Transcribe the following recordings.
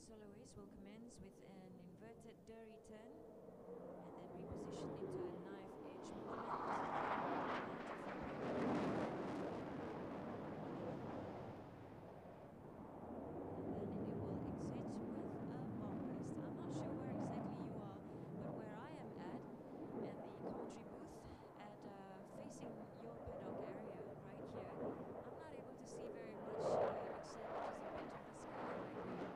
soloist will commence with an inverted derry turn and then reposition into a knife edge movement. And then it will exit with a bomb rest. I'm not sure where exactly you are, but where I am at the commentary booth at facing your paddock area right here, I'm not able to see very much except just a bit of the sky right here.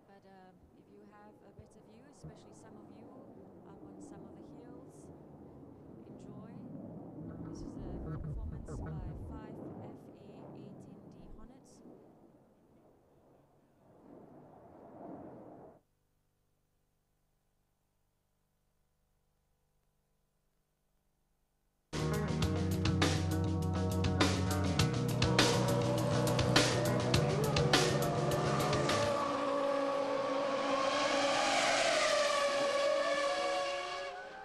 But if you have a better view, especially some of you up on some of the hills, enjoy. This is a performance by 5FA18D Hornets.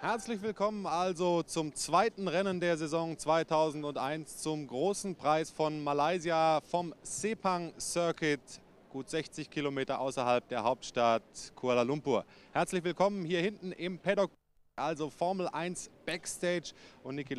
Herzlich willkommen also zum zweiten Rennen der Saison 2001 zum großen Preis von Malaysia vom Sepang Circuit, gut 60 Kilometer außerhalb der Hauptstadt Kuala Lumpur. Herzlich willkommen hier hinten im Paddock, also Formel 1 Backstage und Niki.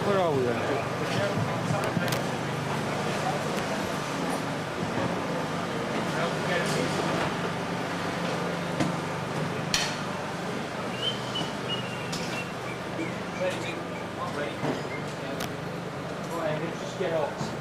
Where are we then? Just get off.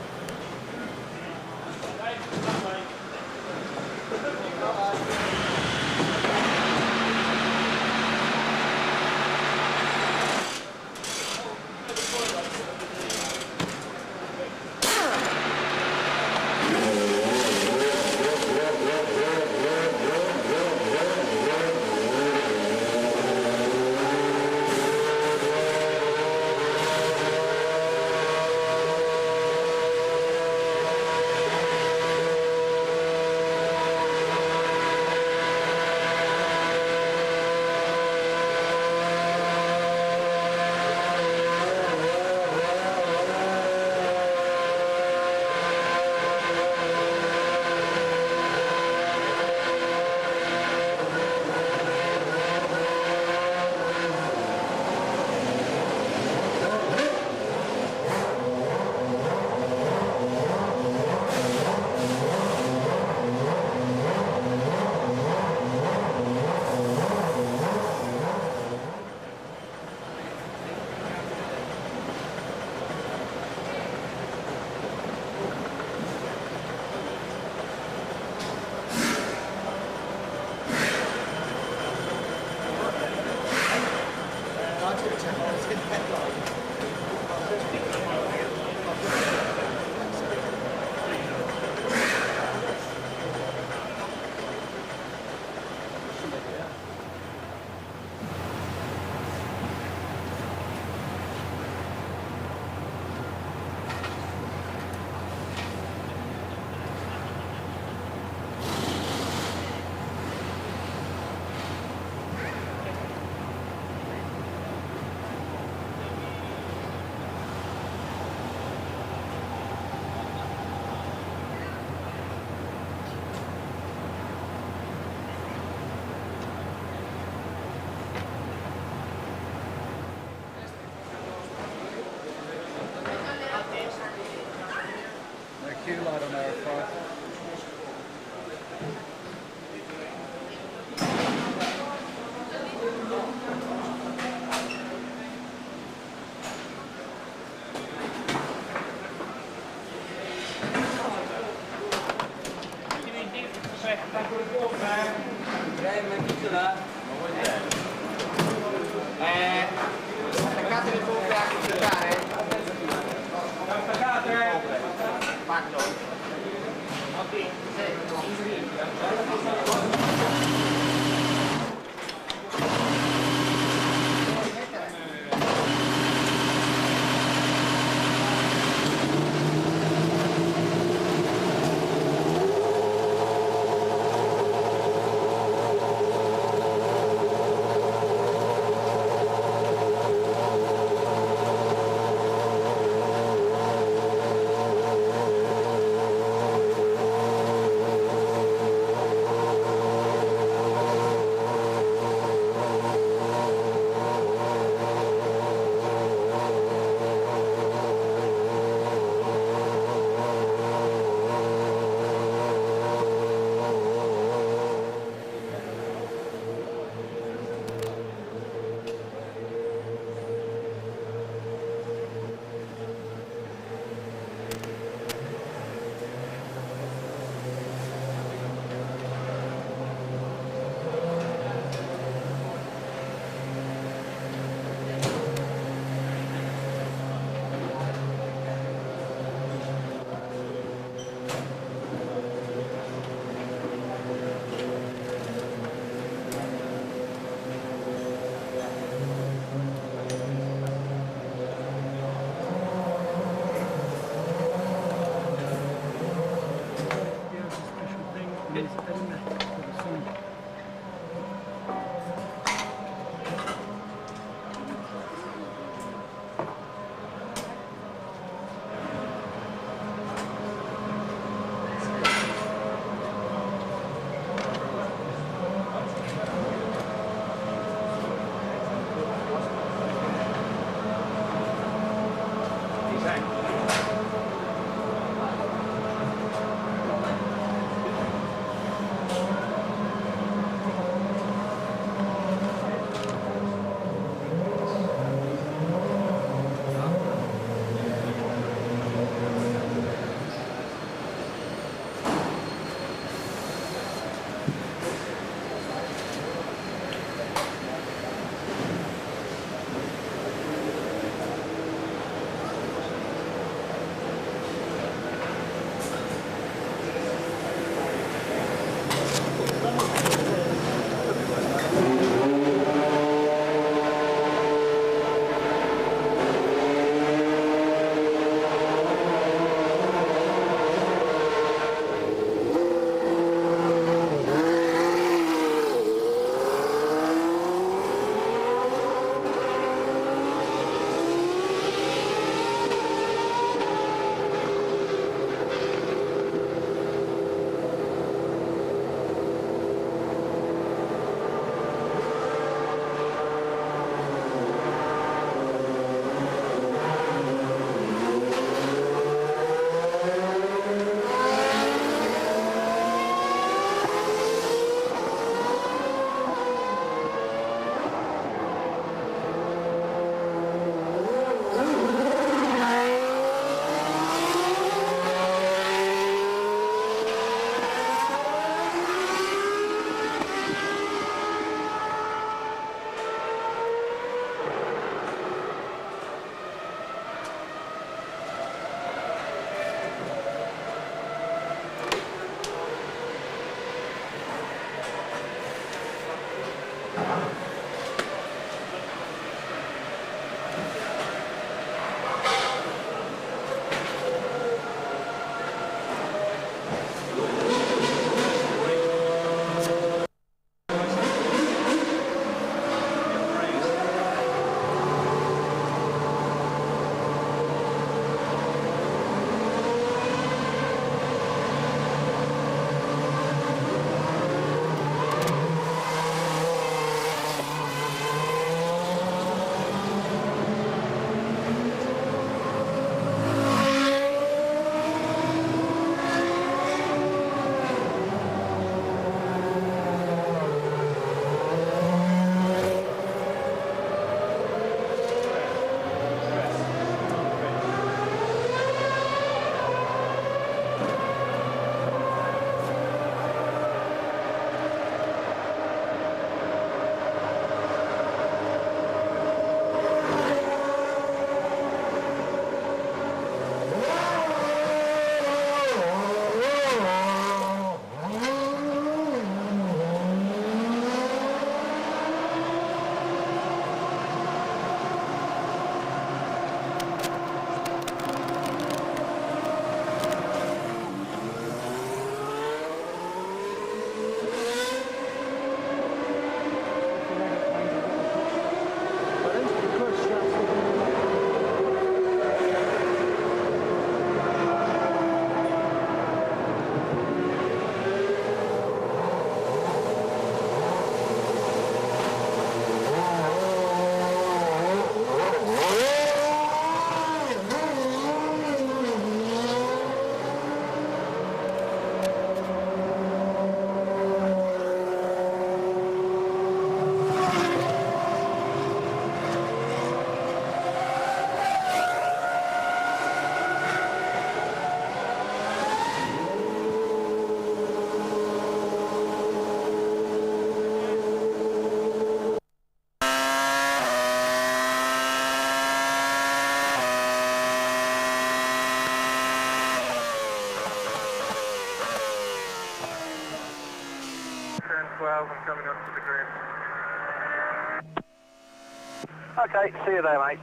Okay, see you there, mate.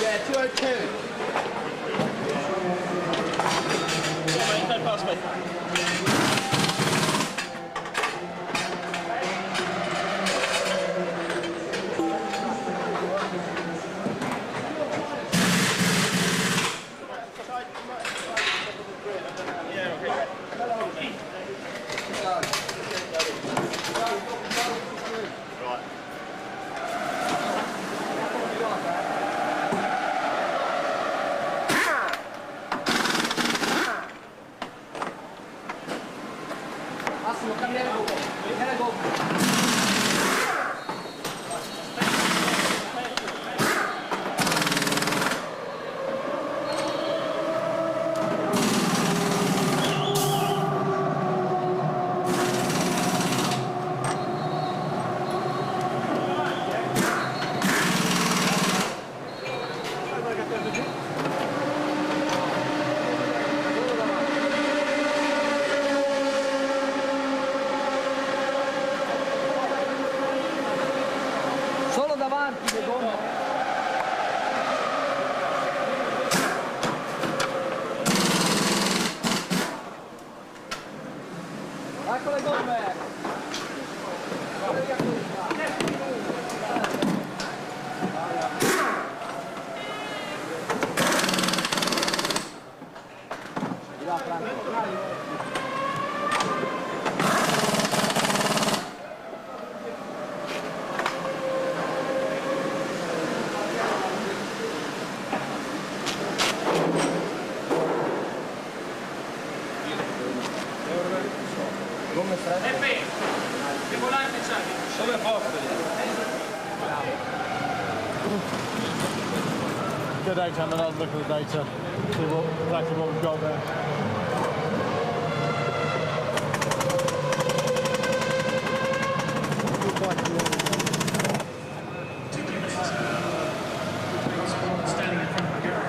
Yeah, 202. Come on, mate, don't pass me. Solo davanti, le gomme. Ecco le gomme. Che volante c'hai? Dove posto? Good day to have another look at the data, see exactly what we've got there. Standing in front of the girl.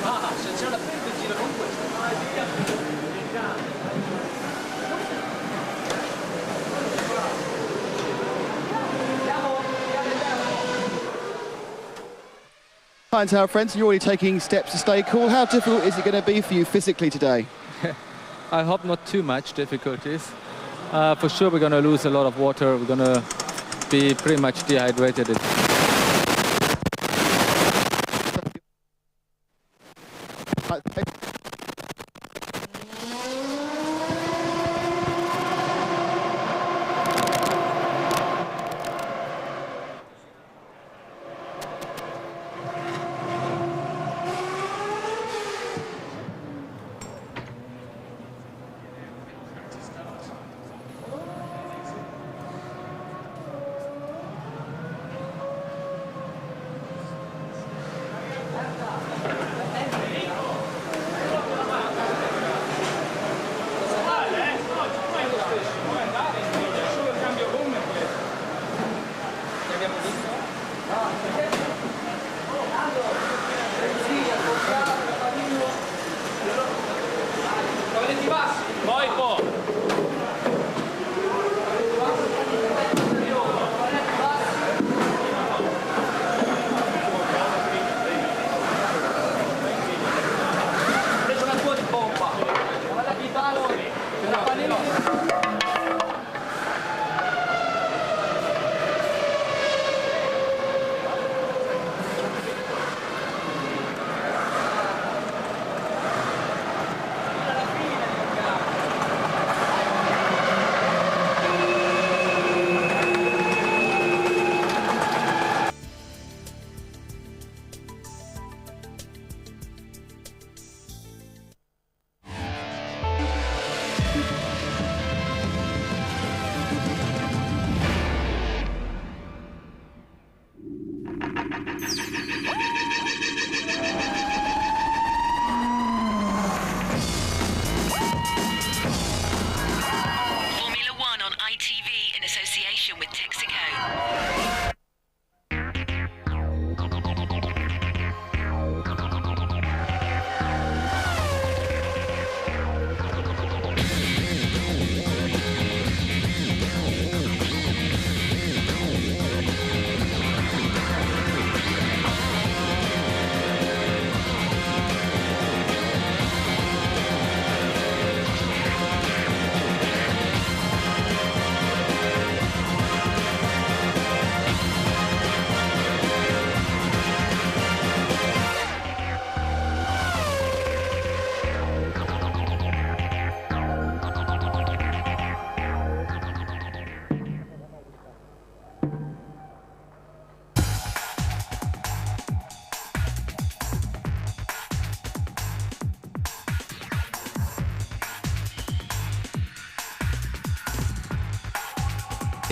Ah, se c'è una pelle gira con questo. Hi to our friends, you're already taking steps to stay cool. How difficult is it going to be for you physically today? I hope not too much difficulties. For sure we're going to lose a lot of water. We're going to be pretty much dehydrated.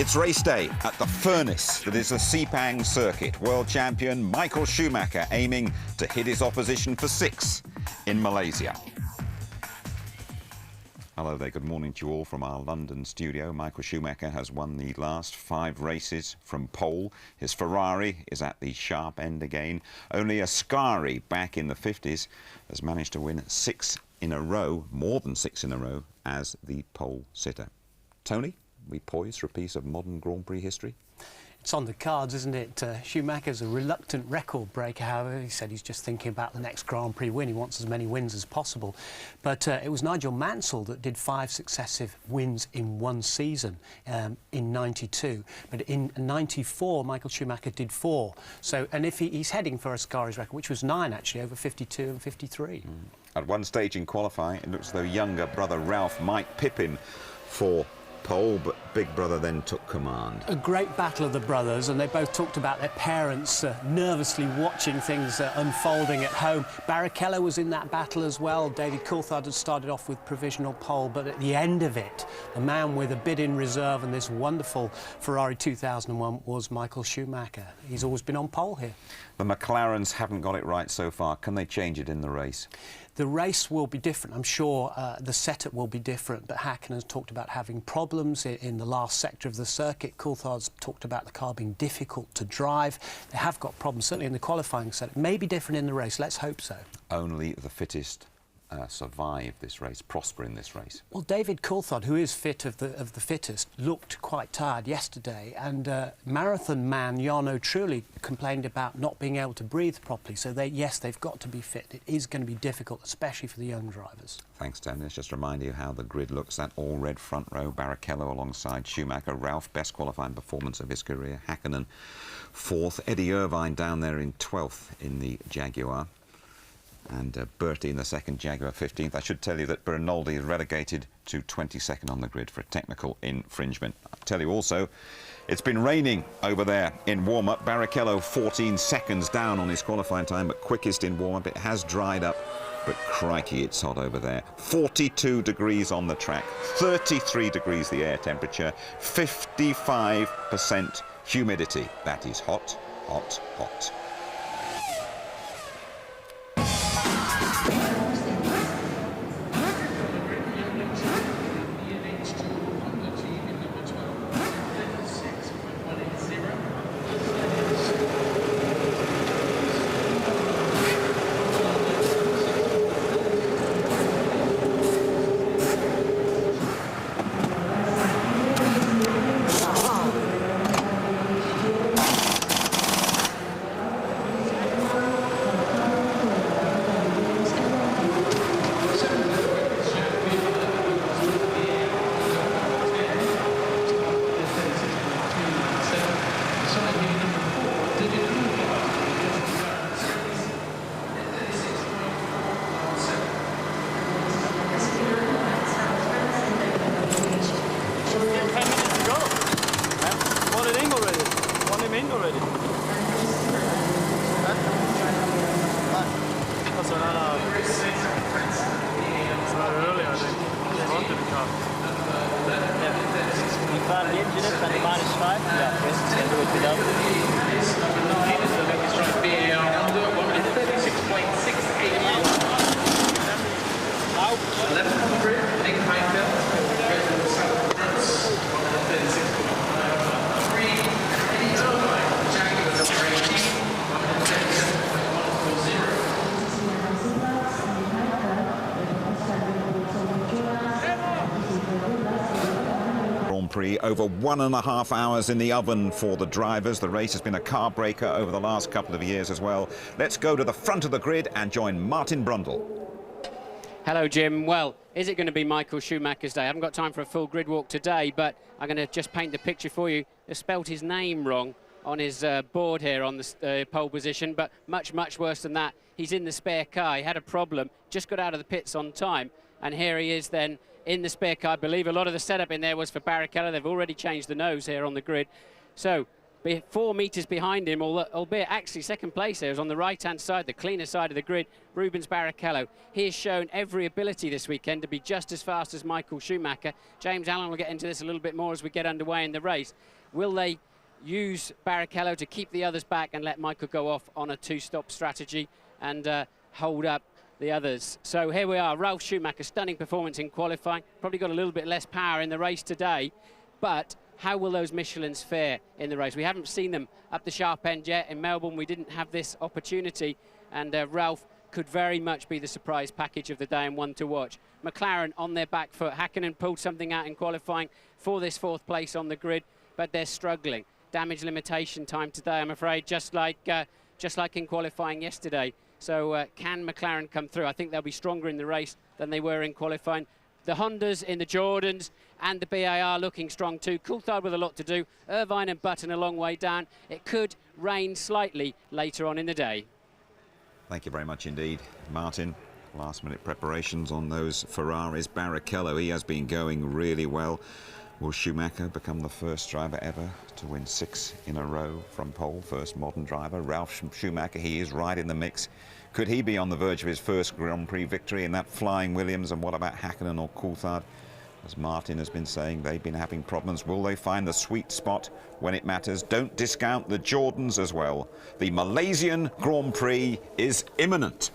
It's race day at the furnace that is the Sepang circuit. World champion Michael Schumacher aiming to hit his opposition for 6 in Malaysia. Hello there, good morning to you all from our London studio. Michael Schumacher has won the last 5 races from pole. His Ferrari is at the sharp end again. Only Ascari, back in the 50s, has managed to win 6 in a row, more than 6 in a row, as the pole sitter. Tony, we poised for a piece of modern Grand Prix history? It's on the cards, isn't it? Schumacher's a reluctant record breaker, however. He said he's just thinking about the next Grand Prix win. He wants as many wins as possible. But it was Nigel Mansell that did 5 successive wins in one season in '92. But in '94, Michael Schumacher did 4. So, and if he's heading for Ascari's record, which was 9 actually, over 52 and 53. At one stage in qualifying, it looks as though younger brother Ralph might pip him for pole, but big brother then took command. A great battle of the brothers, and they both talked about their parents nervously watching things unfolding at home. Barrichello was in that battle as well. David Coulthard had started off with provisional pole, but at the end of it, the man with a bid in reserve and this wonderful Ferrari 2001 was Michael Schumacher. He's always been on pole here. The McLarens haven't got it right so far. Can they change it in the race? The race will be different. I'm sure the setup will be different, but Hakkinen has talked about having problems in the last sector of the circuit. Coulthard's talked about the car being difficult to drive. They have got problems, certainly in the qualifying setup. Maybe different in the race. Let's hope so. Only the fittest survive this race, prosper in this race. Well, David Coulthard, who is fit of the fittest, looked quite tired yesterday, and marathon man Jarno Trulli complained about not being able to breathe properly. So yes, they've got to be fit. It is going to be difficult, especially for the young drivers. Thanks, Tony. Let's just remind you how the grid looks. That all-red front row, Barrichello alongside Schumacher, Ralph, best qualifying performance of his career, Hakkinen 4th, Eddie Irvine down there in 12th in the Jaguar, and Bertie in the 2nd Jaguar 15th. I should tell you that Bernoldi is relegated to 22nd on the grid for a technical infringement. I'll tell you also, it's been raining over there in warm-up. Barrichello 14 seconds down on his qualifying time, but quickest in warm-up. It has dried up, but crikey, it's hot over there. 42 degrees on the track, 33 degrees the air temperature, 55% humidity. That is hot, hot, hot. Prix, over 1.5 hours in the oven for the drivers. The race has been a car breaker over the last couple of years as well. Let's go to the front of the grid and join Martin Brundle. Hello, Jim. Well, is it going to be Michael Schumacher's day? I haven't got time for a full grid walk today, but I'm going to just paint the picture for you. They spelt his name wrong on his board here on the pole position, but much, much worse than that. He's in the spare car. He had a problem, just got out of the pits on time, and here he is then in the spare car. I believe a lot of the setup in there was for Barrichello. They've already changed the nose here on the grid. So 4 metres behind him, albeit actually second place there, is on the right-hand side, the cleaner side of the grid, Rubens Barrichello. He has shown every ability this weekend to be just as fast as Michael Schumacher. James Allen will get into this a little bit more as we get underway in the race. Will they use Barrichello to keep the others back and let Michael go off on a 2-stop strategy and hold up the others? So here we are, Ralf Schumacher, stunning performance in qualifying, probably got a little bit less power in the race today, but how will those Michelins fare in the race? We haven't seen them up the sharp end yet. In Melbourne, we didn't have this opportunity, and Ralf could very much be the surprise package of the day and one to watch. McLaren on their back foot. Hakkinen pulled something out in qualifying for this 4th place on the grid, but they're struggling. Damage limitation time today, I'm afraid, just like in qualifying yesterday. So can McLaren come through? I think they'll be stronger in the race than they were in qualifying. The Hondas in the Jordans and the BAR looking strong too. Coulthard with a lot to do. Irvine and Button a long way down. It could rain slightly later on in the day. Thank you very much indeed, Martin. Last-minute preparations on those Ferraris. Barrichello, he has been going really well. Will Schumacher become the first driver ever to win 6 in a row from pole? First modern driver. Ralf Schumacher, he is right in the mix. Could he be on the verge of his first Grand Prix victory in that flying Williams? And what about Hakkinen or Coulthard? As Martin has been saying, they've been having problems. Will they find the sweet spot when it matters? Don't discount the Jordans as well. The Malaysian Grand Prix is imminent.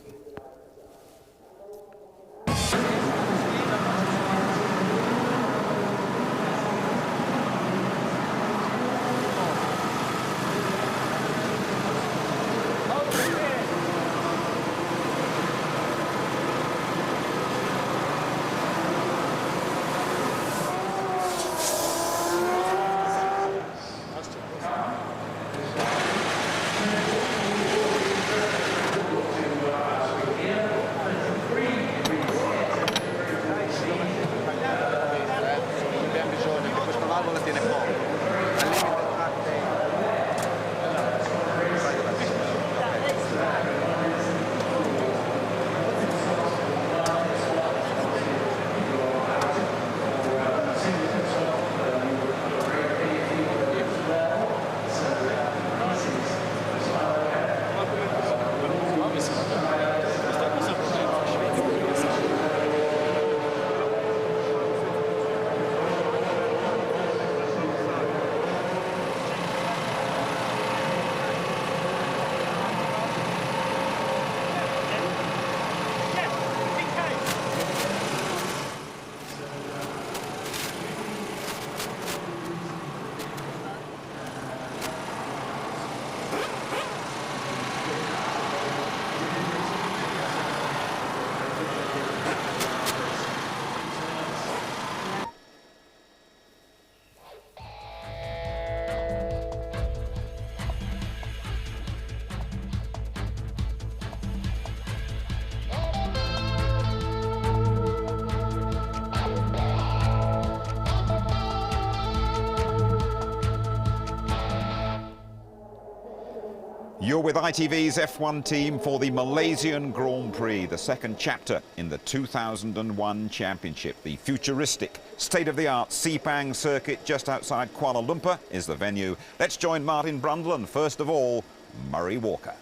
You're with ITV's F1 team for the Malaysian Grand Prix, the second chapter in the 2001 championship. The futuristic, state-of-the-art Sepang circuit just outside Kuala Lumpur is the venue. Let's join Martin Brundle and, first of all, Murray Walker.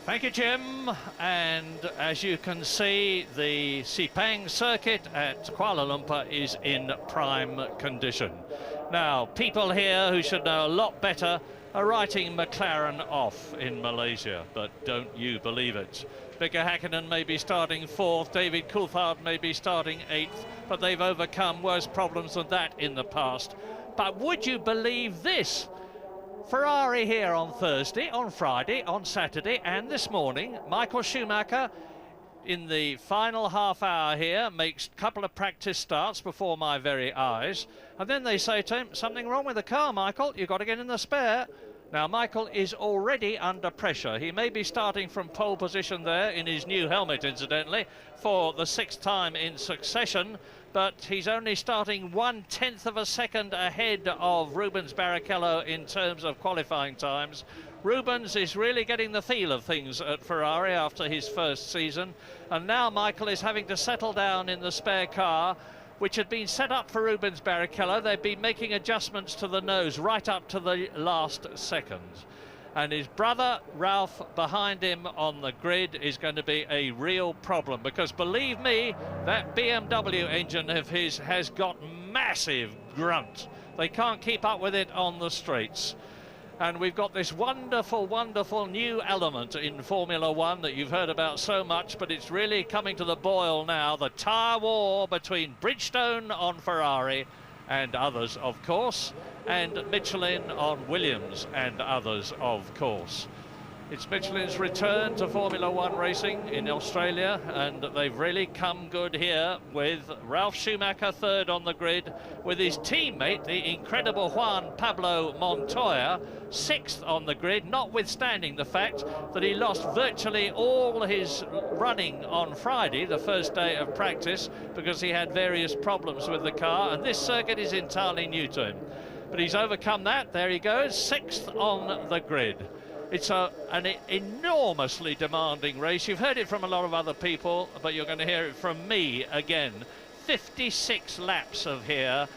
Thank you, Jim. And as you can see, the Sepang circuit at Kuala Lumpur is in prime condition. Now, people here who should know a lot better are writing McLaren off in Malaysia, but don't you believe it. Mika Hakkinen may be starting 4th, David Coulthard may be starting 8th, but they've overcome worse problems than that in the past. But would you believe this? Ferrari here on Thursday, on Friday, on Saturday, and this morning, Michael Schumacher in the final half hour here makes a couple of practice starts before my very eyes, and then they say to him, something wrong with the car, Michael, you've got to get in the spare. Now Michael is already under pressure. He may be starting from pole position there in his new helmet, incidentally, for the 6th time in succession, but he's only starting 1/10 of a second ahead of Rubens Barrichello in terms of qualifying times. Rubens is really getting the feel of things at Ferrari after his first season, and now Michael is having to settle down in the spare car which had been set up for Rubens Barrichello. They've been making adjustments to the nose right up to the last seconds. And his brother Ralph behind him on the grid is going to be a real problem, because believe me, that BMW engine of his has got massive grunt. They can't keep up with it on the straights. And we've got this wonderful, wonderful new element in Formula One that you've heard about so much, but it's really coming to the boil now. The tyre war between Bridgestone on Ferrari and others, of course, and Michelin on Williams and others, of course. It's Michelin's return to Formula One racing in Australia, and they've really come good here with Ralf Schumacher third on the grid, with his teammate, the incredible Juan Pablo Montoya, sixth on the grid, notwithstanding the fact that he lost virtually all his running on Friday, the first day of practice, because he had various problems with the car, and this circuit is entirely new to him. But he's overcome that. There he goes, sixth on the grid. It's an enormously demanding race. You've heard it from a lot of other people, but you're going to hear it from me again. 56 laps of here,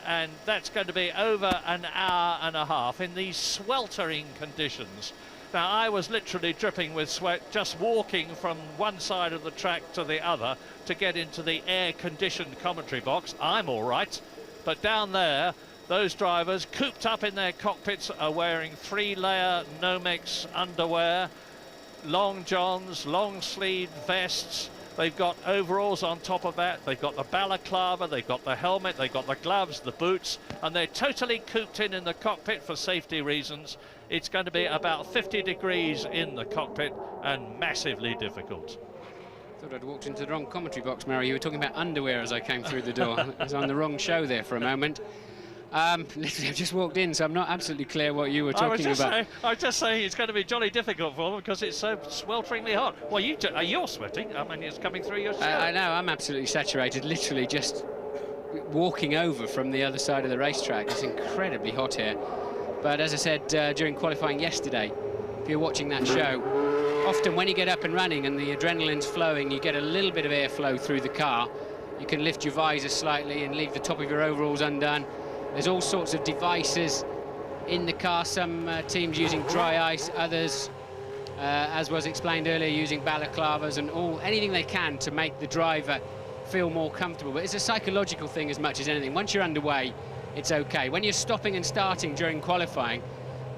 and that's going to be over an hour and a half in these sweltering conditions. Now, I was literally dripping with sweat just walking from one side of the track to the other to get into the air-conditioned commentary box. I'm all right, but down there, those drivers, cooped up in their cockpits, are wearing 3-layer Nomex underwear, long johns, long-sleeved vests. They've got overalls on top of that. They've got the balaclava, they've got the helmet, they've got the gloves, the boots, and they're totally cooped in the cockpit for safety reasons. It's going to be about 50 degrees in the cockpit and massively difficult. Thought I'd walked into the wrong commentary box, Mary. You were talking about underwear as I came through the door. I was on the wrong show there for a moment. Literally, I've just walked in, so I'm not absolutely clear what you were talking about. I was just saying it's going to be jolly difficult for them because it's so swelteringly hot. Well, you're sweating. I mean, it's coming through your shirt. I know, I'm absolutely saturated, literally just walking over from the other side of the racetrack. It's incredibly hot here. But as I said during qualifying yesterday, if you're watching that show, often when you get up and running and the adrenaline's flowing, you get a little bit of airflow through the car. You can lift your visor slightly and leave the top of your overalls undone. There's all sorts of devices in the car, some teams using dry ice, others, as was explained earlier, using balaclavas and anything they can to make the driver feel more comfortable. But it's a psychological thing as much as anything. Once you're underway, it's okay. When you're stopping and starting during qualifying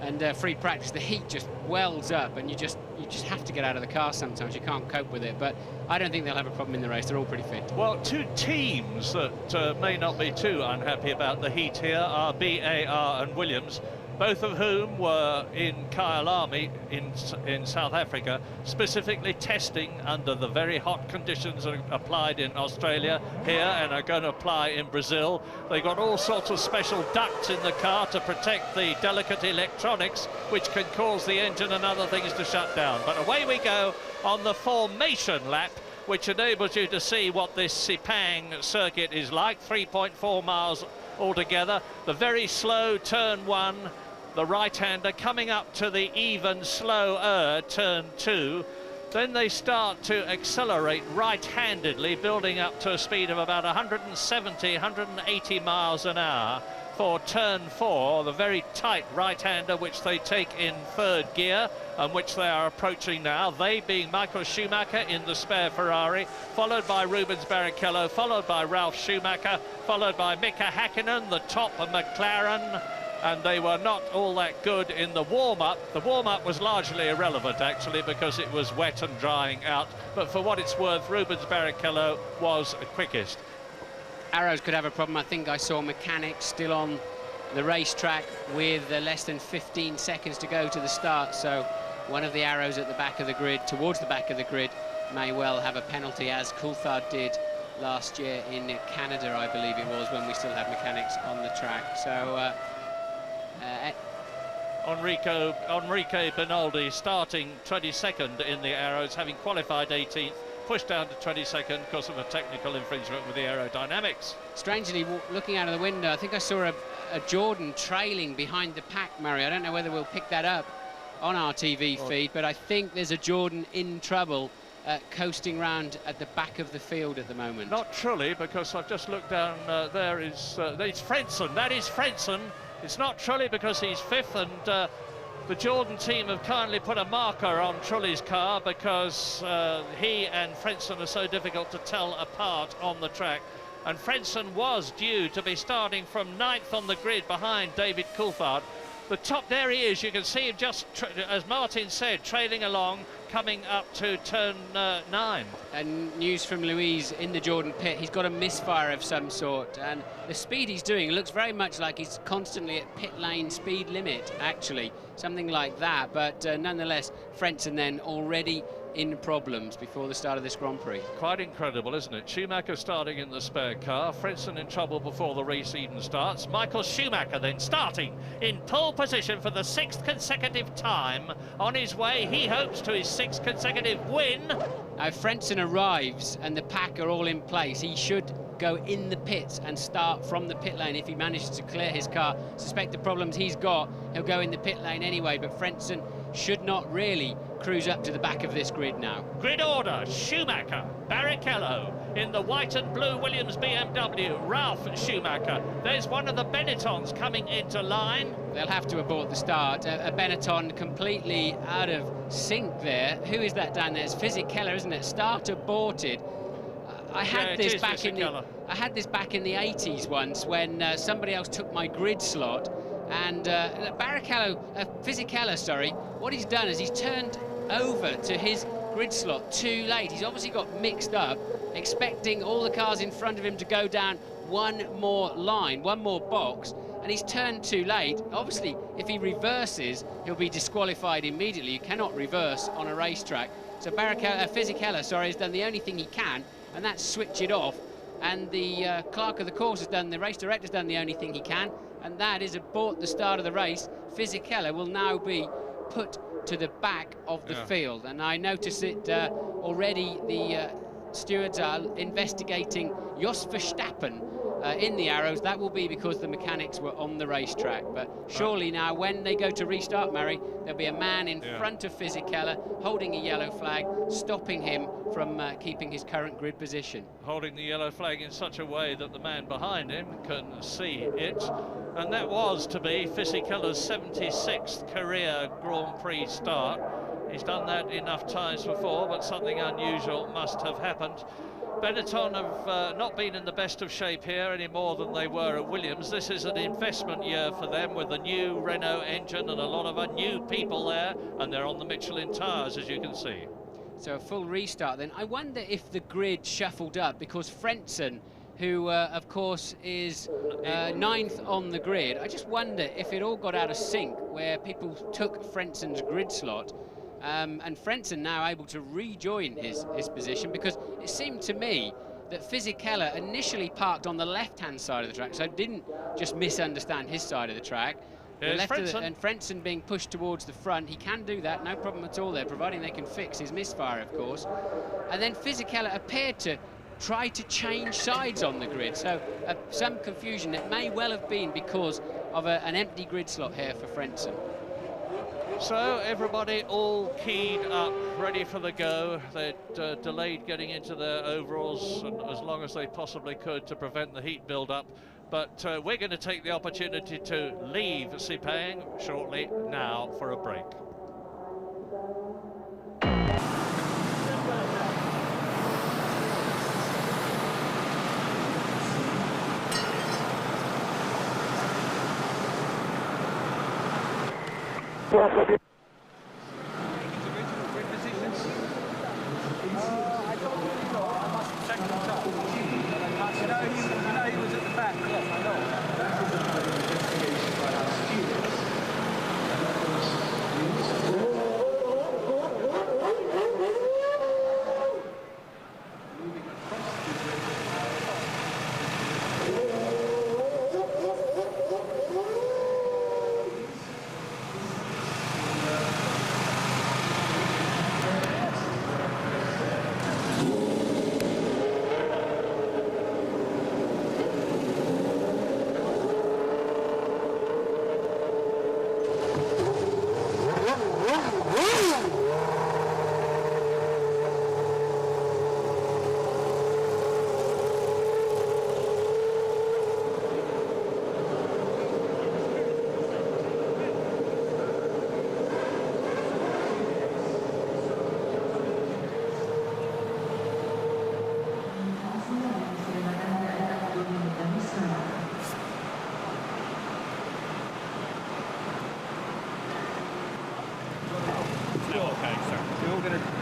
and free practice, the heat just wells up and you just have to get out of the car sometimes. You can't cope with it. But I don't think they'll have a problem in the race. They're all pretty fit. Well, two teams that may not be too unhappy about the heat here are BAR and Williams, both of whom were in Kyalami in South Africa, specifically testing under the very hot conditions that are applied in Australia here and are going to apply in Brazil. They've got all sorts of special ducts in the car to protect the delicate electronics, which can cause the engine and other things to shut down. But away we go on the formation lap, which enables you to see what this Sepang circuit is like. 3.4 miles altogether. The very slow turn 1, the right-hander coming up to the even slower turn 2. Then they start to accelerate right-handedly, building up to a speed of about 170, 180 miles an hour for turn 4, the very tight right-hander which they take in third gear and which they are approaching now, they being Michael Schumacher in the spare Ferrari, followed by Rubens Barrichello, followed by Ralf Schumacher, followed by Mika Häkkinen, the top of McLaren, and they were not all that good in the warm-up. The warm-up was largely irrelevant, actually, because it was wet and drying out, but for what it's worth, Rubens Barrichello was quickest. Arrows could have a problem. I think I saw mechanics still on the racetrack with less than 15 seconds to go to the start, so one of the arrows at the back of the grid, towards the back of the grid, may well have a penalty, as Coulthard did last year in Canada, I believe it was, when we still had mechanics on the track. So Enrique Bernaldi starting 22nd in the Arrows, having qualified 18th, pushed down to 22nd because of a technical infringement with the aerodynamics. Strangely, looking out of the window, I think I saw a Jordan trailing behind the pack, Murray. I don't know whether we'll pick that up on our TV feed, but I think there's a Jordan in trouble coasting round at the back of the field at the moment? Not Trulli, because I've just looked down. There is it's Frentzen. That is Frentzen. It's not Trulli because he's fifth, and the Jordan team have kindly put a marker on Trulli's car because he and Frentzen are so difficult to tell apart on the track. And Frentzen was due to be starting from 9th on the grid behind David Coulthard. The top, there he is, you can see him just, as Martin said, trailing along, coming up to turn 9. And news from Louise in the Jordan pit, he's got a misfire of some sort, and the speed he's doing looks very much like he's constantly at pit lane speed limit, actually, something like that. But nonetheless, Frentzen then already in problems before the start of this Grand Prix. Quite incredible, isn't it? Schumacher starting in the spare car, Frentzen in trouble before the race even starts. Michael Schumacher then starting in pole position for the 6th consecutive time. On his way, he hopes to his 6th consecutive win. Frentzen arrives and the pack are all in place. He should go in the pits and start from the pit lane if he manages to clear his car. Suspect the problems he's got, he'll go in the pit lane anyway, but Frentzen should not really cruise up to the back of this grid now. Grid order: Schumacher, Barrichello in the white and blue Williams BMW, Ralf Schumacher. There's one of the Benettons coming into line. They'll have to abort the start. A Benetton completely out of sync there. Who is that down there? It's Fisichella, isn't it? Start aborted. I had this back in the 80s once when somebody else took my grid slot, and Fisichella, sorry, what he's done is he's turned over to his grid slot too late. He's obviously got mixed up, expecting all the cars in front of him to go down one more line, one more box, and he's turned too late. Obviously, if he reverses, he'll be disqualified immediately. You cannot reverse on a racetrack. So Fisichella, sorry, has done the only thing he can, and that's switch it off. And the clerk of the course has done, the race director's done the only thing he can, and that is abort the start of the race. Fisichella will now be put to the back of the field, and I notice it already. The stewards are investigating Jos Verstappen in the arrows. That will be because the mechanics were on the racetrack, but surely now when they go to restart, Murray, there'll be a man in front of Fisichella holding a yellow flag, stopping him from keeping his current grid position. Holding the yellow flag in such a way that the man behind him can see it, and that was to be Fisichella's 76th career Grand Prix start. He's done that enough times before, but something unusual must have happened. Benetton have not been in the best of shape here any more than they were at Williams. This is an investment year for them with the new Renault engine and a lot of new people there, and they're on the Michelin tyres, as you can see. So a full restart then. I wonder if the grid shuffled up because Frentzen, who of course is 9th on the grid, I just wonder if it all got out of sync where people took Frentzen's grid slot. And Frentzen now able to rejoin his position, because it seemed to me that Fisichella initially parked on the left-hand side of the track, so I didn't just misunderstand his side of the track. And Frentzen being pushed towards the front, he can do that, no problem at all there, providing they can fix his misfire, of course. And then Fisichella appeared to try to change sides on the grid, so some confusion. It may well have been because of an empty grid slot here for Frentzen. So everybody all keyed up, ready for the go. They'd delayed getting into their overalls as long as they possibly could to prevent the heat build-up. But we're going to take the opportunity to leave Sepang shortly now for a break.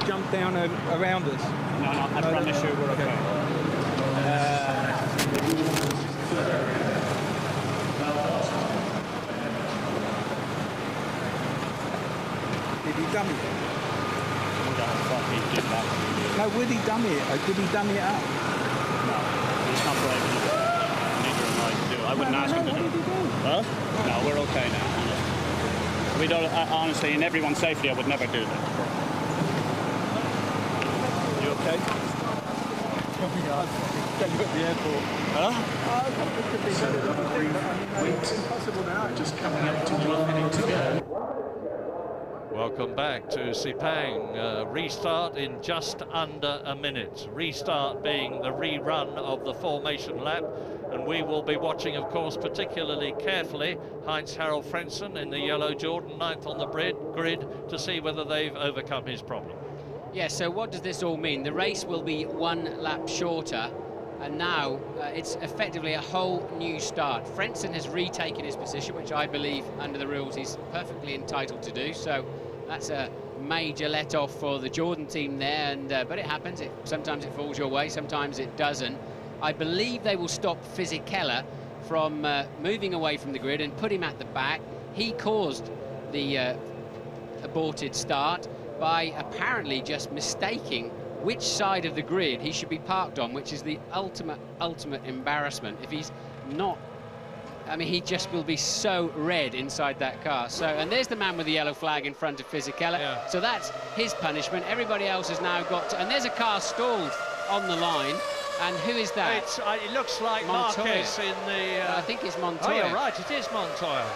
jump down around us? No, I promise you we're okay. Did he dummy it? That. No, would he dummy it? Did he dummy it up? No, he's not brave enough. Neither am I to do it. I wouldn't ask him to do it. Huh? No, we're okay now. Honestly. We don't. Honestly, in everyone's safety, I would never do that. You okay? At the airport. Huh? Just coming up to 1 minute to go. Welcome back to Sepang. Restart in just under a minute. Restart being the rerun of the formation lap. And we will be watching, of course, particularly carefully Heinz-Harald Frentzen in the yellow Jordan, 9th on the grid, to see whether they've overcome his problem. Yeah, so what does this all mean? The race will be 1 lap shorter, and now it's effectively a whole new start. Frentzen has retaken his position, which I believe, under the rules, he's perfectly entitled to do. So that's a major let-off for the Jordan team there, and but it happens. Sometimes it falls your way, sometimes it doesn't. I believe they will stop Fisichella from moving away from the grid and put him at the back. He caused the aborted start by apparently just mistaking which side of the grid he should be parked on, which is the ultimate embarrassment. If he's not, I mean, he just will be so red inside that car. So, and there's the man with the yellow flag in front of Fisichella. Yeah. So that's his punishment. Everybody else has now got to, and there's a car stalled on the line. And who is that? It looks like Montoya. Marquez in the... I think it's Montoya. Oh, you're right, it is Montoya.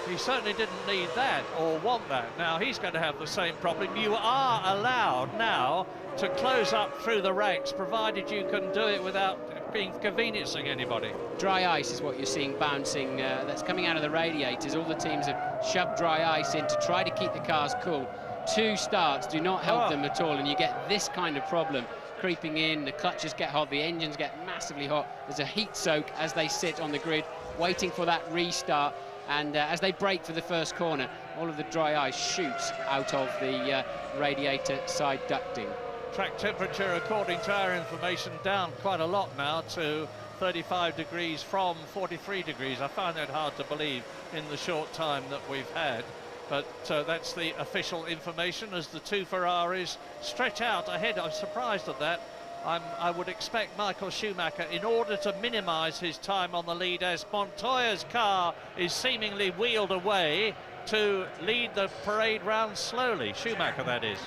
He certainly didn't need that or want that. Now, he's going to have the same problem. You are allowed now to close up through the ranks, provided you can do it without inconveniencing anybody. Dry ice is what you're seeing bouncing. That's coming out of the radiators. All the teams have shoved dry ice in to try to keep the cars cool. 2 starts do not help them at all, and you get this kind of problem creeping in. The clutches get hot, the engines get massively hot. There's a heat soak as they sit on the grid, waiting for that restart. And as they brake for the first corner, all of the dry ice shoots out of the radiator side ducting. Track temperature, according to our information, down quite a lot now to 35 degrees from 43 degrees. I find that hard to believe in the short time that we've had. But that's the official information as the 2 Ferraris stretch out ahead. I'm surprised at that. I would expect Michael Schumacher, in order to minimise his time on the lead, as Montoya's car is seemingly wheeled away, to lead the parade round slowly. Schumacher, that is.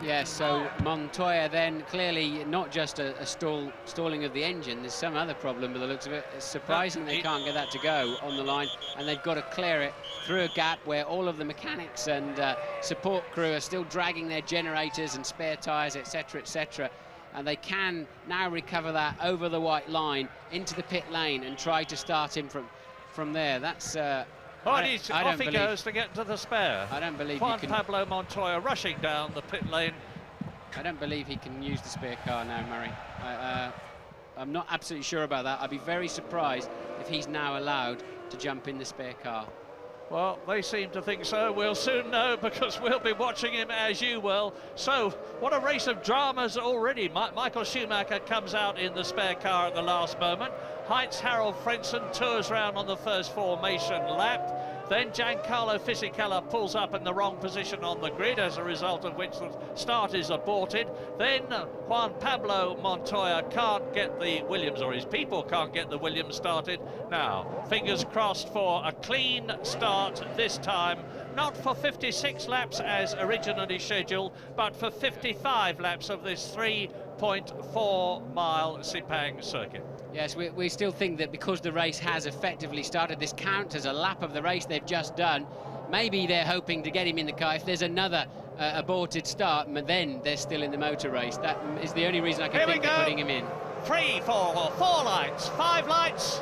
Yeah, so Montoya then clearly not just a stalling of the engine, there's some other problem by the looks of it. It's surprising they can't get that to go on the line, and they've got to clear it through a gap where all of the mechanics and support crew are still dragging their generators and spare tyres, etc., etc. And they can now recover that over the white line into the pit lane and try to start him from there. That's off he goes to get to the spare. I don't believe Juan Pablo Montoya rushing down the pit lane. I don't believe he can use the spare car now, Murray. I'm not absolutely sure about that. I'd be very surprised if he's now allowed to jump in the spare car. Well, they seem to think so. We'll soon know, because we'll be watching him as you will. So, what a race of dramas already. Michael Schumacher comes out in the spare car at the last moment. Heinz-Harald Frentzen tours round on the first formation lap. Then Giancarlo Fisichella pulls up in the wrong position on the grid, as a result of which the start is aborted. Then Juan Pablo Montoya can't get the Williams, or his people can't get the Williams started. Now, fingers crossed for a clean start this time. Not for 56 laps as originally scheduled, but for 55 laps of this 3.4-mile Sepang circuit. Yes, we still think that because the race has effectively started, this counts as a lap of the race they've just done. Maybe they're hoping to get him in the car. If there's another aborted start, then they're still in the motor race. That is the only reason I can think of putting him in. 3, 4 lights, 5 lights.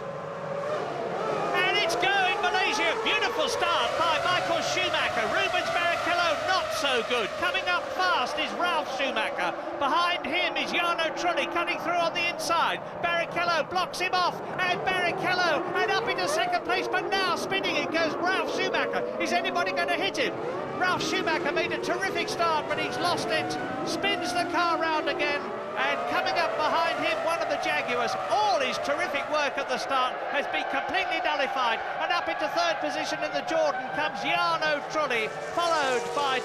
And it's going, Malaysia. Beautiful start by Michael Schumacher. Rubens Barrichello not so so good. Coming up fast is Ralf Schumacher. Behind him is Jarno Trulli cutting through on the inside. Barrichello blocks him off, and Barrichello and up into second place, but now spinning it goes Ralf Schumacher. Is anybody going to hit him? Ralf Schumacher made a terrific start, but he's lost it. Spins the car round again, and coming up behind him, one of the Jaguars. All his terrific work at the start has been completely nullified, and up into third position in the Jordan comes Jarno Trulli, followed by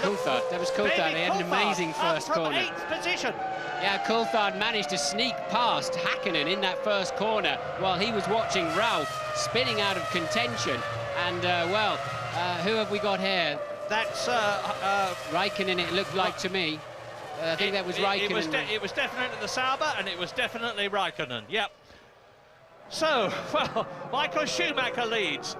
Coulthard. That was Coulthard. He had an amazing first corner. 8th position. Yeah, Coulthard managed to sneak past Hakkinen in that first corner while he was watching Ralf spinning out of contention. And, well, who have we got here? That's Raikkonen, it looked like to me. I think that was Raikkonen. It was definitely the Sauber, and it was definitely Raikkonen. Yep. So, well, Michael Schumacher leads.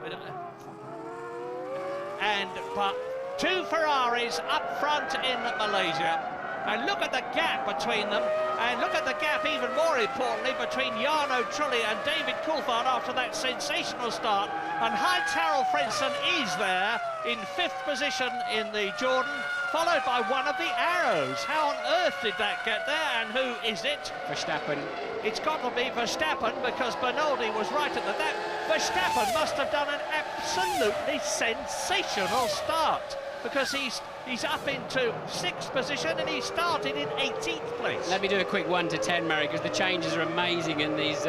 But 2 Ferraris up front in Malaysia. And look at the gap between them, and look at the gap even more importantly between Jarno Trulli and David Coulthard after that sensational start. And Heinz-Harald Frentzen is there in 5th position in the Jordan, followed by one of the Arrows. How on earth did that get there, and who is it? Verstappen. It's got to be Verstappen, because Bernoldi was right at that. Verstappen must have done an absolutely sensational start, because he's up into 6th position and he started in 18th place. Let me do a quick 1 to 10, Mary, because the changes are amazing in these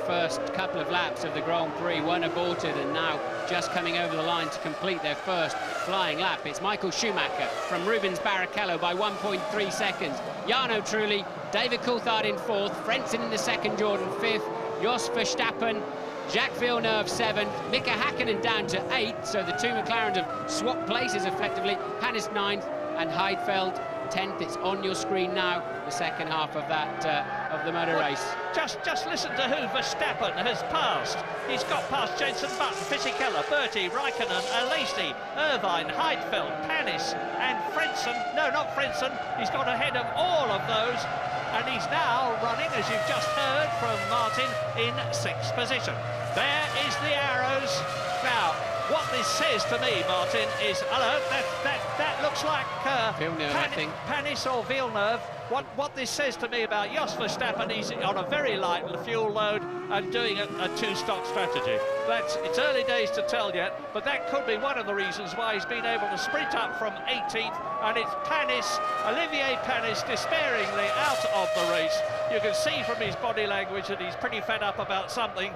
first couple of laps of the Grand Prix. One aborted and now just coming over the line to complete their first flying lap. It's Michael Schumacher from Rubens Barrichello by 1.3 seconds. Jarno Trulli, David Coulthard in 4th, Frentzen in the 2nd, Jordan 5th, Jos Verstappen, Jacques Villeneuve 7th, Mika Hakkinen down to 8th, so the 2 McLarens have swapped places effectively. Panis 9th and Heidfeld 10th. It's on your screen now, the second half of that of the motor race. Just listen to who Verstappen has passed. He's got past Jenson Button, Fisichella, Bertie, Raikkonen, Alesi, Irvine, Heidfeld, Panis and Frentzen. No, not Frentzen. He's got ahead of all of those. And he's now running, as you've just heard from Martin, in 6th position. There is the Arrows. Now, what this says to me, Martin, is, hello, that looks like Villeneuve, I think. Panis or Villeneuve. What this says to me about Jos Verstappen, he's on a very light fuel load and doing a 2-stock strategy. It's early days to tell yet, but that could be one of the reasons why he's been able to sprint up from 18th, and it's Panis, Olivier Panis, despairingly out of the race. You can see from his body language that he's pretty fed up about something.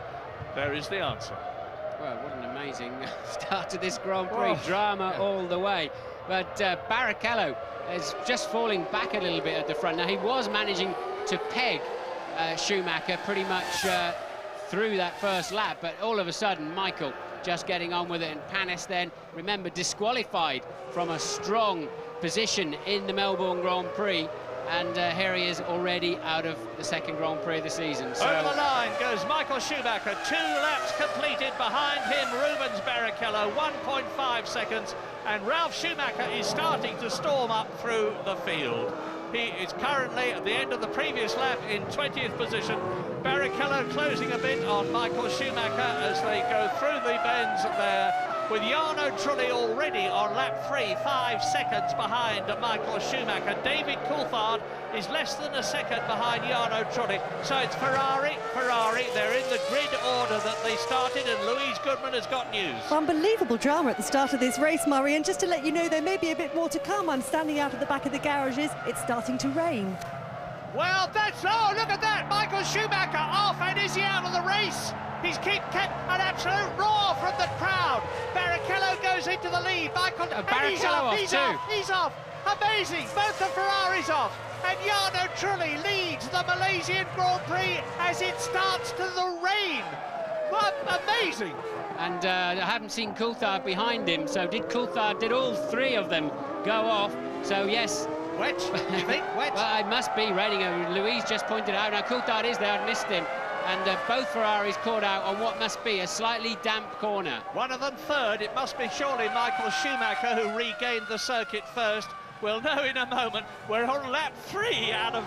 There is the answer. Well, what an amazing start to this Grand Prix. Drama all the way. But Barrichello is just falling back a little bit at the front. Now, he was managing to peg Schumacher pretty much through that first lap, but all of a sudden, Michael just getting on with it, and Panis then, remember, disqualified from a strong position in the Melbourne Grand Prix. And here he is already out of the 2nd Grand Prix of the season. So over the line goes Michael Schumacher, 2 laps completed. Behind him, Rubens Barrichello, 1.5 seconds. And Ralf Schumacher is starting to storm up through the field. He is currently at the end of the previous lap in 20th position. Barrichello closing a bit on Michael Schumacher as they go through the bends there, with Jarno Trulli already on lap 3, 5 seconds behind Michael Schumacher. David Coulthard is less than a second behind Jarno Trulli. So it's Ferrari. They're in the grid order that they started, and Louise Goodman has got news. Unbelievable drama at the start of this race, Murray, and just to let you know, there may be a bit more to come. I'm standing out at the back of the garages. It's starting to rain. Well, oh, look at that! Michael Schumacher off, and is he out of the race? He's kept an absolute roar from the crowd. Barrichello goes into the lead. He's off. Amazing. Both the Ferraris off. And Jarno Trulli leads the Malaysian Grand Prix as it starts to the rain. What amazing. And I haven't seen Coulthard behind him, so did all 3 of them go off? So yes. Wet, you think? Wet? Well, it must be raining. Louise just pointed out. Now, Coulthard is there. I missed him. And both Ferraris caught out on what must be a slightly damp corner. One of them 3rd. It must be surely Michael Schumacher who regained the circuit first. We'll know in a moment. We're on lap 3 out of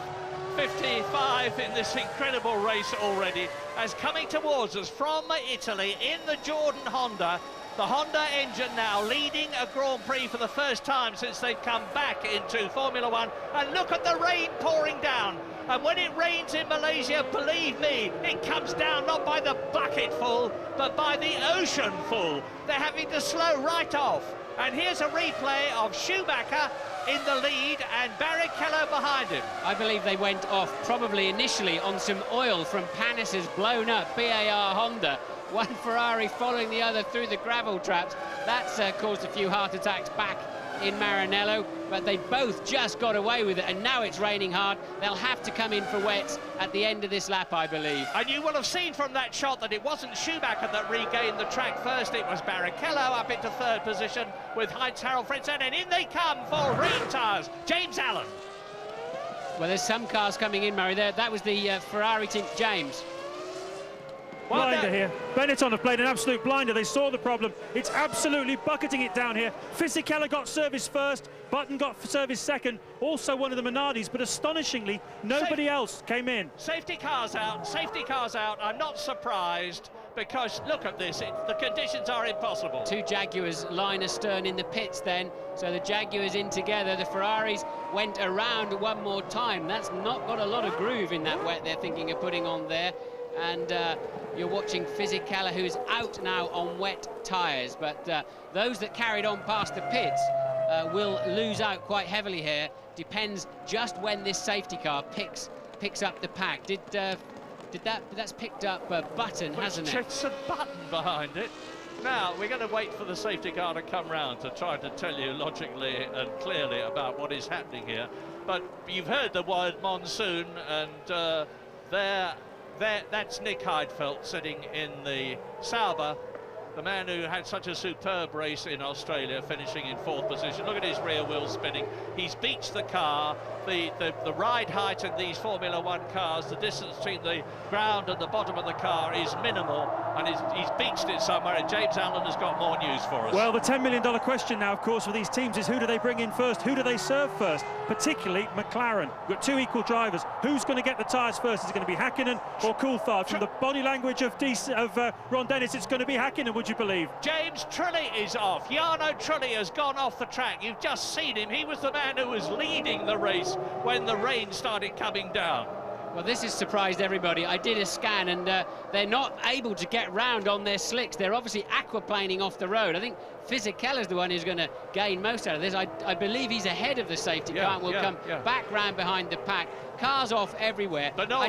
55 in this incredible race already. As coming towards us from Italy in the Jordan Honda The Honda engine now leading a Grand Prix for the first time since they've come back into Formula One. And look at the rain pouring down. And when it rains in Malaysia, believe me, it comes down not by the bucketful, but by the ocean full. They're having to slow right off. And here's a replay of Schumacher in the lead and Barrichello behind him. I believe they went off probably initially on some oil from Panis's blown up BAR Honda. One Ferrari following the other through the gravel traps. That's caused a few heart attacks back in Maranello, but they both just got away with it, and now it's raining hard. They'll have to come in for wets at the end of this lap, I believe. And you will have seen from that shot that it wasn't Schumacher that regained the track first, it was Barrichello up into third position with Heinz-Harald Frentzen, and in they come for rain tyres, James Allen. Well, there's some cars coming in, Murray. There, that was the Ferrari team. James. Blinder here. Benetton have played an absolute blinder. They saw the problem. It's absolutely bucketing it down here. Fisichella got service first. Button got service second. Also one of the Minardis, but astonishingly, nobody else came in. Safety cars out. Safety cars out. I'm not surprised because look at this. The conditions are impossible. Two Jaguars line astern in the pits then. So the Jaguars in together. The Ferraris went around one more time. That's not got a lot of groove in that wet they're thinking of putting on there. And you're watching Fisichella, who's out now on wet tyres. But those that carried on past the pits will lose out quite heavily here. Depends just when this safety car picks up the pack. That's picked up Button, hasn't it? It's a Button behind it. Now, we're going to wait for the safety car to come round to try to tell you logically and clearly about what is happening here. But you've heard the word monsoon, and that's Nick Heidfeld sitting in the Sauber, the man who had such a superb race in Australia, finishing in fourth position. Look at his rear wheel spinning. He's beached the car. The ride height in these Formula One cars, the distance between the ground and the bottom of the car is minimal, and he's beached it somewhere, and James Allen has got more news for us. Well, the $10 million question now, of course, for these teams is who do they bring in first? Who do they serve first? Particularly McLaren. We've got two equal drivers. Who's going to get the tyres first? Is it going to be Häkkinen or Coulthard? From the body language of Ron Dennis, it's going to be Häkkinen, would you believe? James Trulli is off. Jarno Trulli has gone off the track. You've just seen him. He was the man who was leading the race when the rain started coming down. Well, this has surprised everybody. I did a scan, and they're not able to get round on their slicks. They're obviously aquaplaning off the road. I think Fisichella's the one who's going to gain most out of this. I believe he's ahead of the safety car and will come back round behind the pack. Cars off everywhere. I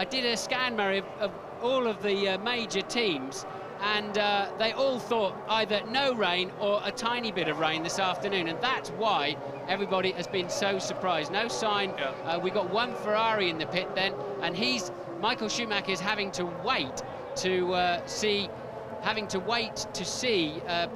did a scan, Murray, of all of the major teams, and they all thought either no rain or a tiny bit of rain this afternoon, and that's why everybody has been so surprised. No sign. We got one Ferrari in the pit then, and Michael Schumacher is having to wait to see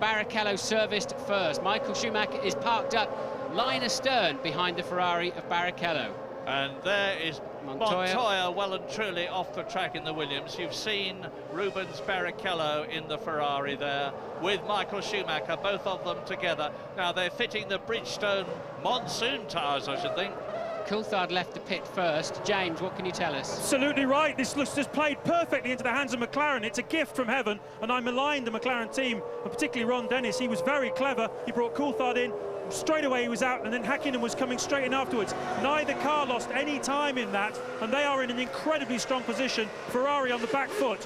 Barrichello serviced first. Michael Schumacher is parked up line astern behind the Ferrari of Barrichello. And there is Montoya well and truly off the track in the Williams. You've seen Rubens Barrichello in the Ferrari there with Michael Schumacher, both of them together. Now they're fitting the Bridgestone monsoon tyres, I should think. Coulthard left the pit first. James, what can you tell us? Absolutely right. This looks just played perfectly into the hands of McLaren. It's a gift from heaven, and I maligned the McLaren team, and particularly Ron Dennis. He was very clever. He brought Coulthard in. Straight away he was out, and then Häkkinen was coming straight in afterwards. Neither car lost any time in that, and they are in an incredibly strong position. Ferrari on the back foot.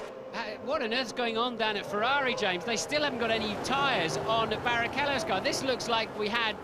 What on earth's going on down at Ferrari, James? They still haven't got any tyres on Barrichello's car. This looks like we had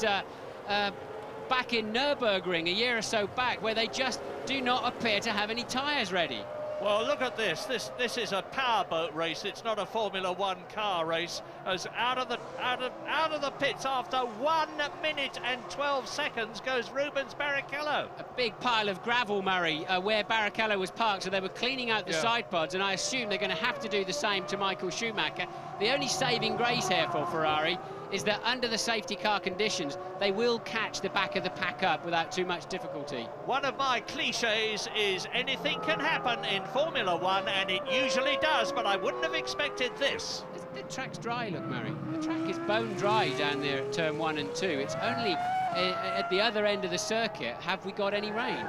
back in Nürburgring a year or so back, where they just do not appear to have any tyres ready. Well, look at this. This is a powerboat race. It's not a Formula One car race. As out of the pits after 1 minute and 12 seconds goes Rubens Barrichello. A big pile of gravel, Murray, where Barrichello was parked, so they were cleaning out the side pods, and I assume they're going to have to do the same to Michael Schumacher. The only saving grace here for Ferrari is that under the safety car conditions, they will catch the back of the pack up without too much difficulty. One of my cliches is anything can happen in Formula One, and it usually does, but I wouldn't have expected this. The track's dry, look, Murray. The track is bone dry down there at turn 1 and 2. It's only at the other end of the circuit have we got any rain.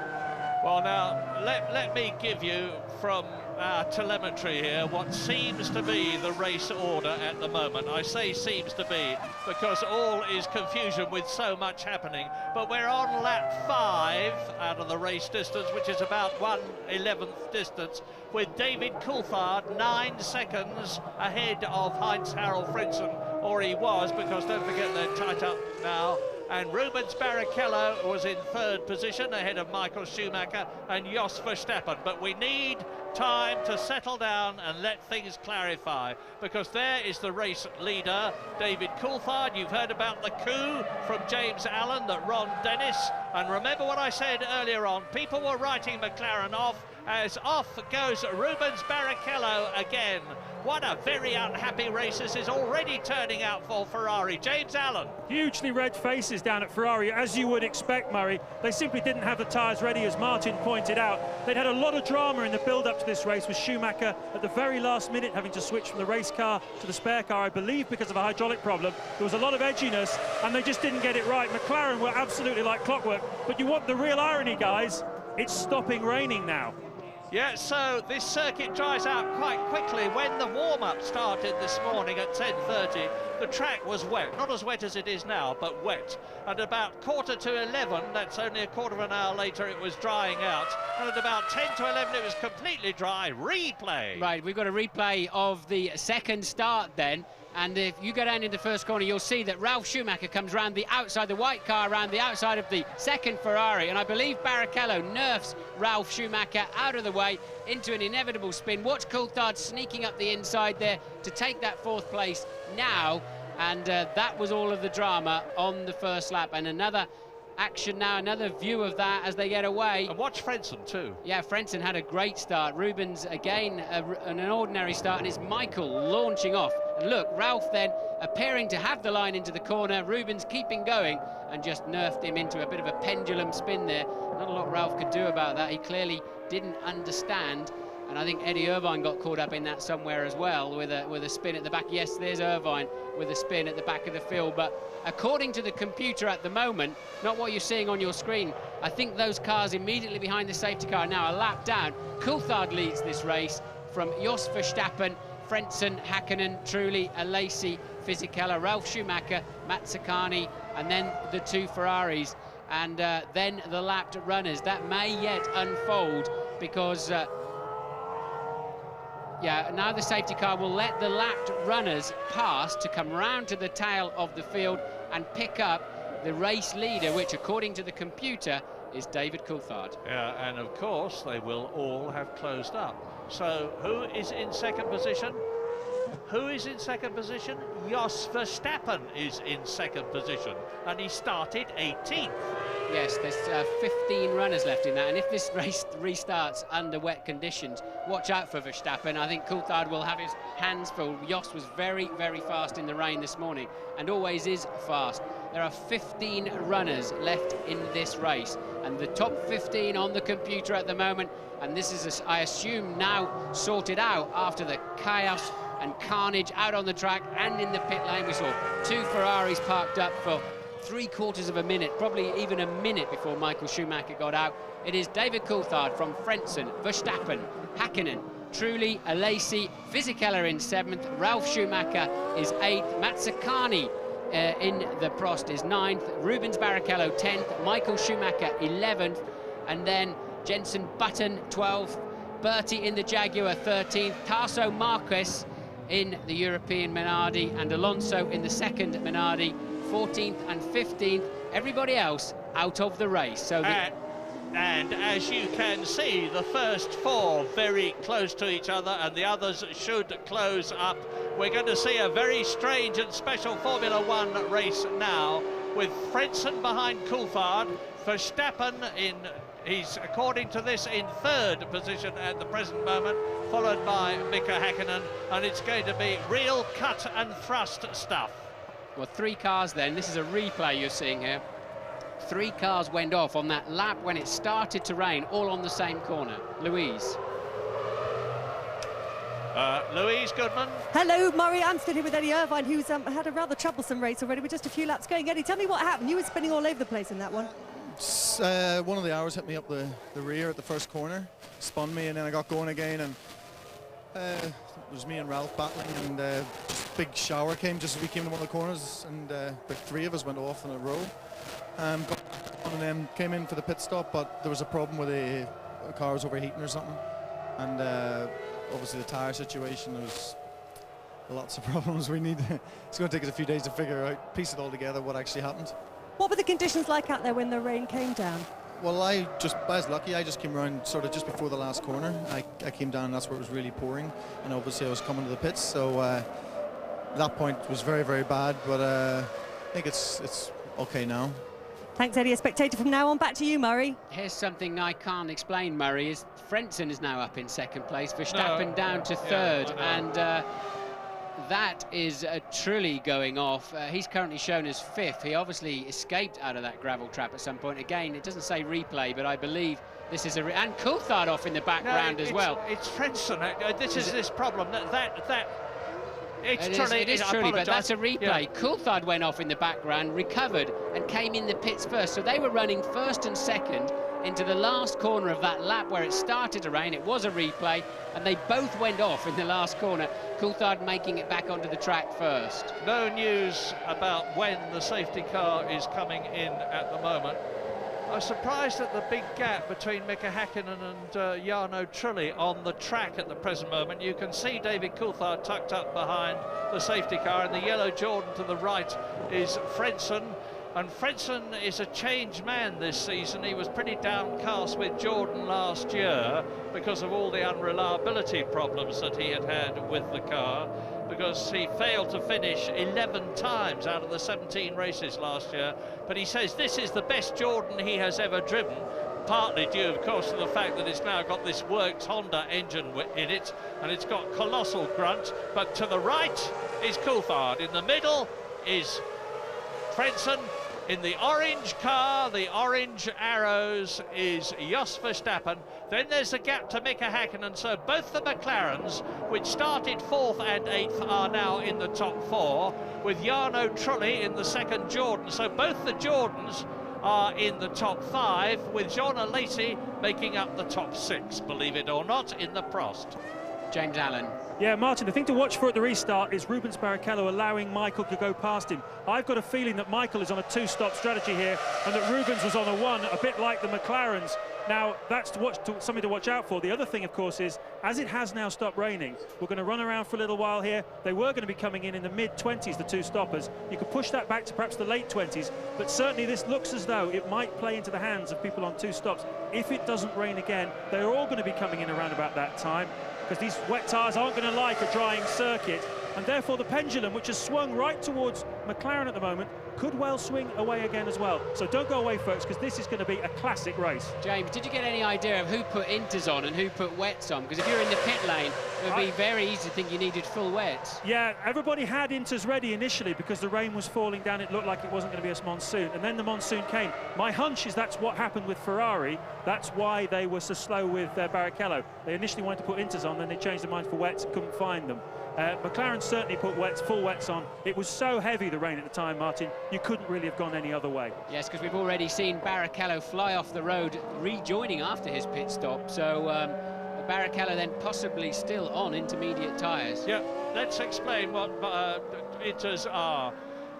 Well, now, let me give you from our telemetry here what seems to be the race order at the moment. I say seems to be because all is confusion with so much happening. But we're on lap 5 out of the race distance, which is about 1/11th distance, with David Coulthard 9 seconds ahead of Heinz-Harald Frentzen, or he was, because don't forget they're tight up now. And Rubens Barrichello was in 3rd position ahead of Michael Schumacher and Jos Verstappen. But we need time to settle down and let things clarify, because there is the race leader, David Coulthard. You've heard about the coup from James Allen that Ron Dennis, and remember what I said earlier on, people were writing McLaren off, as off goes Rubens Barrichello again. What a very unhappy race this is already turning out for Ferrari. James Allen. Hugely red faces down at Ferrari, as you would expect, Murray. They simply didn't have the tyres ready, as Martin pointed out. They'd had a lot of drama in the build-up to this race, with Schumacher at the very last minute having to switch from the race car to the spare car, I believe because of a hydraulic problem. There was a lot of edginess, and they just didn't get it right. McLaren were absolutely like clockwork. But you want the real irony, guys? It's stopping raining now. Yeah, so this circuit dries out quite quickly. When the warm-up started this morning at 10:30, the track was wet. Not as wet as it is now, but wet. At about 11:15, that's only a quarter of an hour later, it was drying out. And at about 10 to 11, it was completely dry. Replay. Right, we've got a replay of the second start then. And if you go down in the first corner, you'll see that Ralf Schumacher comes round the outside, the white car around the outside of the second Ferrari. And I believe Barrichello nerfs Ralf Schumacher out of the way into an inevitable spin. Watch Coulthard sneaking up the inside there to take that 4th place now. And that was all of the drama on the first lap. And another action now, another view of that as they get away. And watch Frentzen too. Yeah, Frentzen had a great start. Rubens again an ordinary start, and it's Michael launching off. And look, Ralf then appearing to have the line into the corner. Rubens keeping going and just nerfed him into a bit of a pendulum spin there. Not a lot Ralf could do about that. He clearly didn't understand. And I think Eddie Irvine got caught up in that somewhere as well, with a spin at the back. Yes, there's Irvine with a spin at the back of the field. But according to the computer at the moment, not what you're seeing on your screen, I think those cars immediately behind the safety car are now a lap down. Coulthard leads this race from Jos Verstappen, Frentzen, Hakkinen, Trulli, Alesi, Fisichella, Ralf Schumacher, Mazzacani, and then the 2 Ferraris. And then the lapped runners. That may yet unfold, because yeah, now the safety car will let the lapped runners pass to come round to the tail of the field and pick up the race leader, which according to the computer is David Coulthard. Yeah, and of course they will all have closed up. So who is in 2nd position? Who is in 2nd position? Jos Verstappen is in 2nd position, and he started 18th. Yes, there's 15 runners left in that, and if this race restarts under wet conditions, watch out for Verstappen. I think Coulthard will have his hands full. Jos was very, very fast in the rain this morning, and always is fast. There are 15 runners left in this race, and the top 15 on the computer at the moment, and this is, I assume, now sorted out after the chaos and carnage out on the track and in the pit lane. We saw 2 Ferraris parked up for 3/4 of a minute, probably even a minute before Michael Schumacher got out. It is David Coulthard from Frentzen, Verstappen, Hakkinen, Trulli, Alesi, Fisichella in 7th, Ralf Schumacher is 8th, Mazzacani in the Prost is 9th, Rubens Barrichello 10th, Michael Schumacher 11th, and then Jenson Button 12th, Bertie in the Jaguar 13th, Tarso Marquez in the European Minardi, and Alonso in the 2nd Minardi 14th and 15th. Everybody else out of the race. So and as you can see, the first 4 very close to each other, and the others should close up. We're going to see a very strange and special Formula 1 race now, with Frentzen behind Coulthard, Verstappen he's, according to this, in 3rd position at the present moment, followed by Mika Hakkinen, and it's going to be real cut and thrust stuff. Well, 3 cars then. This is a replay you're seeing here. 3 cars went off on that lap when it started to rain, all on the same corner. Louise. Louise Goodman. Hello, Murray. I'm still here with Eddie Irvine, who's had a rather troublesome race already with just a few laps going. Eddie, tell me what happened. You were spinning all over the place in that one. One of the hours hit me up the rear at the first corner, spun me, and then I got going again, and It was me and Ralph battling, and just a big shower came just as we came to one of the corners, and about 3 of us went off in a row. Got on and then came in for the pit stop, but there was a problem with the car was overheating or something, and obviously the tyre situation, there's lots of problems. It's going to take us a few days to figure out, piece it all together, what actually happened. What were the conditions like out there when the rain came down? Well, I was lucky. I just came around sort of just before the last corner. I came down, and that's where it was really pouring, and obviously I was coming to the pits, so that point was very, very bad, but I think it's okay now. Thanks, Eddie. A spectator from now on. Back to you, Murray. Here's something I can't explain, Murray, is Frentzen is now up in second place, Verstappen down to third, and that is truly going off. He's currently shown as 5th. He obviously escaped out of that gravel trap at some point. Again, it doesn't say replay, but I believe this is and Coulthard off in the background as well. It's Frentzen. This is this problem. It's Truly, but that's a replay. Yeah. Coulthard went off in the background, recovered, and came in the pits first. So they were running first and second into the last corner of that lap where it started to rain. It was a replay, and they both went off in the last corner. Coulthard making it back onto the track first. No news about when the safety car is coming in at the moment. I was surprised at the big gap between Mika Häkkinen and Jarno Trulli on the track at the present moment. You can see David Coulthard tucked up behind the safety car, and the yellow Jordan to the right is Frentzen. And Frentzen is a changed man this season. He was pretty downcast with Jordan last year because of all the unreliability problems that he had with the car, because he failed to finish 11 times out of the 17 races last year. But he says this is the best Jordan he has ever driven, partly due, of course, to the fact that it's now got this Works Honda engine in it, and it's got colossal grunt. But to the right is Coulthard. In the middle is Frentzen. In the orange car, the orange arrows, is Jos Verstappen. Then there's a gap to Mika Häkkinen, so both the McLarens, which started 4th and 8th, are now in the top 4, with Jarno Trulli in the second Jordan. So both the Jordans are in the top 5, with Jean Alesi making up the top 6, believe it or not, in the Prost. James Allen. Yeah, Martin, the thing to watch for at the restart is Rubens Barrichello allowing Michael to go past him. I've got a feeling that Michael is on a 2-stop strategy here, and that Rubens was on a 1, a bit like the McLarens. Now, that's something to watch out for. The other thing, of course, is as it has now stopped raining, we're going to run around for a little while here. They were going to be coming in the mid-20s, the 2 stoppers. You could push that back to perhaps the late 20s, but certainly this looks as though it might play into the hands of people on 2 stops. If it doesn't rain again, they're all going to be coming in around about that time, because these wet tyres aren't going to like a drying circuit, and therefore the pendulum, which has swung right towards McLaren at the moment, could well swing away again as well. So don't go away, folks, because this is going to be a classic race. James, did you get any idea of who put inters on and who put wets on? Because if you're in the pit lane, it would be very easy to think you needed full wets. Yeah, everybody had inters ready initially because the rain was falling down. It looked like it wasn't going to be a monsoon, and then the monsoon came. My hunch is that's what happened with Ferrari. That's why they were so slow with Barrichello. They initially wanted to put inters on, then they changed their mind for wets and couldn't find them. McLaren certainly put full wets on. It was so heavy, the rain at the time, Martin, you couldn't really have gone any other way. Yes, because we've already seen Barrichello fly off the road, rejoining after his pit stop. So Barrichello then possibly still on intermediate tyres. Yeah, let's explain what inters are.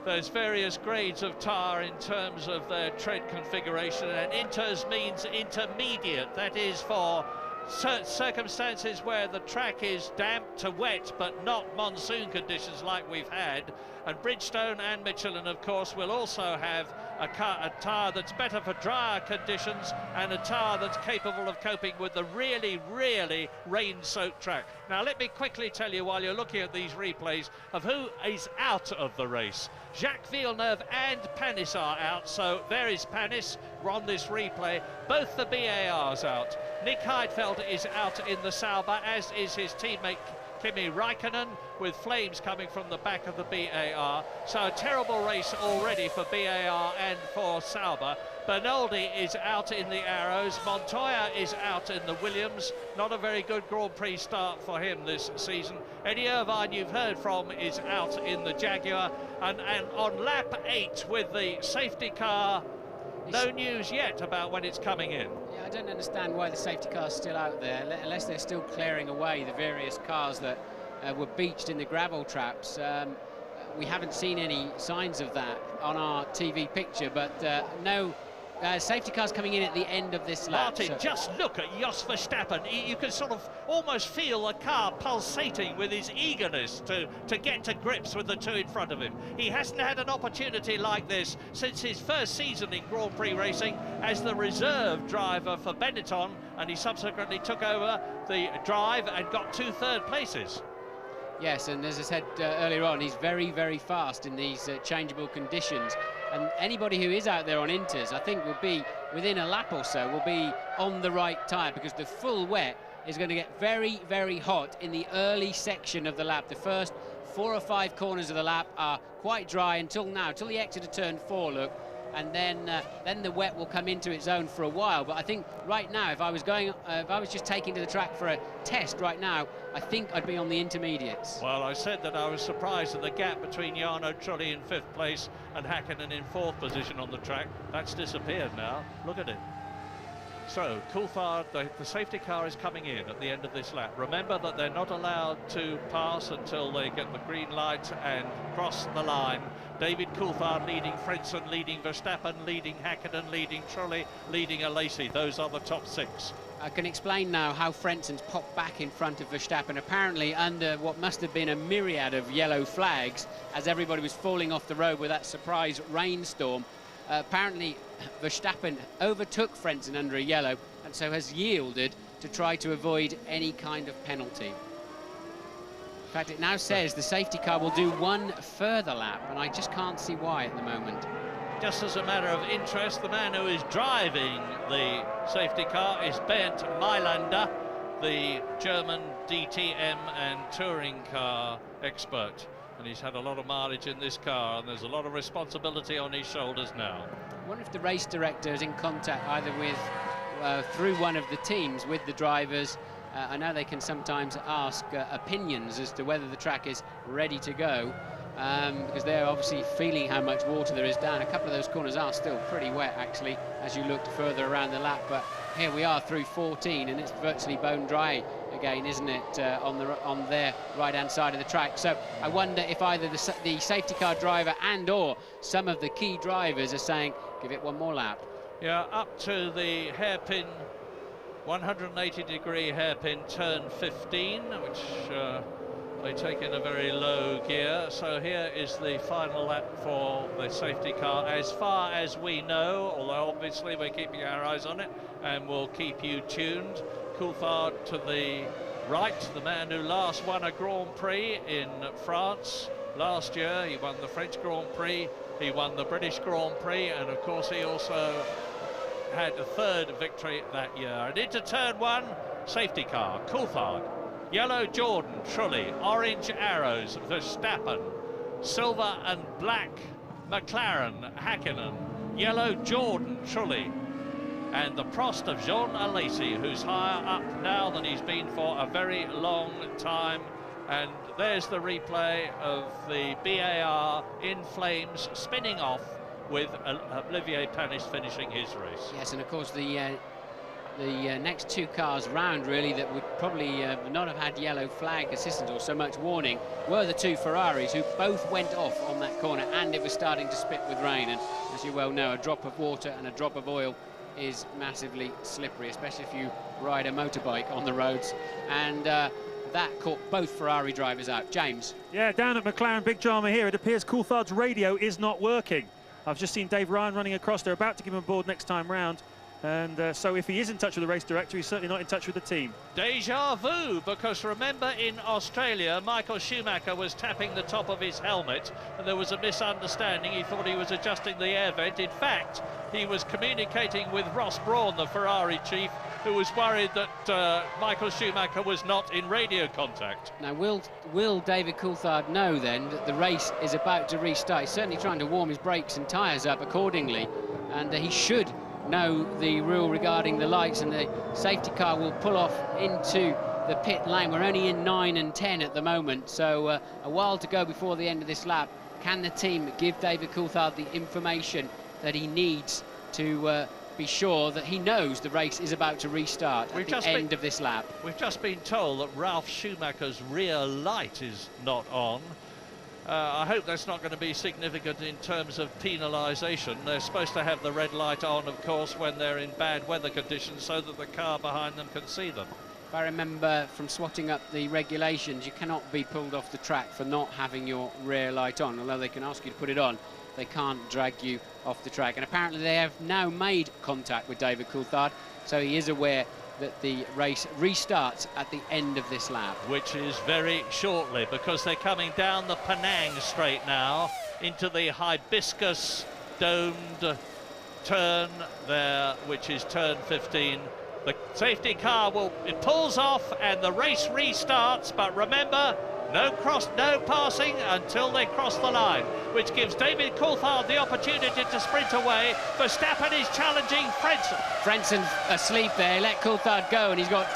There's various grades of tyre in terms of their tread configuration, and inters means intermediate. That is for circumstances where the track is damp to wet, but not monsoon conditions like we've had. And Bridgestone and Michelin, of course, will also have a tyre that's better for drier conditions and a tyre that's capable of coping with the really, really rain-soaked track. Now, let me quickly tell you, while you're looking at these replays, of who is out of the race. Jacques Villeneuve and Panis are out, so there is Panis on this replay. Both the BARs out. Nick Heidfeld is out in the Sauber, as is his teammate Kimi Räikkönen, with flames coming from the back of the BAR. So a terrible race already for BAR and for Sauber. Bernaldi is out in the Arrows. Montoya is out in the Williams. Not a very good Grand Prix start for him this season. Eddie Irvine, you've heard from, is out in the Jaguar. And on lap 8 with the safety car No news yet about when it's coming in. Yeah, I don't understand why the safety car's still out there, unless they're still clearing away the various cars that were beached in the gravel traps. We haven't seen any signs of that on our TV picture, but no safety cars coming in at the end of this lap. Martin, just look at Jos Verstappen. You can sort of almost feel the car pulsating with his eagerness to get to grips with the two in front of him. He hasn't had an opportunity like this since his first season in Grand Prix racing as the reserve driver for Benetton, and he subsequently took over the drive and got 2 third places. Yes, and as I said earlier on, he's very, very fast in these changeable conditions. And anybody who is out there on inters, I think, will be, within a lap or so, will be on the right tyre, because the full wet is going to get very, very hot in the early section of the lap. The first 4 or 5 corners of the lap are quite dry until now, till the exit of turn 4, look. And then the wet will come into its own for a while. But I think right now, if I was just taking to the track for a test right now, I think I'd be on the intermediates. Well, I said that I was surprised at the gap between Jarno Trulli in 5th place and Hakkinen in 4th position on the track. That's disappeared now. Look at it. So, Coulthard, the safety car is coming in at the end of this lap. Remember that they're not allowed to pass until they get the green light and cross the line. David Coulthard leading Frentzen, leading Verstappen, leading Hakkinen, leading Trulli, leading Alesi. Those are the top 6. I can explain now how Frentzen's popped back in front of Verstappen, apparently under what must have been a myriad of yellow flags as everybody was falling off the road with that surprise rainstorm. Apparently Verstappen overtook Frentzen under a yellow and so has yielded to try to avoid any kind of penalty. In fact, it now says the safety car will do 1 further lap, and I just can't see why at the moment. Just as a matter of interest, the man who is driving the safety car is Bernd Mailander, the German DTM and touring car expert. And he's had a lot of mileage in this car, and there's a lot of responsibility on his shoulders now. I wonder if the race director is in contact either with, through one of the teams, with the drivers. I know they can sometimes ask opinions as to whether the track is ready to go, because they're obviously feeling how much water there is down. A couple of those corners are still pretty wet, actually, as you look further around the lap. But here we are through 14, and it's virtually bone dry again, isn't it, on their right-hand side of the track. So I wonder if either the safety car driver and or some of the key drivers are saying, give it 1 more lap. Yeah, up to the hairpin, 180-degree hairpin turn 15, which they take in a very low gear. So here is the final lap for the safety car, as far as we know, although obviously we're keeping our eyes on it and we'll keep you tuned. Coulthard to the right, the man who last won a Grand Prix in France last year. He won the French Grand Prix, he won the British Grand Prix, and of course he also had a 3rd victory that year. And into turn 1, safety car, Coulthard. Yellow Jordan, Trulli. Orange arrows, Verstappen. Silver and black, McLaren, Hakkinen. Yellow Jordan, Trulli. And the Prost of Jean Alesi, who's higher up now than he's been for a very long time. And there's the replay of the BAR in flames spinning off, with Olivier Panis finishing his race. Yes, and of course the next 2 cars round, really, that would probably not have had yellow flag assistance or so much warning were the 2 Ferraris, who both went off on that corner, and it was starting to spit with rain. And as you well know, a drop of water and a drop of oil is massively slippery, especially if you ride a motorbike on the roads. And that caught both Ferrari drivers out. James? Yeah, down at McLaren, big drama here. It appears Coulthard's radio is not working. I've just seen Dave Ryan running across. They're about to give him a board next time round. And so if he is in touch with the race director, he's certainly not in touch with the team. Deja vu, because remember in Australia, Michael Schumacher was tapping the top of his helmet and there was a misunderstanding. He thought he was adjusting the air vent. In fact, he was communicating with Ross Brawn, the Ferrari chief, who was worried that Michael Schumacher was not in radio contact. Now, will David Coulthard know then that the race is about to restart? He's certainly trying to warm his brakes and tyres up accordingly, and he should know the rule regarding the lights, and the safety car will pull off into the pit lane. We're only in 9 and 10 at the moment, so a while to go before the end of this lap. Can the team give David Coulthard the information that he needs to be sure that he knows the race is about to restart at the end of this lap. We've just been told that Ralf Schumacher's rear light is not on. I hope that's not going to be significant in terms of penalisation. They're supposed to have the red light on, of course, when they're in bad weather conditions so that the car behind them can see them. If I remember from swatting up the regulations, you cannot be pulled off the track for not having your rear light on. Although they can ask you to put it on, they can't drag you off the track. And apparently they have now made contact with David Coulthard, so he is aware that the race restarts at the end of this lap. Which is very shortly, because they're coming down the Penang straight now into the hibiscus domed turn there, which is turn 15. The safety car it pulls off and the race restarts, but remember, no passing until they cross the line, which gives David Coulthard the opportunity to sprint away. Verstappen is challenging Frentzen. Frentzen asleep there, let Coulthard go, and he's got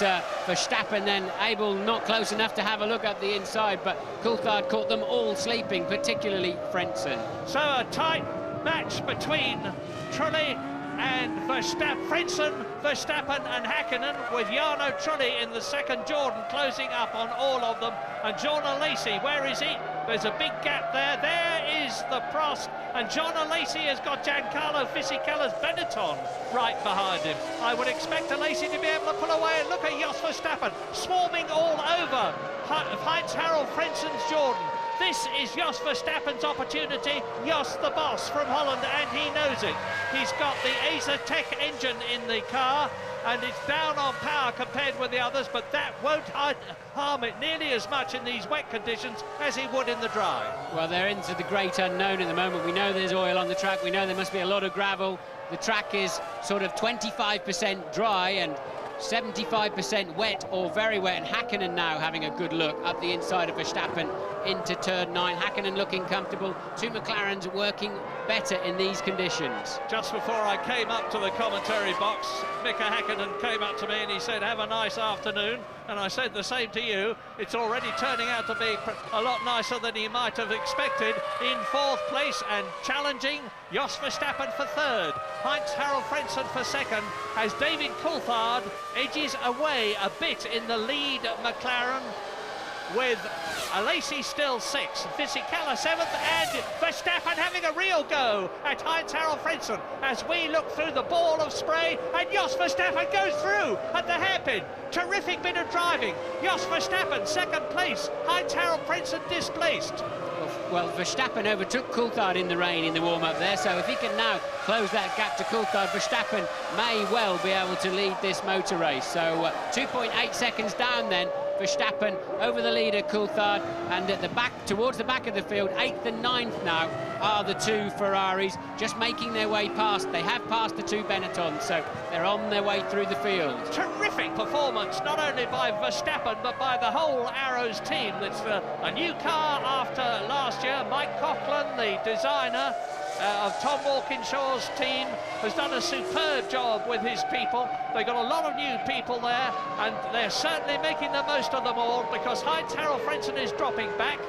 Verstappen then able, not close enough to have a look at the inside, but Coulthard caught them all sleeping, particularly Frentzen. So a tight match between Trulli and Frentzen, Verstappen and Hakkinen, with Jarno Trulli in the second Jordan closing up on all of them. And John Lacey, where is he? There's a big gap there. There is the Prost, and John Lacey has got Giancarlo Fisichella's Benetton right behind him. I would expect Lacey to be able to pull away, and look at Jos Verstappen swarming all over Heinz-Harald Frenzen's Jordan. This is Jos Verstappen's opportunity. Jos, the boss from Holland, and he knows it. He's got the Acer Tech engine in the car, and it's down on power compared with the others, but that won't harm it nearly as much in these wet conditions as he would in the dry. Well, they're into the great unknown at the moment. We know there's oil on the track. We know there must be a lot of gravel. The track is sort of 25% dry and 75% wet or very wet, and Hakkinen now having a good look up the inside of Verstappen into turn 9. Hakkinen looking comfortable. Two McLarens working better in these conditions. Just before I came up to the commentary box, Mika Hakkinen came up to me and he said, have a nice afternoon, and I said the same to you. It's already turning out to be a lot nicer than he might have expected. In fourth place and challenging Jos Verstappen for third, Heinz-Harald Frentzen for second, as David Coulthard edges away a bit in the lead McLaren, with Lacey still sixth, Fisichella seventh, and Verstappen having a real go at Heinz-Harald Frentzen as we look through the ball of spray, and Jos Verstappen goes through at the hairpin. Terrific bit of driving. Jos Verstappen second place, Heinz-Harald Frentzen displaced. Well, Verstappen overtook Coulthard in the rain in the warm-up there, so if he can now close that gap to Coulthard, Verstappen may well be able to lead this motor race. So 2.8 seconds down then, Verstappen over the leader Coulthard, and at the back, towards the back of the field, 8th and 9th now are the two Ferraris, just making their way past. They have passed the two Benettons, so they're on their way through the field. Terrific performance, not only by Verstappen, but by the whole Arrows team. It's a new car after last year. Mike Coughlin, the designer of Tom Walkinshaw's team, has done a superb job with his people. They've got a lot of new people there, and they're certainly making the most of them all, because Heinz-Harald Frentzen is dropping back.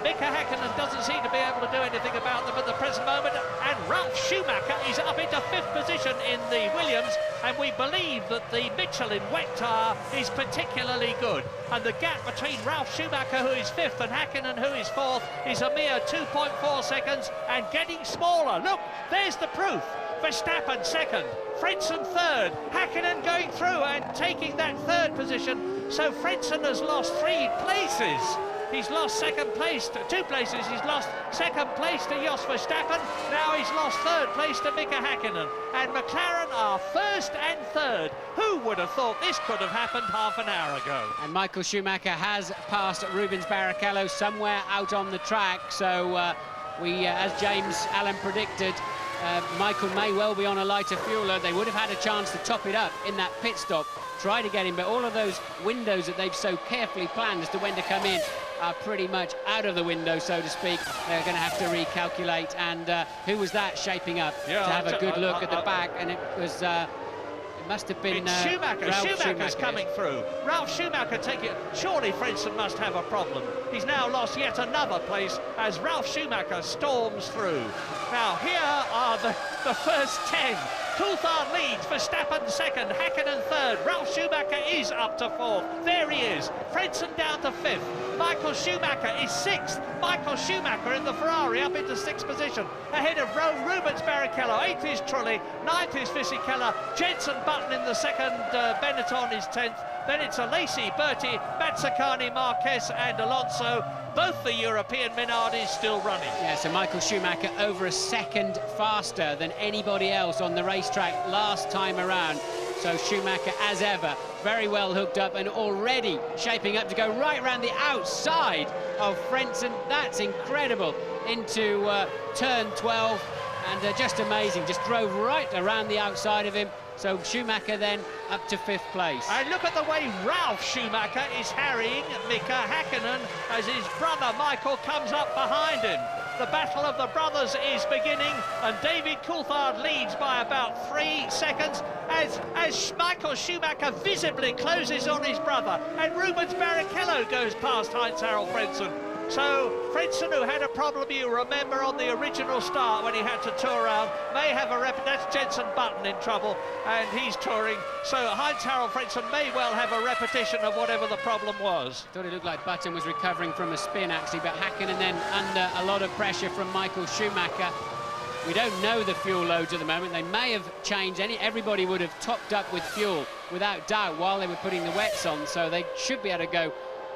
Mika Hakkinen doesn't seem to be able to do anything about them at the present moment, and Ralf Schumacher is up into 5th position in the Williams, and we believe that the Michelin wet tyre is particularly good, and the gap between Ralf Schumacher, who is 5th, and Hakkinen, who is 4th, is a mere 2.4 seconds, and getting smaller. Look, there's the proof. Verstappen second, Frentzen third, Hakkinen going through and taking that third position. So Frentzen has lost 3 places. He's lost second place to 2 places. He's lost second place to Jos Verstappen. Now he's lost third place to Mika Hakkinen. And McLaren are first and third. Who would have thought this could have happened half an hour ago? And Michael Schumacher has passed Rubens Barrichello somewhere out on the track. So as James Allen predicted, Michael may well be on a lighter fuel. They would have had a chance to top it up in that pit stop, try to get him, but all of those windows that they've so carefully planned as to when to come in are pretty much out of the window, so to speak. They're going to have to recalculate. And who was that shaping up to have a good look at the back? And it It must have been It's Schumacher. Ralf Schumacher's Schumacher. coming through. Ralf Schumacher take it. Surely Frentzen must have a problem. He's now lost yet another place as Ralf Schumacher storms through. Now here are the first 10. Coulthard leads, Verstappen second, Häkkinen third, Ralf Schumacher is up to fourth. There he is. Frentzen down to fifth. Michael Schumacher is sixth. Michael Schumacher in the Ferrari up into sixth position. Ahead of Rubens Barrichello. Eighth is Trulli. Ninth is Fisichella. Jenson Button in the second. Benetton is 10th. Then it's Alesi, Berti, Mazzacani, Marquez and Alonso. Both the European Minardi still running. Yeah, so Michael Schumacher over a second faster than anybody else on the racetrack last time around. So Schumacher, as ever, very well hooked up and already shaping up to go right around the outside of Frentzen. That's incredible. Into turn 12 and just amazing. Just drove right around the outside of him. So Schumacher then up to fifth place. And look at the way Ralf Schumacher is harrying Mika Häkkinen as his brother Michael comes up behind him. The battle of the brothers is beginning and David Coulthard leads by about 3 seconds as Michael Schumacher visibly closes on his brother and Rubens Barrichello goes past Heinz-Harald Frentzen. So Frentzen, who had a problem, you remember, on the original start when he had to tour around, may have a that's Jenson Button in trouble, and he's touring. So Heinz-Harald Frentzen may well have a repetition of whatever the problem was. Thought it looked like Button was recovering from a spin, actually, but Häkkinen then under a lot of pressure from Michael Schumacher. We don't know the fuel loads at the moment. They may have changed. Everybody would have topped up with fuel, without doubt, while they were putting the wets on, so they should be able to go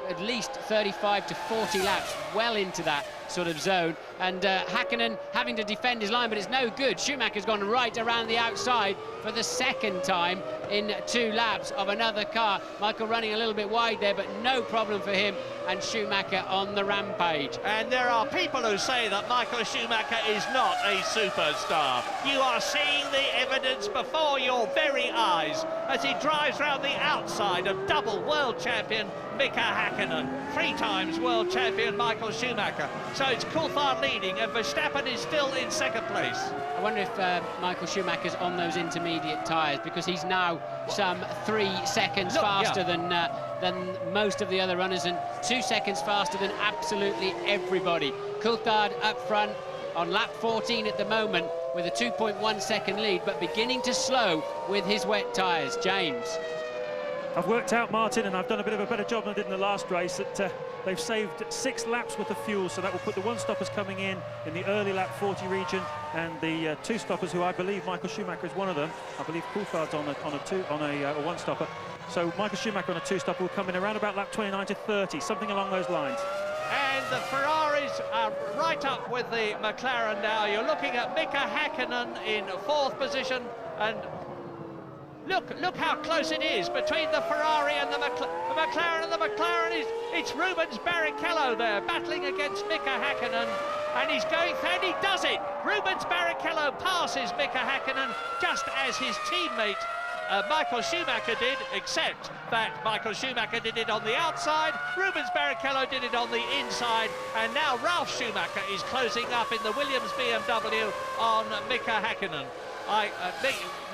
at least 35 to 40 laps, well into that sort of zone. And Häkkinen having to defend his line, but it's no good. Schumacher's gone right around the outside for the second time in 2 laps of another car. Michael running a little bit wide there, but no problem for him, and Schumacher on the rampage. And there are people who say that Michael Schumacher is not a superstar. You are seeing the evidence before your very eyes as he drives round the outside of double world champion Mika Häkkinen, 3 times world champion Michael Schumacher. So it's Coulthard leading and Verstappen is still in second place. I wonder if Michael Schumacher's on those intermediate tyres, because he's now some 3 seconds faster than most of the other runners and 2 seconds faster than absolutely everybody. Coulthard up front on lap 14 at the moment with a 2.1 second lead, but beginning to slow with his wet tyres. James. I've worked out, Martin, and I've done a bit of a better job than I did in the last race, that they've saved 6 laps worth of fuel, so that will put the 1-stoppers coming in the early lap 40 region, and the 2-stoppers, who I believe Michael Schumacher is one of them. I believe Coulthard's on a 1-stopper. So Michael Schumacher on a 2-stopper will come in around about lap 29 to 30, something along those lines. And the Ferraris are right up with the McLaren now. You're looking at Mika Häkkinen in 4th position, and Look how close it is between the Ferrari and the McLaren, and the McLaren it's Rubens Barrichello there battling against Mika Häkkinen, and he's going, and he does it. Rubens Barrichello passes Mika Häkkinen just as his teammate Michael Schumacher did, except that Michael Schumacher did it on the outside, Rubens Barrichello did it on the inside, and now Ralf Schumacher is closing up in the Williams BMW on Mika Häkkinen.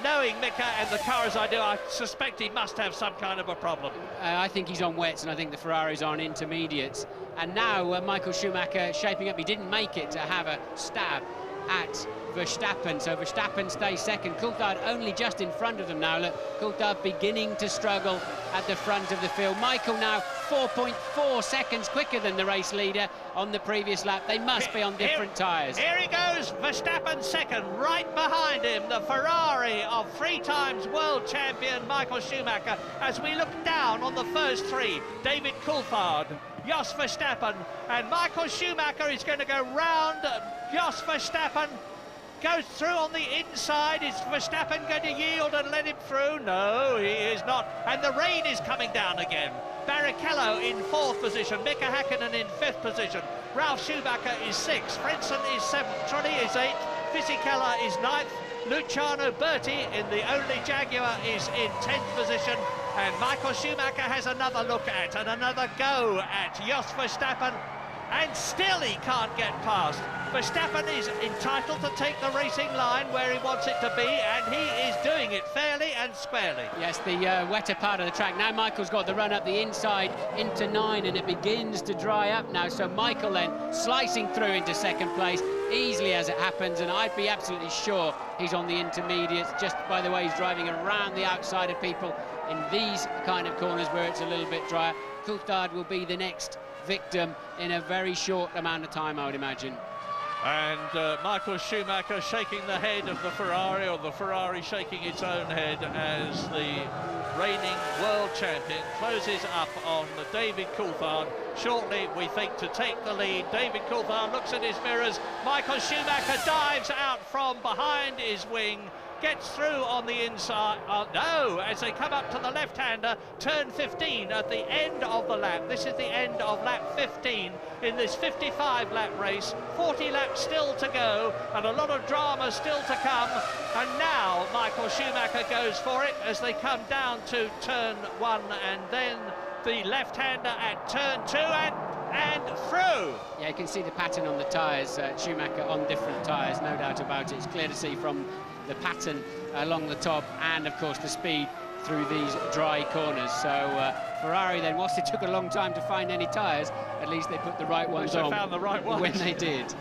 Knowing Mika and the car as I do, I suspect he must have some kind of a problem. I think he's on wets, and I think the Ferraris are on intermediates. And now Michael Schumacher shaping up. He didn't make it to have a stab at Verstappen, so Verstappen stays second. Coulthard only just in front of them now. Look, Coulthard beginning to struggle at the front of the field. Michael now 4.4 seconds quicker than the race leader on the previous lap. They must be on different tyres. Here he goes, Verstappen second, right behind him, the Ferrari of 3 times world champion Michael Schumacher. As we look down on the first 3, David Coulthard, Jos Verstappen, and Michael Schumacher is going to go round Jos Verstappen. Goes through on the inside. Is Verstappen going to yield and let him through? No, he is not. And the rain is coming down again. Barrichello in 4th position. Mika Häkkinen in 5th position. Ralf Schumacher is 6th. Frentzen is 7th. Trulli is 8th. Fisichella is 9th. Luciano Berti in the only Jaguar is in 10th position. And Michael Schumacher has another look at and another go at Jos Verstappen. and still he can't get past. Verstappen is entitled to take the racing line where he wants it to be, and he is doing it fairly and squarely. Yes, the wetter part of the track. Now Michael's got the run up the inside into 9, and it begins to dry up now. So Michael then slicing through into second place, easily as it happens, and I'd be absolutely sure he's on the intermediates just by the way he's driving around the outside of people in these kind of corners where it's a little bit drier. Coulthard will be the next victim in a very short amount of time, I would imagine. And Michael Schumacher shaking the head of the Ferrari, or the Ferrari shaking its own head, as the reigning world champion closes up on David Coulthard. Shortly, we think, to take the lead. David Coulthard looks at his mirrors. Michael Schumacher dives out from behind his wing, gets through on the inside. No, as they come up to the left-hander, turn 15 at the end of the lap. This is the end of lap 15 in this 55-lap race. 40 laps still to go, and a lot of drama still to come. And now Michael Schumacher goes for it as they come down to turn 1, and then the left-hander at turn 2, and through. Yeah, you can see the pattern on the tyres, Schumacher on different tyres, no doubt about it. It's clear to see from the pattern along the top, and of course the speed through these dry corners. So Ferrari then, whilst it took a long time to find any tyres, at least they put the right ones on. They found the right ones when they did.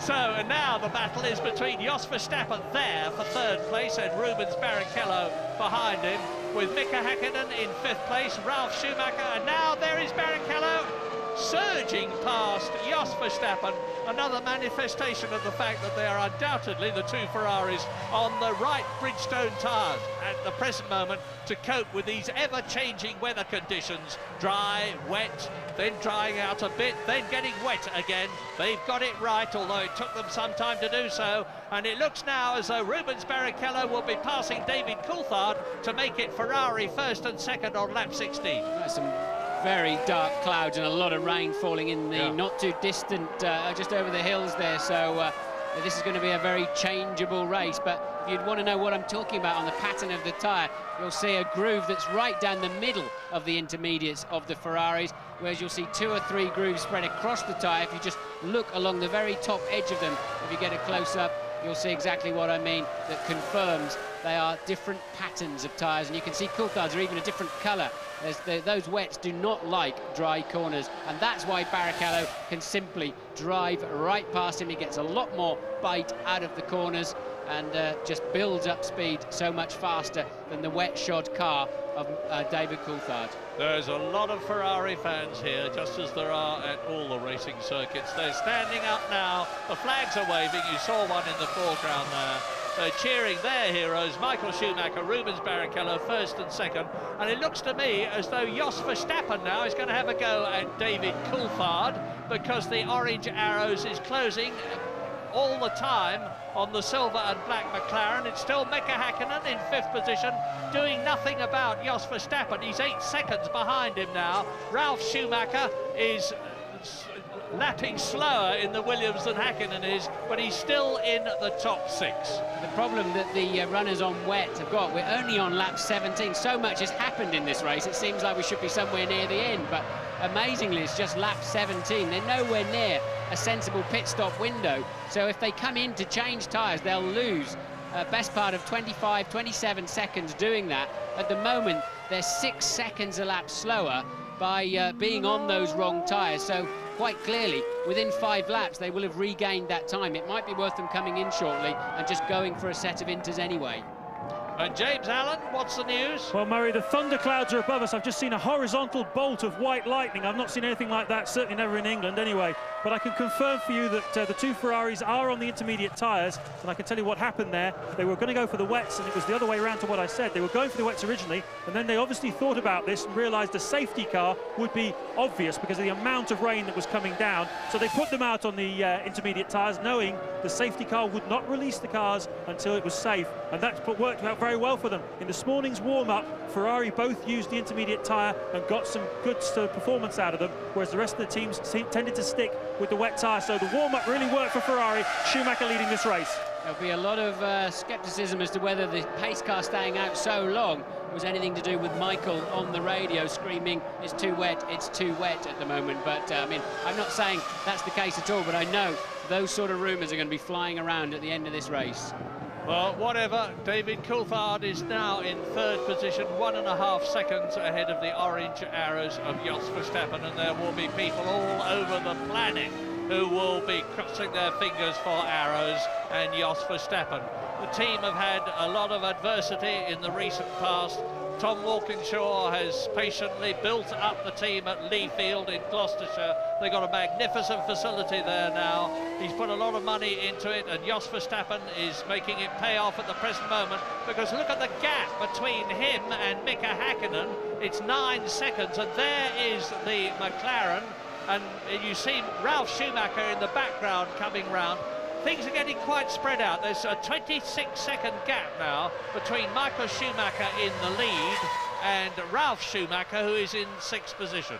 And now the battle is between Jos Verstappen there for 3rd place and Rubens Barrichello behind him, with Mika Häkkinen in 5th place, Ralf Schumacher, and now there is Barrichello surging past Jos Verstappen. Another manifestation of the fact that they are undoubtedly the two Ferraris on the right Bridgestone tyres at the present moment to cope with these ever-changing weather conditions. Dry, wet, then drying out a bit, then getting wet again. They've got it right, although it took them some time to do so. And it looks now as though Rubens Barrichello will be passing David Coulthard to make it Ferrari 1st and 2nd on lap 16. That's some very dark clouds and a lot of rain falling in the not too distant, just over the hills there. So this is going to be a very changeable race. But if you'd want to know what I'm talking about on the pattern of the tyre, you'll see a groove that's right down the middle of the intermediates of the Ferraris, whereas you'll see 2 or 3 grooves spread across the tyre. If you just look along the very top edge of them, if you get a close-up, you'll see exactly what I mean. That confirms they are different patterns of tyres, and you can see Coulthard's are even a different colour. Those wets do not like dry corners, and that's why Barrichello can simply drive right past him. He gets a lot more bite out of the corners and just builds up speed so much faster than the wet-shod car of David Coulthard. There's a lot of Ferrari fans here, just as there are at all the racing circuits. They're standing up now. The flags are waving. You saw one in the foreground there. They're cheering their heroes, Michael Schumacher, Rubens Barrichello, 1st and 2nd. And it looks to me as though Jos Verstappen now is going to have a go at David Coulthard, because the orange arrows is closing all the time on the silver and black McLaren. It's still Mika Häkkinen in 5th position, doing nothing about Jos Verstappen. He's 8 seconds behind him now. Ralf Schumacher is lapping slower in the Williams than Häkkinen is, but he's still in the top 6. The problem that the runners on wet have got, we're only on lap 17. So much has happened in this race, it seems like we should be somewhere near the end, but amazingly it's just lap 17. They're nowhere near a sensible pit stop window, so if they come in to change tyres, they'll lose best part of 25, 27 seconds doing that. At the moment, they're 6 seconds a lap slower by being on those wrong tyres, so quite clearly, within 5 laps, they will have regained that time. It might be worth them coming in shortly and just going for a set of inters anyway. And James Allen, what's the news? Well, Murray, the thunderclouds are above us. I've just seen a horizontal bolt of white lightning. I've not seen anything like that, certainly never in England anyway. But I can confirm for you that the 2 Ferraris are on the intermediate tyres, and I can tell you what happened there. They were going to go for the wets, and it was the other way around to what I said. They were going for the wets originally, and then they obviously thought about this and realised the safety car would be obvious because of the amount of rain that was coming down. So they put them out on the intermediate tyres, knowing the safety car would not release the cars until it was safe, and that's worked out very well for them. In this morning's warm-up, Ferrari both used the intermediate tyre and got some good performance out of them, whereas the rest of the teams tended to stick with the wet tyre. So the warm-up really worked for Ferrari. Schumacher leading this race. There'll be a lot of scepticism as to whether the pace car staying out so long was anything to do with Michael on the radio screaming, it's too wet at the moment. But, I mean, I'm not saying that's the case at all, but I know those sort of rumours are going to be flying around at the end of this race. Well, whatever, David Coulthard is now in third position, 1.5 seconds ahead of the orange arrows of Jos Verstappen, and there will be people all over the planet who will be crossing their fingers for arrows and Jos Verstappen. The team have had a lot of adversity in the recent past. Tom Walkinshaw has patiently built up the team at Lee Field in Gloucestershire. They've got a magnificent facility there now. He's put a lot of money into it, and Jos Verstappen is making it pay off at the present moment, because look at the gap between him and Mika Häkkinen. It's 9 seconds, and there is the McLaren, and you see Ralf Schumacher in the background coming round. Things are getting quite spread out. There's a 26-second gap now between Michael Schumacher in the lead and Ralf Schumacher, who is in 6th position.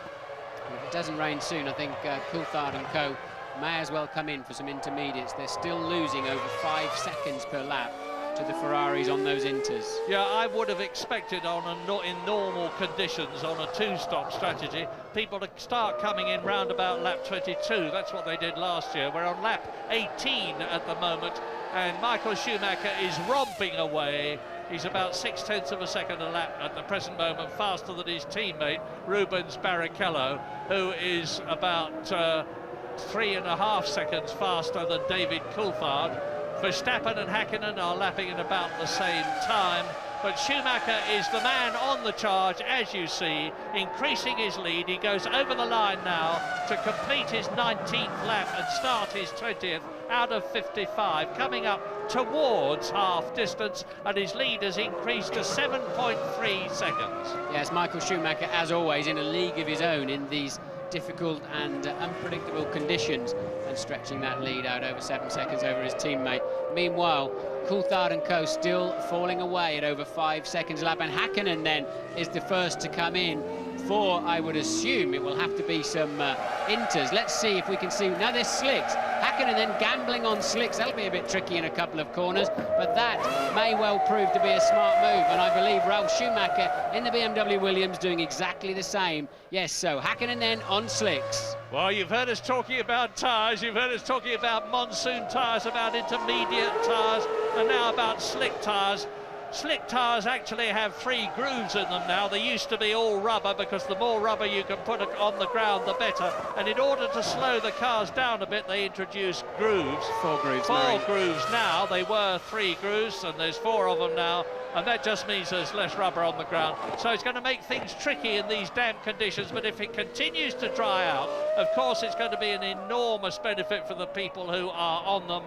If it doesn't rain soon, I think Coulthard and co may as well come in for some intermediates. They're still losing over 5 seconds per lap to the Ferraris on those inters. Yeah, I would have expected in normal conditions on a two-stop strategy, people to start coming in round about lap 22. That's what they did last year. We're on lap 18 at the moment, and Michael Schumacher is romping away. He's about 0.6 of a second a lap at the present moment, faster than his teammate Rubens Barrichello, who is about 3.5 seconds faster than David Coulthard. Verstappen and Häkkinen are lapping in about the same time, but Schumacher is the man on the charge, as you see, increasing his lead. He goes over the line now to complete his 19th lap and start his 20th out of 55, coming up towards half distance, and his lead has increased to 7.3 seconds. Yes, Michael Schumacher, as always, in a league of his own in these difficult and unpredictable conditions, and stretching that lead out over 7 seconds over his teammate. Meanwhile, Coulthard and co still falling away at over 5 seconds a lap, and Häkkinen then is the first to come in for, I would assume, it will have to be some inters. Let's see if we can see. Now there's slicks. Häkkinen then gambling on slicks. That'll be a bit tricky in a couple of corners, but that may well prove to be a smart move, and I believe Ralf Schumacher in the BMW Williams doing exactly the same. Yes, so Häkkinen then on slicks. Well, you've heard us talking about tyres, you've heard us talking about monsoon tyres, about intermediate tyres, and now about slick tyres. Slick tyres actually have 3 grooves in them now. They used to be all rubber, because the more rubber you can put on the ground, the better. And in order to slow the cars down a bit, they introduced grooves. 4 grooves. 4 grooves now. They were 3 grooves, and there's 4 of them now. And that just means there's less rubber on the ground. So it's going to make things tricky in these damp conditions, but if it continues to dry out, of course it's going to be an enormous benefit for the people who are on them.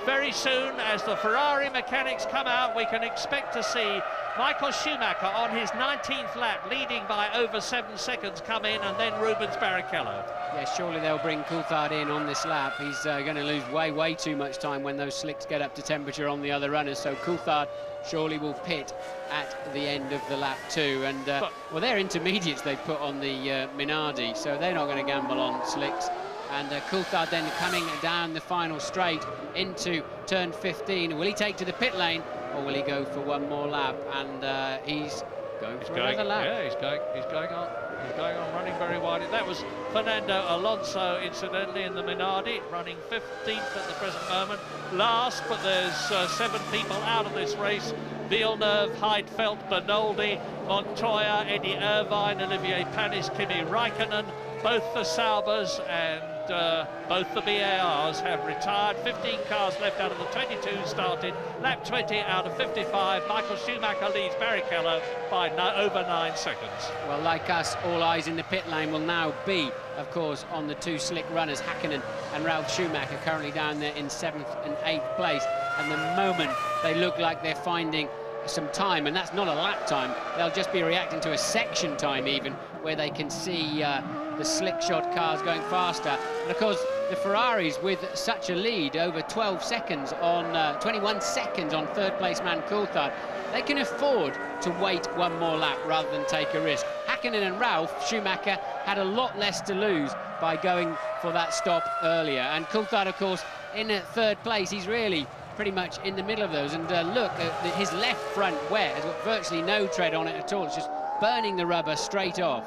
Very soon, as the Ferrari mechanics come out, we can expect to see Michael Schumacher on his 19th lap, leading by over 7 seconds, come in, and then Rubens Barrichello. Yeah, surely they'll bring Coulthard in on this lap. He's going to lose way too much time when those slicks get up to temperature on the other runners. So Coulthard surely will pit at the end of the lap too. And well, they're intermediates they put on the Minardi, so they're not going to gamble on slicks. And Coulthard then coming down the final straight into turn 15. Will he take to the pit lane, or will he go for one more lap? And he's going for another lap. Yeah, he's going on. He's going on, running very wide. That was Fernando Alonso, incidentally, in the Minardi, running 15th at the present moment. Last, but there's 7 people out of this race. Villeneuve, Heidfeld, Bernoldi, Montoya, Eddie Irvine, Olivier Panis, Kimi Räikkönen. Both the Saubers and both the BARs have retired. 15 cars left out of the 22 started. Lap 20 out of 55. Michael Schumacher leads Barrichello by over 9 seconds. Well, like us, all eyes in the pit lane will now be, of course, on the 2 slick runners, Häkkinen and Ralf Schumacher, currently down there in 7th and 8th place. And the moment they look like they're finding some time, and that's not a lap time, they'll just be reacting to a section time even, where they can see the slick shot cars going faster. And of course the Ferraris with such a lead, over 12 seconds on 21 seconds on third place man Coulthard, they can afford to wait one more lap rather than take a risk. Häkkinen and Ralf Schumacher had a lot less to lose by going for that stop earlier, and Coulthard, of course, in third place, he's really pretty much in the middle of those. And look, his left front wet has got virtually no tread on it at all. It's just burning the rubber straight off.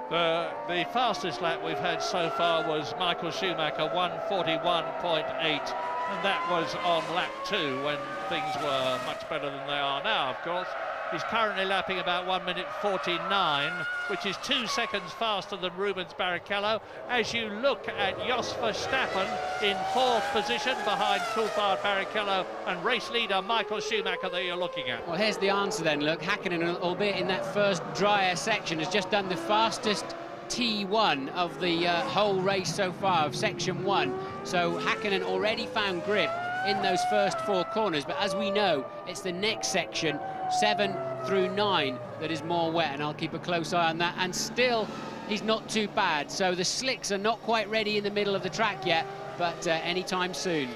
The fastest lap we've had so far was Michael Schumacher, 1:41.8, and that was on lap 2 when things were much better than they are now, of course. He's currently lapping about 1:49, which is 2 seconds faster than Rubens Barrichello. As you look at Jos Verstappen in 4th position behind Coulthard, Barrichello and race leader Michael Schumacher that you're looking at. Well, here's the answer then. Look, Hakkinen, albeit in that first drier section, has just done the fastest T1 of the whole race so far, of section 1. So Hakkinen already found grip in those first 4 corners, but as we know, it's the next section, 7 through 9, that is more wet, and I'll keep a close eye on that. And still, he's not too bad. So the slicks are not quite ready in the middle of the track yet, but anytime soon.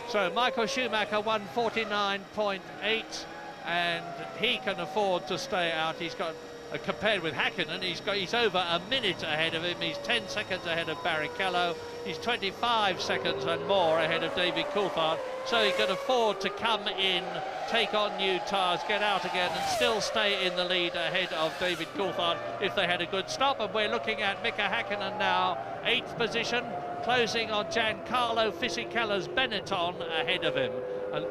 So Michael Schumacher, 1:49.8, and he can afford to stay out. He's got, compared with Hakkinen, he's over a minute ahead of him. He's 10 seconds ahead of Barrichello. He's 25 seconds and more ahead of David Coulthard. So he can afford to come in, take on new tyres, get out again, and still stay in the lead ahead of David Coulthard if they had a good stop. And we're looking at Mika Hakkinen now, 8th position, closing on Giancarlo Fisichello's Benetton ahead of him. And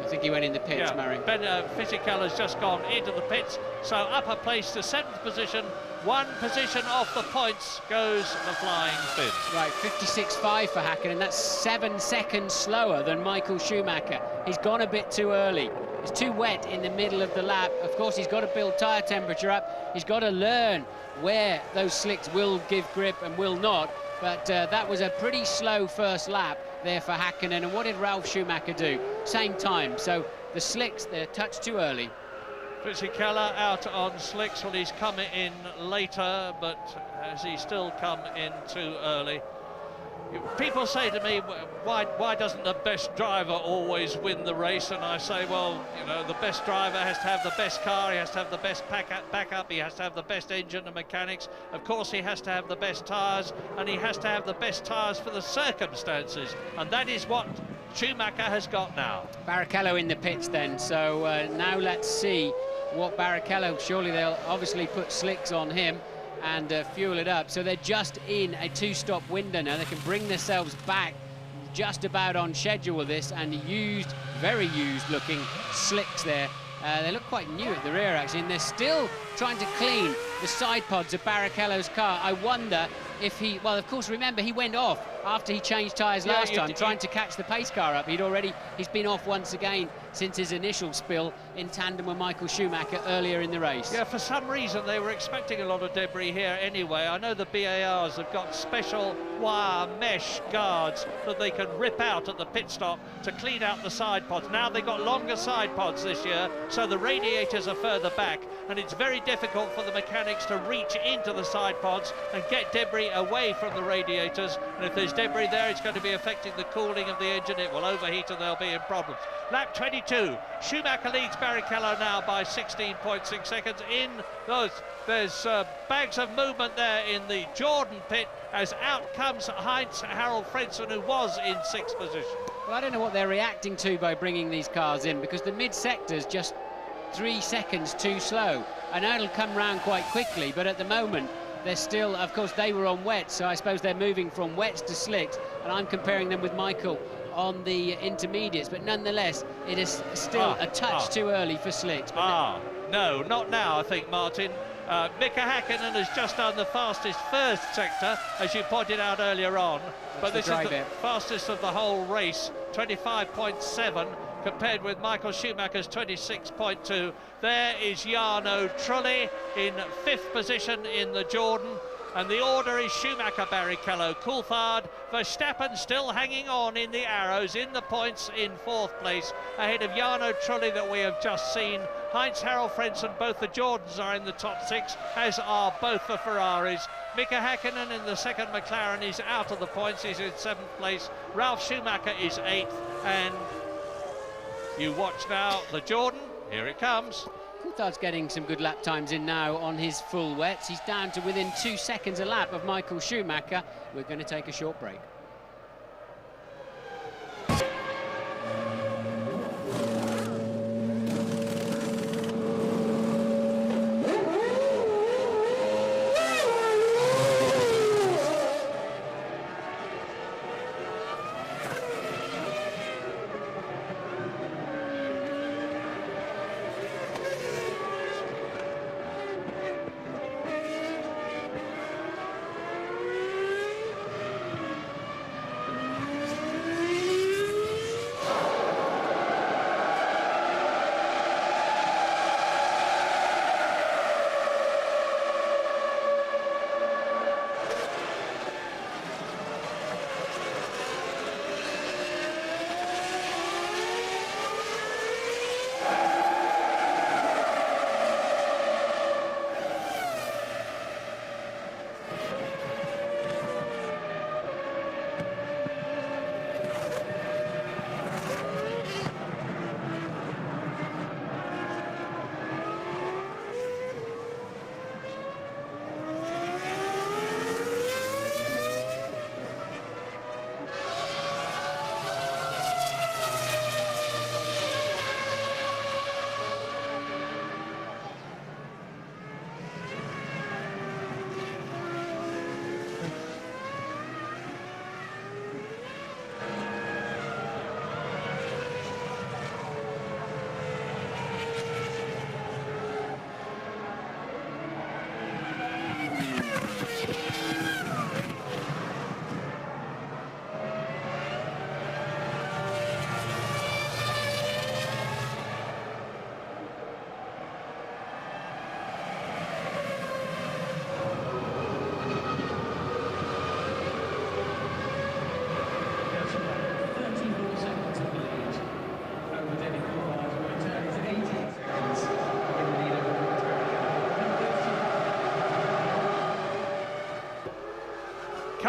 I think he went in the pits, Murray. Fisichella's just gone into the pits, so up a place to 7th position. 1 position off the points goes the flying Finn. Right, 56.5 for Hakkinen, and that's 7 seconds slower than Michael Schumacher. He's gone a bit too early. It's too wet in the middle of the lap. Of course, he's got to build tyre temperature up. He's got to learn where those slicks will give grip and will not. But that was a pretty slow first lap there for Hakkinen. And what did Ralf Schumacher do? Same time. So the slicks, they're a touch too early. Fisichella out on slicks. Well, he's coming in later, but has he still come in too early? People say to me, why doesn't the best driver always win the race? And I say, well, you know, the best driver has to have the best car, he has to have the best backup, he has to have the best engine and mechanics. Of course, he has to have the best tyres, and he has to have the best tyres for the circumstances. And that is what Schumacher has got now. Barrichello in the pits then, so now let's see what Barrichello, surely they'll obviously put slicks on him and fuel it up. So they're just in a 2-stop window now. They can bring themselves back just about on schedule with this, and used, very used looking slicks there. They look quite new at the rear actually, and they're still trying to clean the side pods of Barrichello's car. I wonder if he, well, of course, remember he went off after he changed tyres last time, trying to catch the pace car up. He's been off once again since his initial spill in tandem with Michael Schumacher earlier in the race. Yeah, for some reason they were expecting a lot of debris here anyway. I know the BARs have got special wire mesh guards that they can rip out at the pit stop to clean out the side pods. Now they've got longer side pods this year, so the radiators are further back, and it's very difficult for the mechanics to reach into the side pods and get debris away from the radiators. And if there's debris there, it's going to be affecting the cooling of the engine. It will overheat and they'll be in problems. Lap 22, Schumacher leads Barrichello now by 16.6 seconds. In those, there's bags of movement there in the Jordan pit, as out comes Heinz-Harald Frentzen, who was in 6th position. Well, I don't know what they're reacting to by bringing these cars in, because the mid-sector's just 3 seconds too slow. I know it'll come round quite quickly, but at the moment they're still, of course, they were on wets, so I suppose they're moving from wets to slicks, and I'm comparing them with Michael on the intermediates, but nonetheless it is still a touch too early for slicks. No, not now, I think, Martin. Mika Hakkinen has just done the fastest first sector, as you pointed out earlier on, but this is the fastest of the whole race, 25.7 compared with Michael Schumacher's 26.2. There is Jarno Trulli in 5th position in the Jordan, and the order is Schumacher, Barrichello, Coulthard, Verstappen still hanging on in the arrows, in the points in 4th place, ahead of Jarno Trulli that we have just seen. Heinz-Harald Frentzen, both the Jordans are in the top 6, as are both the Ferraris. Mika Hakkinen in the 2nd McLaren is out of the points, he's in 7th place. Ralf Schumacher is 8th, and you watch now the Jordan, here it comes. Coulthard's getting some good lap times in now on his full wets. He's down to within 2 seconds a lap of Michael Schumacher. We're going to take a short break.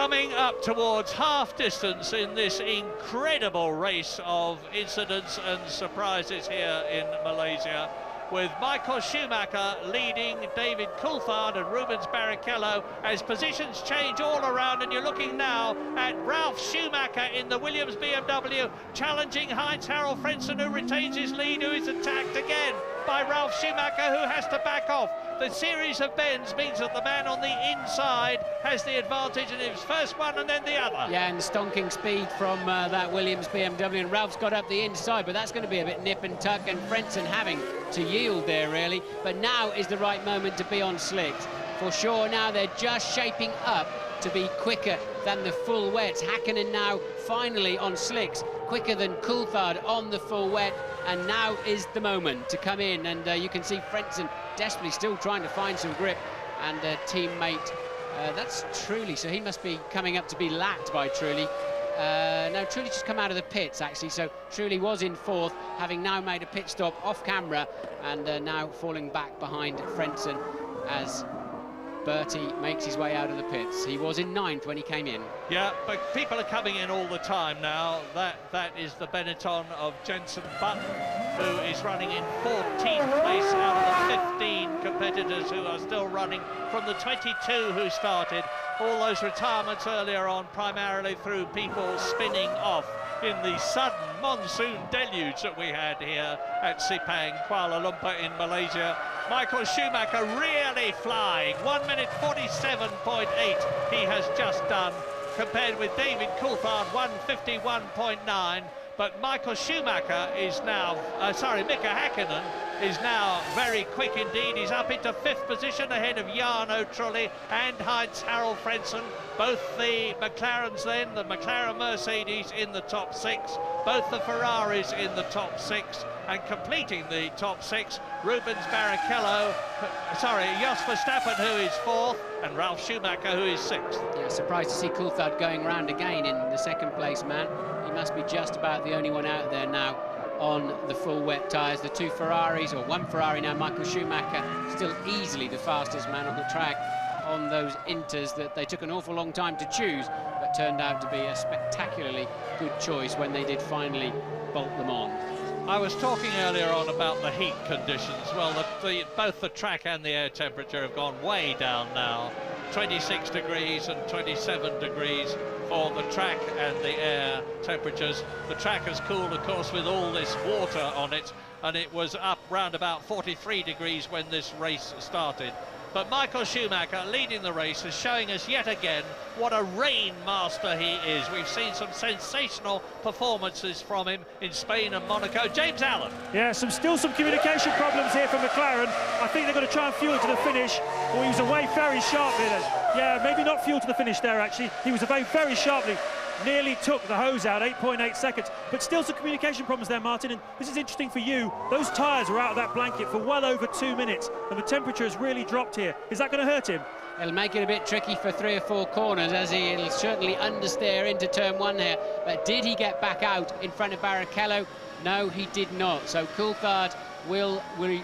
coming up towards half distance in this incredible race of incidents and surprises here in Malaysia, with Michael Schumacher leading David Coulthard and Rubens Barrichello as positions change all around, and you're looking now at Ralf Schumacher in the Williams BMW challenging Heinz-Harald Frentzen, who retains his lead, who is attacked again by Ralf Schumacher, who has to back off. The series of bends means that the man on the inside has the advantage, and it was first one and then the other. Yeah, and the stonking speed from that Williams BMW, and Ralph's got up the inside, but that's going to be a bit nip and tuck, and Frentzen having to yield there, really. But now is the right moment to be on slicks. For sure, now they're just shaping up to be quicker than the full wets. Häkkinen now finally on slicks, quicker than Coulthard on the full wet, and now is the moment to come in. And you can see Frentzen desperately still trying to find some grip, and teammate, that's Trulli, so he must be coming up to be lapped by Trulli. No, Trulli just come out of the pits, actually, so Trulli was in fourth, having now made a pit stop off camera, and now falling back behind Frentzen as Bertie makes his way out of the pits. He was in ninth when he came in. Yeah, but people are coming in all the time now. That is the Benetton of Jenson Button, who is running in 14th place out of the 15 competitors who are still running from the 22 who started. All those retirements earlier on, primarily through people spinning off in the sudden monsoon deluge that we had here at Sepang, Kuala Lumpur in Malaysia. Michael Schumacher really flying, 1 minute 47.8 he has just done, compared with David Coulthard 1:51.9. But Michael Schumacher is now, Mika Häkkinen is now very quick indeed. He's up into 5th position ahead of Jarno Trulli and Heinz-Harald Frentzen. Both the McLarens then, the McLaren Mercedes in the top 6, both the Ferraris in the top 6, and completing the top 6, Rubens Barrichello, Jos Verstappen, who is 4th, and Ralf Schumacher, who is 6th. Yeah, surprised to see Coulthard going round again in the 2nd place man. He must be just about the only one out there now on the full wet tyres. The 2 Ferraris, or 1 Ferrari now, Michael Schumacher, still easily the fastest man on the track on those inters that they took an awful long time to choose, but turned out to be a spectacularly good choice when they did finally bolt them on. I was talking earlier on about the heat conditions. Well, both the track and the air temperature have gone way down now. 26 degrees and 27 degrees for the track and the air temperatures. The track has cooled, of course, with all this water on it, and it was up round about 43 degrees when this race started. But Michael Schumacher leading the race is showing us yet again what a rain master he is. We've seen some sensational performances from him in Spain and Monaco. James Allen. Yeah, still some communication problems here for McLaren. I think they're going to try and fuel to the finish. Well, he was away very sharply then. Yeah, maybe not fuel to the finish there, actually. He was away very sharply. Nearly took the hose out, 8.8 seconds. But still some communication problems there, Martin. And this is interesting for you. Those tyres were out of that blanket for well over 2 minutes, and the temperature has really dropped here. Is that going to hurt him? It'll make it a bit tricky for 3 or 4 corners, as he'll certainly understeer into turn 1 here. But did he get back out in front of Barrichello? No, he did not. So Coulthard will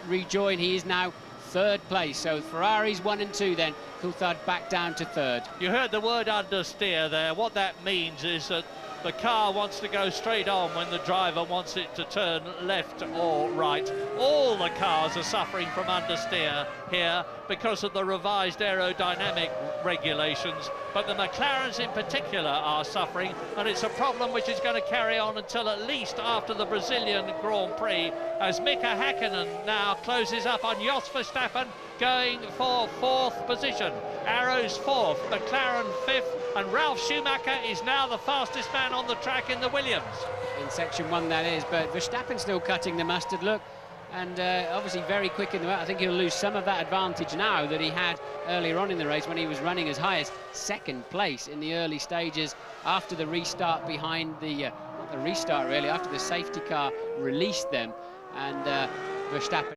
rejoin. He is now 3rd place. So Ferraris 1 and 2 then. Coulthard back down to 3rd. You heard the word understeer there. What that means is that the car wants to go straight on when the driver wants it to turn left or right. All the cars are suffering from understeer here because of the revised aerodynamic regulations, but the McLarens in particular are suffering, and it's a problem which is going to carry on until at least after the Brazilian Grand Prix, as Mika Häkkinen now closes up on Jos Verstappen, going for 4th position. Arrows 4th, McLaren 5th, and Ralf Schumacher is now the fastest man on the track in the Williams. In section 1 that is, but Verstappen still cutting the mustard, look, and obviously very quick in the I think he'll lose some of that advantage now that he had earlier on in the race when he was running as high as 2nd place in the early stages after the restart behind the not the restart really, after the safety car released them, and Verstappen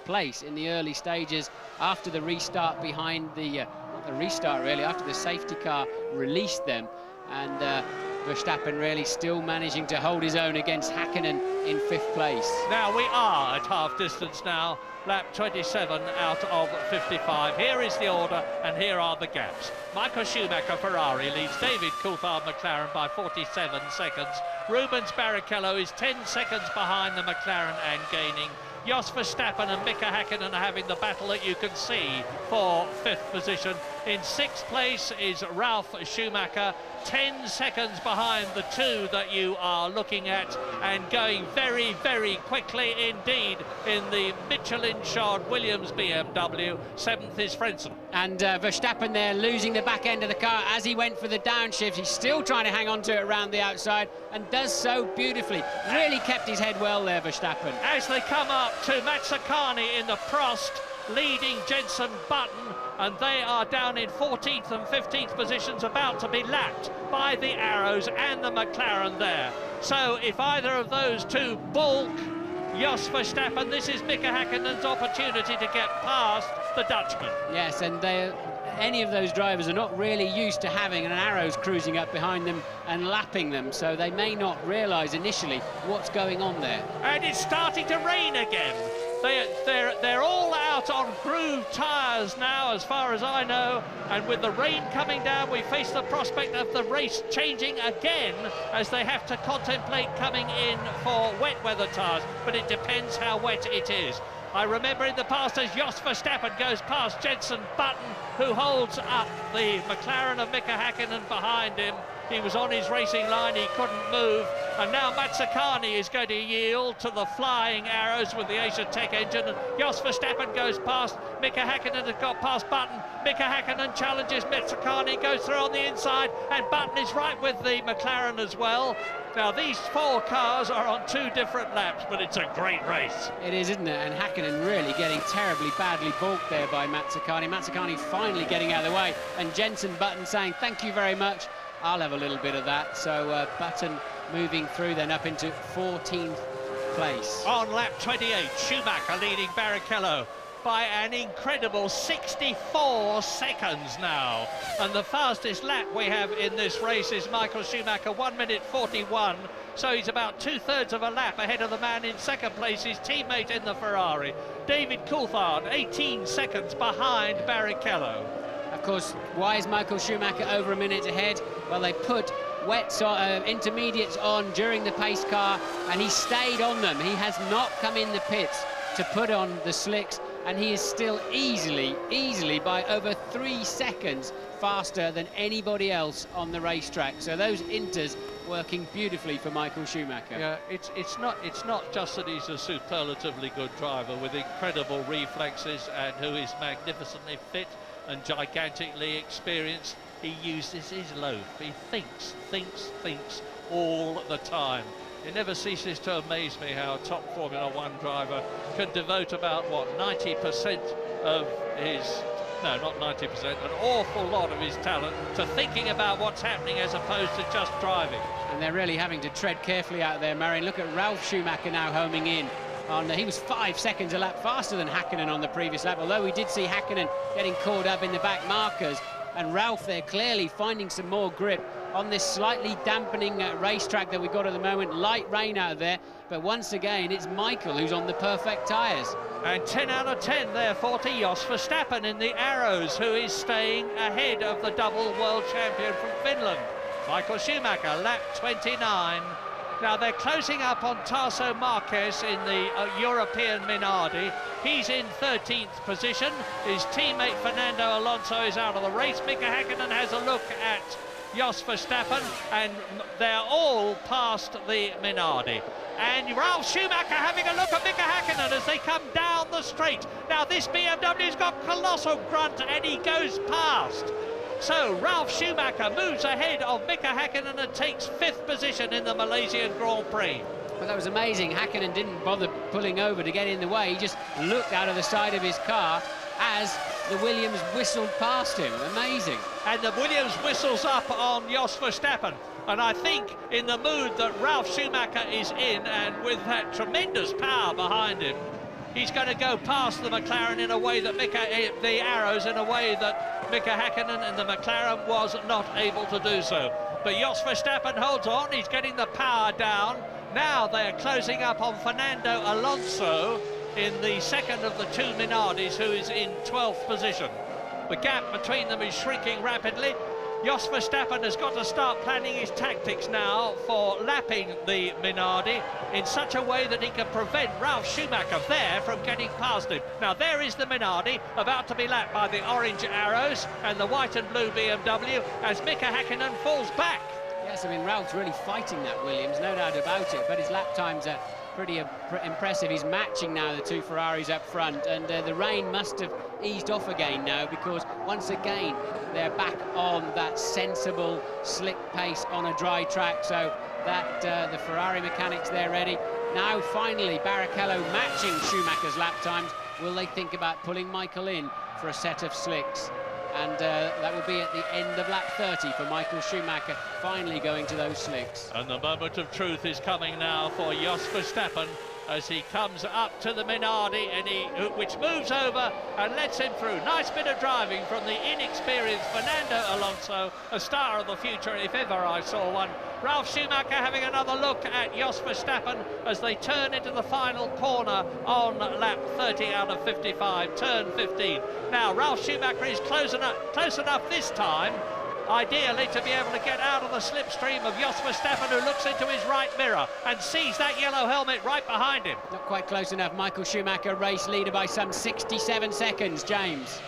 place in the early stages after the restart behind the not the restart really, after the safety car released them, and Verstappen really still managing to hold his own against Häkkinen in 5th place. Now we are at half distance now, lap 27 out of 55. Here is the order and here are the gaps. Michael Schumacher, Ferrari, leads David Coulthard, McLaren by 47 seconds. Rubens Barrichello is 10 seconds behind the McLaren and gaining. Jos Verstappen and Mika Häkkinen are having the battle that you can see for 5th position. In 6th place is Ralf Schumacher, 10 seconds behind the two that you are looking at, and going very, very quickly indeed in the Michelin-shod Williams BMW. 7th is Frentzen. And Verstappen there losing the back end of the car as he went for the downshift. He's still trying to hang on to it around the outside and does so beautifully. Really kept his head well there, Verstappen. As they come up to Mazzacani in the Prost, leading Jenson Button, and they are down in 14th and 15th positions, about to be lapped by the Arrows and the McLaren there. So if either of those two balk Jos Verstappen, this is Mika Häkkinen's opportunity to get past the Dutchman. Yes, and any of those drivers are not really used to having an Arrows cruising up behind them and lapping them, so they may not realise initially what's going on there. And it's starting to rain again. They're all out on grooved tyres now, as far as I know, and with the rain coming down, we face the prospect of the race changing again as they have to contemplate coming in for wet weather tyres, but it depends how wet it is. I remember in the past as Jos Verstappen goes past Jenson Button, who holds up the McLaren of Mika Häkkinen behind him. He was on his racing line, he couldn't move, and now Mazzacani is going to yield to the flying Arrows with the Asia Tech engine, and Jos Verstappen goes past, Mika Häkkinen has got past Button, Mika Häkkinen challenges Mazzacani, goes through on the inside, and Button is right with the McLaren as well. Now these 4 cars are on 2 different laps, but it's a great race. It is, isn't it? And Häkkinen really getting terribly badly balked there by Mazzacani. Mazzacani finally getting out of the way, and Jenson Button saying thank you very much. I'll have a little bit of that. So Button moving through then up into 14th place. On lap 28, Schumacher leading Barrichello by an incredible 64 seconds now. And the fastest lap we have in this race is Michael Schumacher, 1 minute 41. So he's about 2/3 of a lap ahead of the man in 2nd place, his teammate in the Ferrari. David Coulthard, 18 seconds behind Barrichello. Of course, why is Michael Schumacher over a minute ahead? Well, they put intermediates on during the pace car, and he stayed on them. He has not come in the pits to put on the slicks, and he is still easily by over 3 seconds faster than anybody else on the racetrack. So those inters working beautifully for Michael Schumacher. Yeah, it's not just that he's a superlatively good driver with incredible reflexes and who is magnificently fit and gigantically experienced. He uses his loaf. He thinks all the time. It never ceases to amaze me how a top Formula One driver can devote about, what, 90% of his, no, not 90%, an awful lot of his talent to thinking about what's happening as opposed to just driving. And they're really having to tread carefully out there, Marion. Look at Ralf Schumacher now homing in. He was 5 seconds a lap faster than Häkkinen on the previous lap, although we did see Häkkinen getting caught up in the back markers. And Ralf there clearly finding some more grip on this slightly dampening racetrack that we've got at the moment. Light rain out there, but once again it's Michael who's on the perfect tyres. And 10 out of 10 therefore to Jos Verstappen in the Arrows, who is staying ahead of the double world champion from Finland. Michael Schumacher, lap 29. Now they're closing up on Tarso Marquez in the European Minardi. He's in 13th position. His teammate Fernando Alonso is out of the race. Mika Häkkinen has a look at Jos Verstappen, and they're all past the Minardi. And Ralf Schumacher having a look at Mika Häkkinen as they come down the straight. Now this BMW's got colossal grunt and he goes past. So Ralf Schumacher moves ahead of Mika Häkkinen and takes 5th position in the Malaysian Grand Prix. Well, that was amazing. Häkkinen didn't bother pulling over to get in the way. He just looked out of the side of his car as the Williams whistled past him. Amazing. And the Williams whistles up on Jos Verstappen. And I think in the mood that Ralf Schumacher is in, and with that tremendous power behind him, he's going to go past the McLaren in a way that the Arrows in a way that Mika Häkkinen and the McLaren was not able to do so. but Jos Verstappen holds on. He's getting the power down. Now they're closing up on Fernando Alonso in the second of the two Minardis, who is in 12th position. The gap between them is shrinking rapidly. Jos Verstappen has got to start planning his tactics now for lapping the Minardi in such a way that he can prevent Ralf Schumacher there from getting past him. Now there is the Minardi about to be lapped by the orange arrows and the white and blue BMW as Mika Häkkinen falls back. Yes, I mean, Ralph's really fighting that Williams, no doubt about it, but his lap times are pretty impressive. He's matching now the two Ferraris up front, and the rain must have eased off again now, because once again they're back on that sensible slick pace on a dry track, so that the Ferrari mechanics, they're ready. Now finally Barrichello matching Schumacher's lap times. Will they think about pulling Michael in for a set of slicks? And that will be at the end of lap 30 for Michael Schumacher, finally going to those slicks. And the moment of truth is coming now for Jos Verstappen as he comes up to the Minardi, and which moves over and lets him through. Nice bit of driving from the inexperienced Fernando Alonso, a star of the future if ever I saw one. Ralf Schumacher having another look at Jos Verstappen as they turn into the final corner on lap 30 out of 55, turn 15. Now Ralf Schumacher is close enough this time, ideally, to be able to get out of the slipstream of Jos Verstappen, who looks into his right mirror and sees that yellow helmet right behind him. Not quite close enough. Michael Schumacher, race leader by some 67 seconds, James.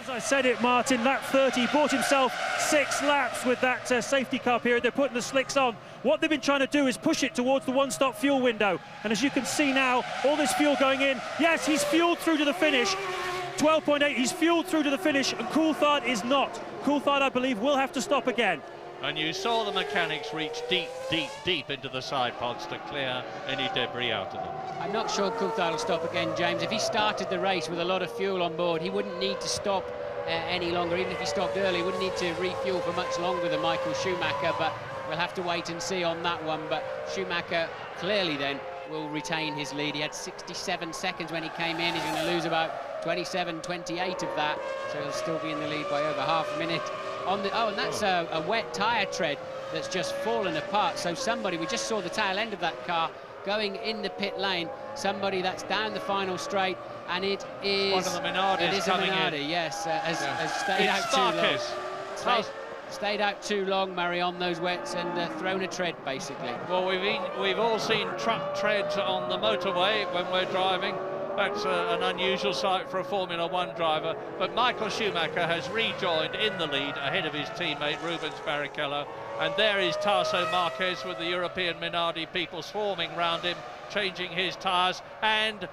As I said it, Martin, lap 30, bought himself 6 laps with that safety car period. They're putting the slicks on. What they've been trying to do is push it towards the one-stop fuel window. And as you can see now, all this fuel going in. Yes, he's fueled through to the finish. 12.8, he's fueled through to the finish, and Coulthard is not. Coulthard, I believe, will have to stop again. And you saw the mechanics reach deep, deep, deep into the side pods to clear any debris out of them. I'm not sure Coulthard will stop again, James. If he started the race with a lot of fuel on board, he wouldn't need to stop any longer. Even if he stopped early, he wouldn't need to refuel for much longer than Michael Schumacher, but we'll have to wait and see on that one. But Schumacher clearly then will retain his lead. He had 67 seconds when he came in. He's going to lose about 27, 28 of that, so he'll still be in the lead by over half a minute. On the and that's a wet tyre tread that's just fallen apart. So somebody, we just saw the tail end of that car going in the pit lane. Somebody that's down the final straight, and it is one of the Minardis. It is a Minardi, yes, has stayed out too long. Stayed out too long, Murray, on those wets and thrown a tread, basically. Well, we've all seen truck treads on the motorway when we're driving. That's an unusual sight for a Formula One driver. But Michael Schumacher has rejoined in the lead ahead of his teammate Rubens Barrichello. And there is Tarso Marquez with the European Minardi people swarming round him, changing his tyres. And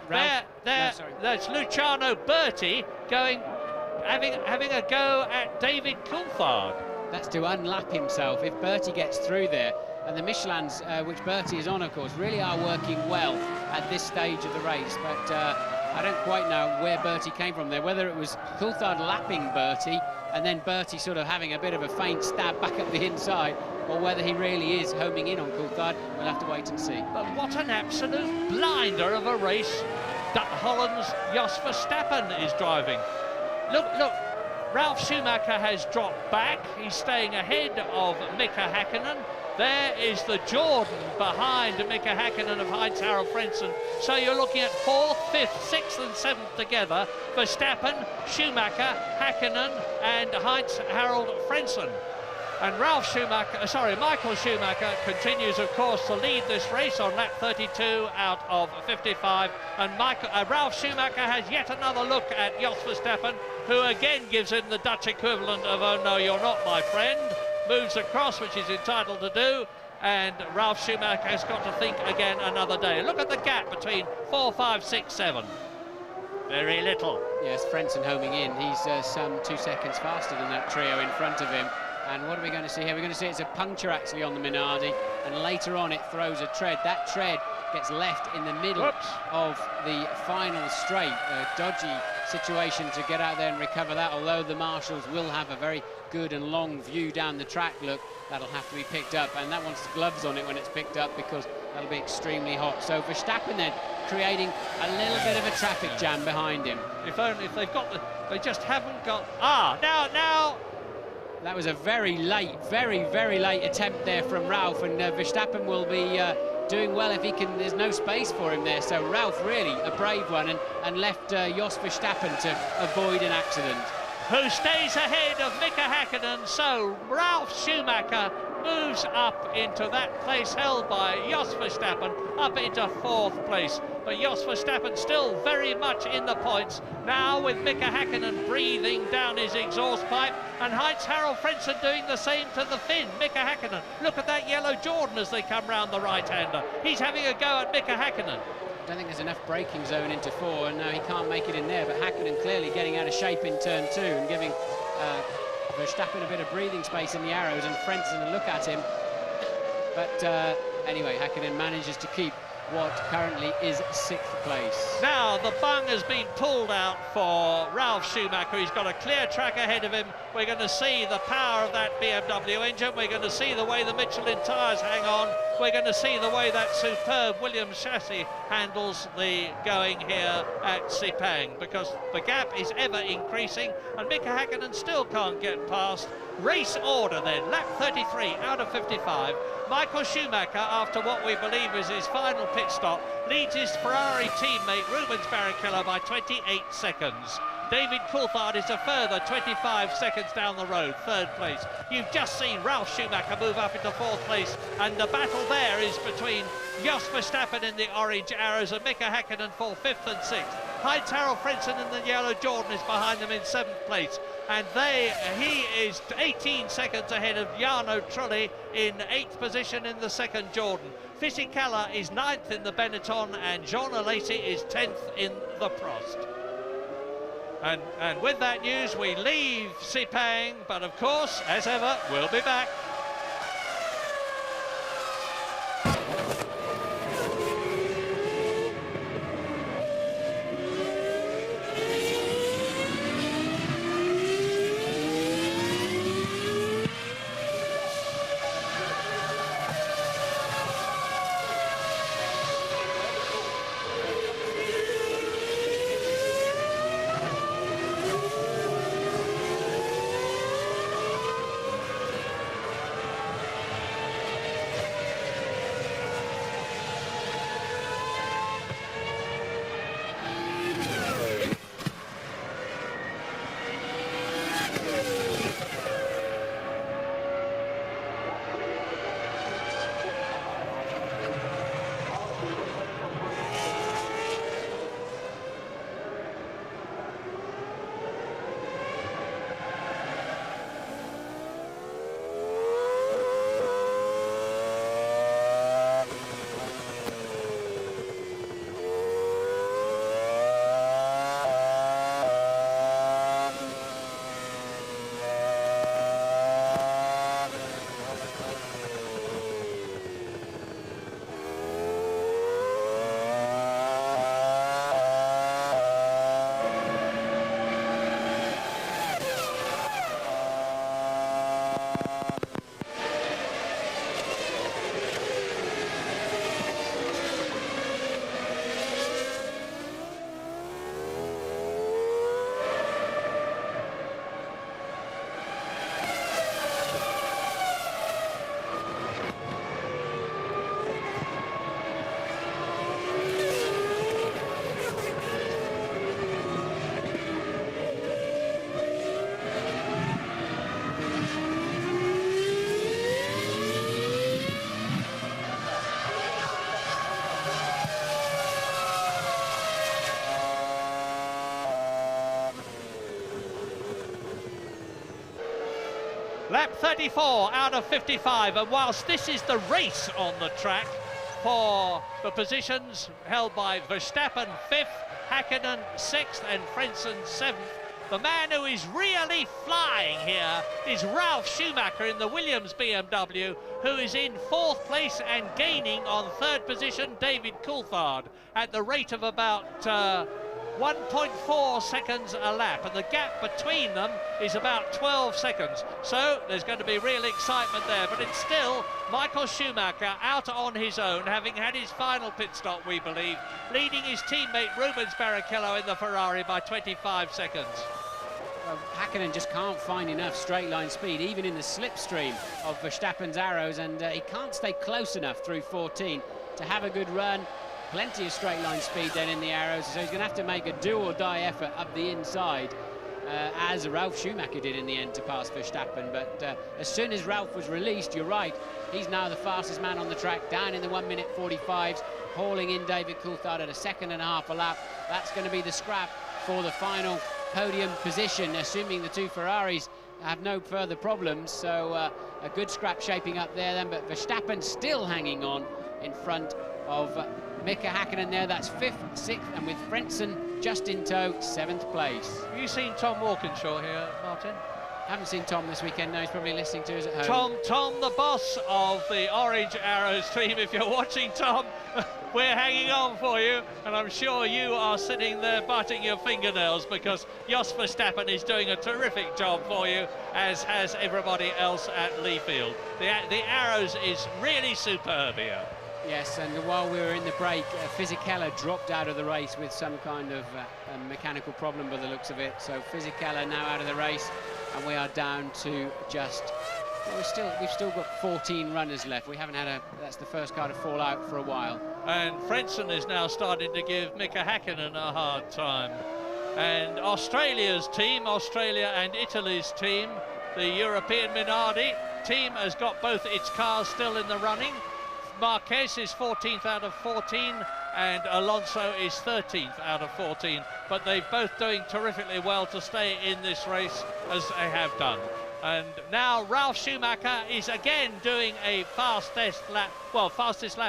there's Luciano Berti having a go at David Coulthard. That's to unlap himself if Berti gets through there. And the Michelins, which Berti is on, of course, really are working well at this stage of the race. But I don't quite know where Berti came from there, whether it was Coulthard lapping Berti and then Berti sort of having a bit of a faint stab back up the inside, or whether he really is homing in on Coulthard. We'll have to wait and see. But what an absolute blinder of a race Holland's Jos Verstappen is driving. Look, Ralf Schumacher has dropped back. He's staying ahead of Mika Häkkinen. There is the Jordan behind Mika Häkkinen of Heinz-Harald Frentzen. So you're looking at 4th, 5th, 6th and 7th together. Verstappen, Schumacher, Häkkinen and Heinz-Harald Frentzen. And Michael Schumacher continues, of course, to lead this race on lap 32 out of 55. And Ralf Schumacher has yet another look at Jos Verstappen, who again gives him the Dutch equivalent of, oh no, you're not my friend. Moves across, which he's entitled to do, and Ralf Schumacher has got to think again another day. Look at the gap between 4, 5, 6, 7. Very little. Yes, Frentzen homing in. He's some 2 seconds faster than that trio in front of him. And what are we going to see here? We're going to see it's a puncture actually on the Minardi, and later on it throws a tread. That tread gets left in the middle of the final straight. A dodgy situation to get out there and recover that, although the marshals will have a very good and long view down the track. Look, that'll have to be picked up, and that wants gloves on it when it's picked up, because that'll be extremely hot. So Verstappen then creating a little bit of a traffic jam behind him. If they've got they just haven't got. Now That was a very late, very late attempt there from Ralph, and Verstappen will be doing well if he can. There's no space for him there, so Ralph really a brave one and left Jos Verstappen to avoid an accident. Who stays ahead of Mika Häkkinen, so Ralf Schumacher moves up into that place held by Jos Verstappen, up into 4th place. But Jos Verstappen still very much in the points, now with Mika Häkkinen breathing down his exhaust pipe, and Heinz-Harald Frentzen doing the same to the Finn, Mika Häkkinen. Look at that yellow Jordan as they come round the right-hander. He's having a go at Mika Häkkinen. I don't think there's enough braking zone into 4, and no, he can't make it in there, but Häkkinen clearly getting out of shape in turn 2 and giving Verstappen a bit of breathing space in the arrows, and Frentzen a look at him. But anyway, Häkkinen manages to keep what currently is 6th place. Now the bung has been pulled out for Ralf Schumacher. He's got a clear track ahead of him. We're going to see the power of that BMW engine. We're going to see the way the Michelin tyres hang on. We're going to see the way that superb Williams chassis handles the going here at Sepang, because the gap is ever increasing and Mika Häkkinen still can't get past. Race order then, lap 33 out of 55. Michael Schumacher, after what we believe is his final pit stop, leads his Ferrari teammate Rubens Barrichello by 28 seconds. David Coulthard is a further 25 seconds down the road, 3rd place. You've just seen Ralf Schumacher move up into 4th place, and the battle there is between Jos Verstappen in the orange arrows and Mika Häkkinen for 5th and 6th. Heinz-Harald Frentzen in the yellow Jordan is behind them in 7th place, and he is 18 seconds ahead of Jarno Trulli in 8th position in the 2nd Jordan. Fisichella is 9th in the Benetton, and Jean Alesi is 10th in the Prost. And with that news, we leave Sepang, but of course, as ever, we'll be back. Lap 34 out of 55, and whilst this is the race on the track for the positions held by Verstappen 5th, Häkkinen 6th and Frentzen 7th, the man who is really flying here is Ralf Schumacher in the Williams BMW, who is in 4th place and gaining on 3rd position David Coulthard at the rate of about 1.4 seconds a lap, and the gap between them is about 12 seconds. So there's going to be real excitement there, but it's still Michael Schumacher out on his own, having had his final pit stop, we believe, leading his teammate Rubens Barrichello in the Ferrari by 25 seconds. Hakkinen just can't find enough straight line speed, even in the slipstream of Verstappen's arrows, and he can't stay close enough through 14 to have a good run. Plenty of straight line speed then in the arrows, so he's going to have to make a do-or-die effort up the inside, as Ralf Schumacher did in the end to pass Verstappen. But as soon as Ralf was released, you're right, he's now the fastest man on the track, down in the 1 minute 45s, hauling in David Coulthard at a 2.5 a lap. That's going to be the scrap for the final podium position, assuming the two Ferraris have no further problems. So a good scrap shaping up there then, but Verstappen still hanging on in front of Mika Hakkinen there. That's 5th, 6th, and with Frentzen just in tow, 7th place. Have you seen Tom Walkinshaw here, Martin? Haven't seen Tom this weekend, no, he's probably listening to us at home. Tom, the boss of the Orange Arrows team, if you're watching, Tom, we're hanging on for you, and I'm sure you are sitting there biting your fingernails because Jos Verstappen is doing a terrific job for you, as has everybody else at Leafield. The Arrows is really superb here. Yes, and while we were in the break, Fisichella dropped out of the race with some kind of mechanical problem by the looks of it. So Fisichella now out of the race, and we are down to just, well, we've still got 14 runners left. We haven't had that's the first car to fall out for a while. And Frentzen is now starting to give Mika Hakkinen a hard time. And Australia's team, Australia and Italy's team, the European Minardi team, has got both its cars still in the running. Marquez is 14th out of 14 and Alonso is 13th out of 14, but they're both doing terrifically well to stay in this race as they have done. And now Ralf Schumacher is again doing a fastest lap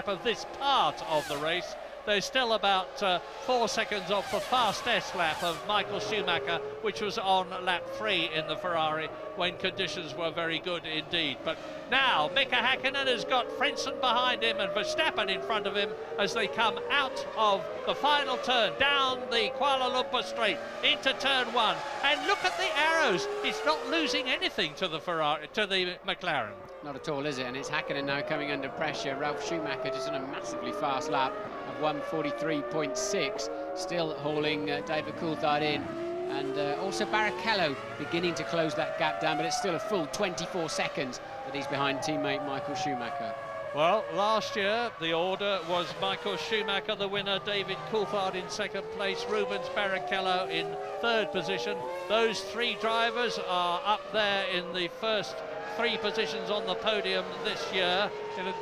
of this part of the race. There's still about 4 seconds off the fastest lap of Michael Schumacher, which was on lap 3 in the Ferrari when conditions were very good indeed. But now Mika Hakkinen has got Frentzen behind him and Verstappen in front of him as they come out of the final turn, down the Kuala Lumpur straight into turn 1. And look at the arrows. It's not losing anything to the Ferrari, to the McLaren. Not at all, is it? And it's Hakkinen now coming under pressure. Ralf Schumacher just on a massively fast lap of 1:43.6, still hauling David Coulthard in. And also Barrichello beginning to close that gap down, but it's still a full 24 seconds that he's behind teammate Michael Schumacher. Well, last year the order was Michael Schumacher the winner, David Coulthard in 2nd place, Rubens Barrichello in 3rd position. Those 3 drivers are up there in the first 3 positions on the podium this year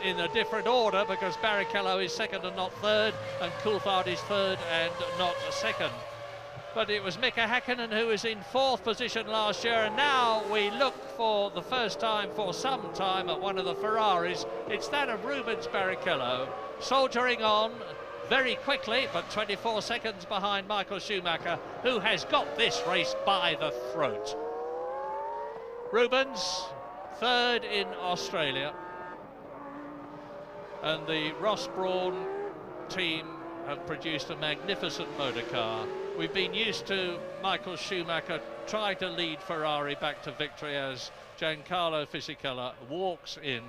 in a different order, because Barrichello is 2nd and not 3rd, and Coulthard is 3rd and not 2nd. But it was Mika Hakkinen who was in 4th position last year, and now we look for the first time for some time at one of the Ferraris. It's that of Rubens Barrichello, soldiering on very quickly, but 24 seconds behind Michael Schumacher, who has got this race by the throat. Rubens, 3rd in Australia, and the Ross Brawn team have produced a magnificent motor car. We've been used to Michael Schumacher try to lead Ferrari back to victory as Giancarlo Fisichella walks in.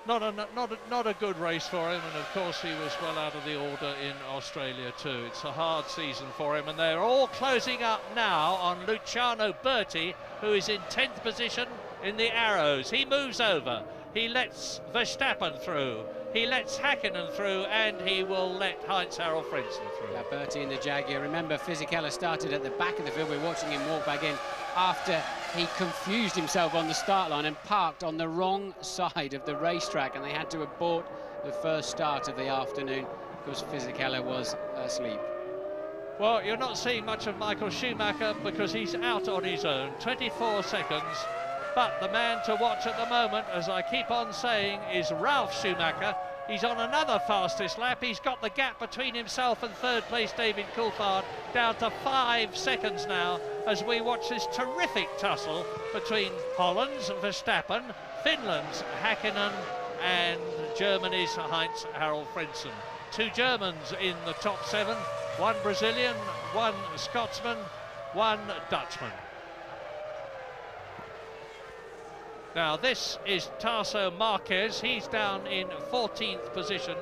Not a good race for him, and of course he was well out of the order in Australia too. It's a hard season for him, and they're all closing up now on Luciano Berti, who is in 10th position in the Arrows. He moves over, he lets Verstappen through, he lets Hakkinen through, and he will let Heinz-Harald Frentzen through. Yeah, Berti in the Jaguar. Remember, Fisichella started at the back of the field. We're watching him walk back in after he confused himself on the start line and parked on the wrong side of the racetrack, and they had to abort the first start of the afternoon because Fisichella was asleep. Well, you're not seeing much of Michael Schumacher because he's out on his own, 24 seconds. But the man to watch at the moment, as I keep on saying, is Ralf Schumacher. He's on another fastest lap. He's got the gap between himself and 3rd place David Coulthard down to 5 seconds now as we watch this terrific tussle between Holland's Verstappen, Finland's Hakkinen and Germany's Heinz-Harald Frentzen. 2 Germans in the top 7, 1 Brazilian, 1 Scotsman, 1 Dutchman. Now this is Tarso Marquez. He's down in 14th position,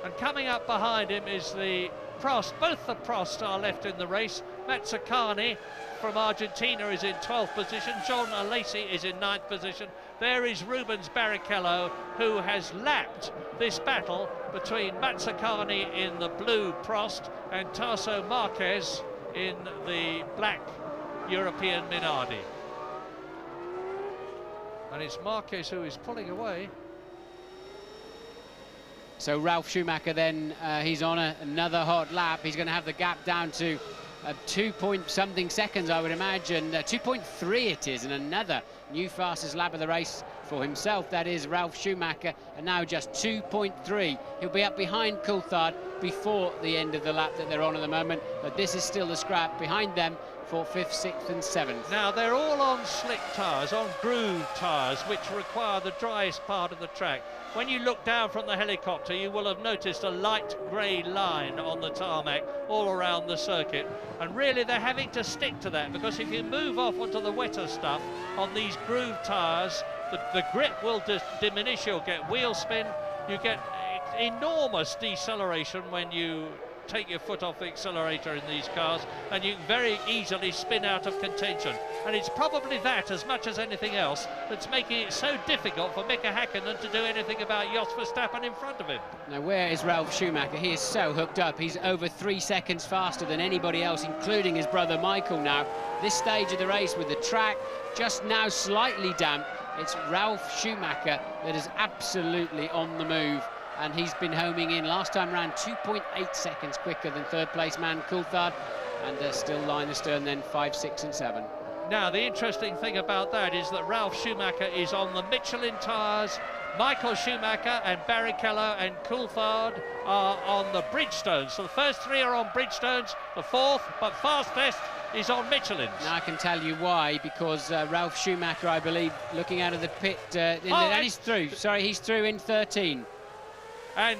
and coming up behind him is the Prost, both the Prost are left in the race. Mazzacani from Argentina is in 12th position. John Alesi is in 9th position. There is Rubens Barrichello, who has lapped this battle between Mazzacani in the blue Prost and Tasso Marquez in the black European Minardi. And it's Marquez who is pulling away. So Ralf Schumacher then, he's on another hot lap. He's going to have the gap down to 2-point-something seconds, I would imagine. 2.3 it is, and another new fastest lap of the race for himself. That is Ralf Schumacher, and now just 2.3. He'll be up behind Coulthard before the end of the lap that they're on at the moment, but this is still the scrap behind them for 5th, 6th and 7th. Now they're all on slick tyres, on groove tyres, which require the driest part of the track. When you look down from the helicopter, you will have noticed a light grey line on the tarmac all around the circuit, and really they're having to stick to that, because if you move off onto the wetter stuff on these groove tyres, the grip will diminish. You'll get wheel spin, you get enormous deceleration when you take your foot off the accelerator in these cars, and you can very easily spin out of contention. And it's probably that, as much as anything else, that's making it so difficult for Mika Häkkinen to do anything about Jos Verstappen in front of him. Now, where is Ralf Schumacher? He is so hooked up. He's over 3 seconds faster than anybody else, including his brother Michael now. This stage of the race, with the track just now slightly damp, it's Ralf Schumacher that is absolutely on the move, and he's been homing in. Last time round, 2.8 seconds quicker than third place man Coulthard, and still line astern then 5, 6 and 7. Now the interesting thing about that is that Ralf Schumacher is on the Michelin tyres. Michael Schumacher and Barrichello and Coulthard are on the Bridgestones. So the first 3 are on Bridgestones, the 4th but fastest is on Michelin's. Now I can tell you why, because Ralf Schumacher, I believe, looking out of the pit, and he's through. Sorry, he's through in 13. And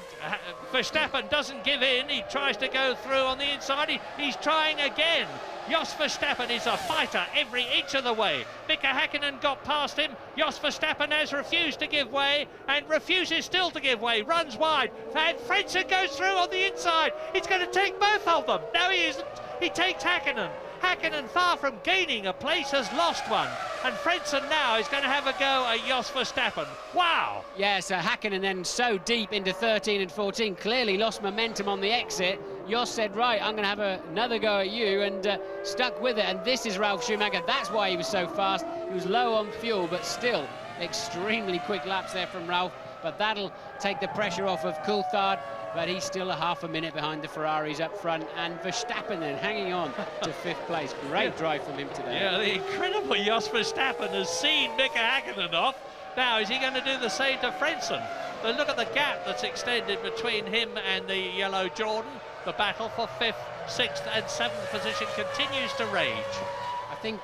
Verstappen doesn't give in. He tries to go through on the inside. He's trying again. Jos Verstappen is a fighter every inch of the way. Mika Häkkinen got past him. Jos Verstappen has refused to give way and refuses still to give way. Runs wide. And Frentzen goes through on the inside. He's going to take both of them. No, he isn't. He takes Häkkinen. Häkkinen, far from gaining a place, has lost one. And Frentzen now is going to have a go at Jos Verstappen. Wow! Yes, Häkkinen then so deep into 13 and 14, clearly lost momentum on the exit. Jos said, right, I'm going to have another go at you, and stuck with it. And this is Ralf Schumacher. That's why he was so fast. He was low on fuel, but still extremely quick laps there from Ralf. But that'll take the pressure off of Coulthard. But he's still a half a minute behind the Ferraris up front, and Verstappen then hanging on to 5th place. Great drive from him today. Yeah, the incredible Jos Verstappen has seen Mika Häkkinen off. Now, is he going to do the same to Frentzen? But look at the gap that's extended between him and the yellow Jordan. The battle for 5th, 6th and 7th position continues to rage. I think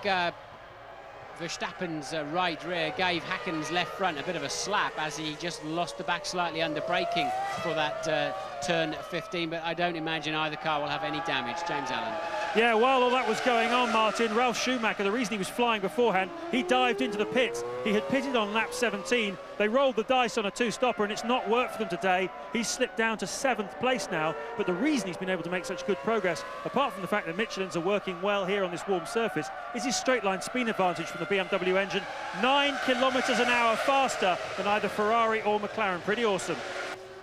Verstappen's right rear gave Häkkinen's left front a bit of a slap as he just lost the back slightly under braking for that turn 15, but I don't imagine either car will have any damage. James Allen. Yeah, while all that was going on, Martin, Ralf Schumacher, the reason he was flying beforehand, he dived into the pits. He had pitted on lap 17. They rolled the dice on a 2-stopper, and it's not worked for them today. He's slipped down to 7th place now, but the reason he's been able to make such good progress, apart from the fact that Michelins are working well here on this warm surface, is his straight-line speed advantage from the BMW engine. 9 kilometres an hour faster than either Ferrari or McLaren. Pretty awesome.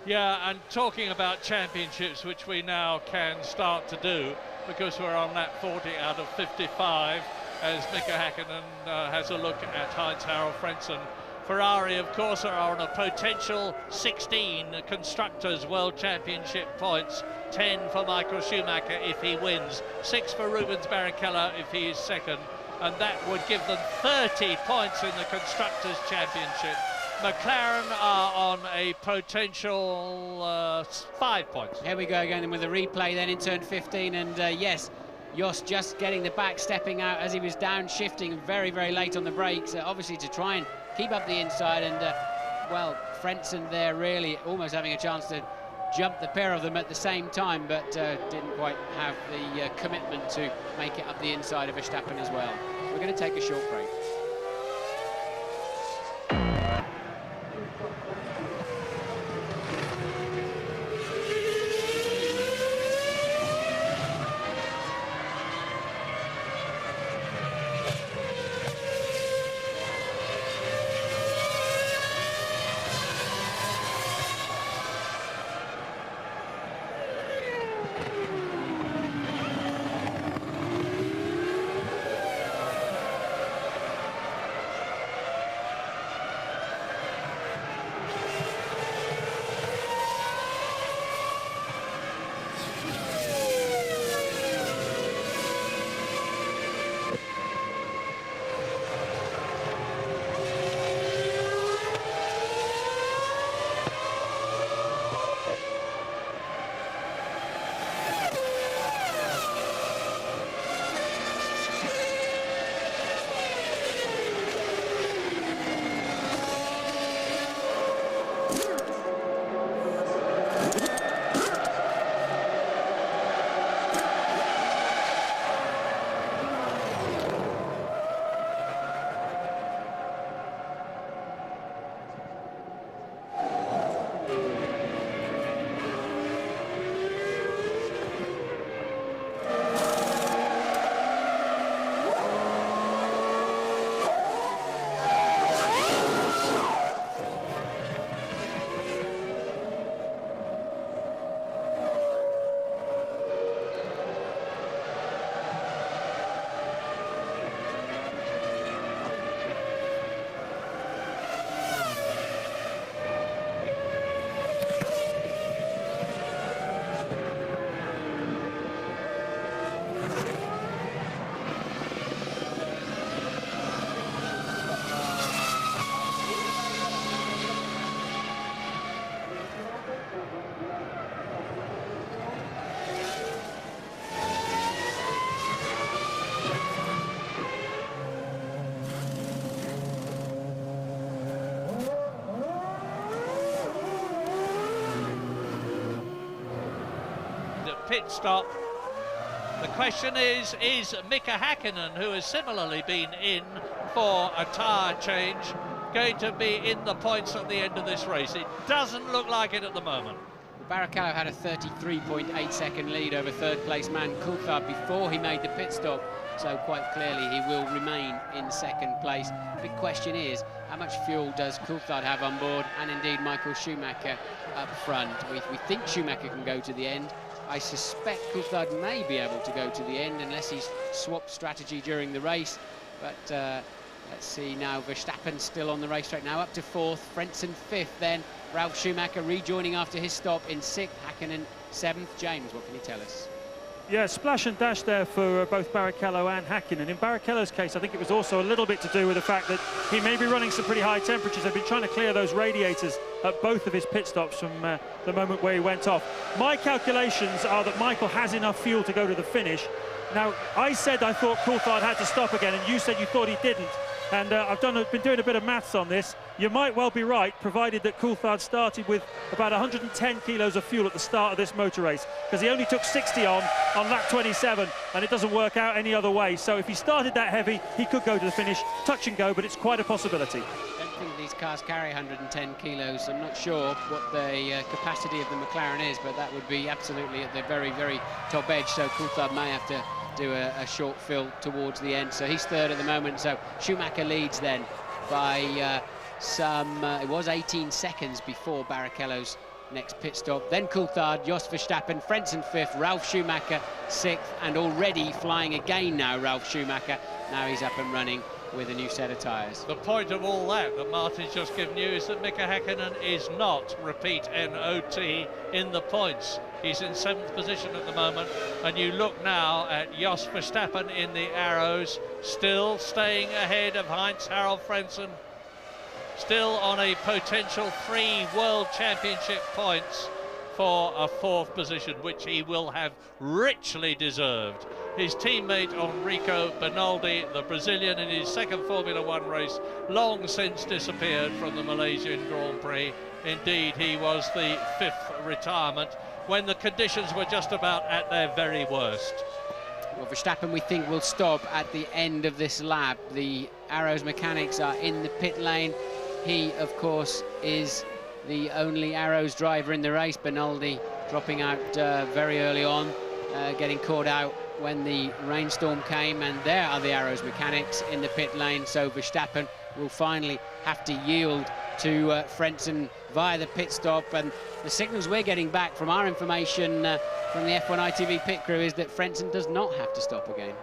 Yeah, and talking about championships, which we now can start to do, because we're on lap 40 out of 55, as Mika Häkkinen has a look at Heinz-Harald Frentzen. Ferrari, of course, are on a potential 16 Constructors' World Championship points, 10 for Michael Schumacher if he wins, 6 for Rubens Barrichello if he is second, and that would give them 30 points in the Constructors' Championship. McLaren are on a potential 5 points. Here we go again with a replay then in turn 15, and yes, Jos just getting the back, stepping out as he was downshifting very, very late on the brakes, obviously to try and keep up the inside, and well, Frentzen there really almost having a chance to jump the pair of them at the same time, but didn't quite have the commitment to make it up the inside of Verstappen as well. We're going to take a short break. pit stop. The question is Mika Hakkinen, who has similarly been in for a tyre change, going to be in the points at the end of this race? It doesn't look like it at the moment. Barrichello had a 33.8 second lead over third place man Coulthard before he made the pit stop, so quite clearly he will remain in second place. Big question is, how much fuel does Coulthard have on board, and indeed Michael Schumacher up front? We think Schumacher can go to the end. I suspect Coulthard may be able to go to the end unless he's swapped strategy during the race, but let's see now. Verstappen still on the racetrack now, up to fourth, Frentzen fifth, then Ralf Schumacher rejoining after his stop in sixth, Hakkinen seventh. James, what can you tell us? Yeah, splash and dash there for both Barrichello and Hakkinen. In Barrichello's case, I think it was also a little bit to do with the fact that he may be running some pretty high temperatures. They've been trying to clear those radiators at both of his pit stops from the moment where he went off. My calculations are that Michael has enough fuel to go to the finish. Now, I said I thought Coulthard had to stop again, and you said you thought he didn't. And I've been doing a bit of maths on this. You might well be right, provided that Coulthard started with about 110 kilos of fuel at the start of this motor race, because he only took 60 on lap 27, and it doesn't work out any other way. So if he started that heavy, he could go to the finish, touch and go, but it's quite a possibility. I don't think these cars carry 110 kilos. I'm not sure what the capacity of the McLaren is, but that would be absolutely at the very, very top edge. So Coulthard may have to do a short fill towards the end. So he's third at the moment. So Schumacher leads then by it was 18 seconds before Barrichello's next pit stop. Then Coulthard, Jos Verstappen, Frentzen fifth, Ralf Schumacher sixth, and already flying again now, Ralf Schumacher. Now he's up and running with a new set of tyres. The point of all that Martin's just given you is that Mika Hakkinen is not, repeat, NOT in the points. He's in 7th position at the moment, and you look now at Jos Verstappen in the arrows, still staying ahead of Heinz-Harald Frentzen, still on a potential 3 World Championship points for a 4th position, which he will have richly deserved. His teammate Enrico Bernaldi, the Brazilian, in his 2nd Formula One race, long since disappeared from the Malaysian Grand Prix. Indeed, he was the 5th retirement when the conditions were just about at their very worst. Well, Verstappen, we think, will stop at the end of this lap. The Arrows mechanics are in the pit lane. He, of course, is the only Arrows driver in the race. Bernaldi dropping out very early on, getting caught out when the rainstorm came, and there are the Arrows mechanics in the pit lane. So Verstappen will finally have to yield to Frentzen via the pit stop, and the signals we're getting back from our information from the F1 ITV pit crew is that Frentzen does not have to stop again.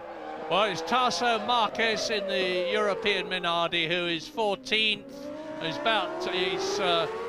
Well, it's Tasso Marquez in the European Minardi, who is 14th.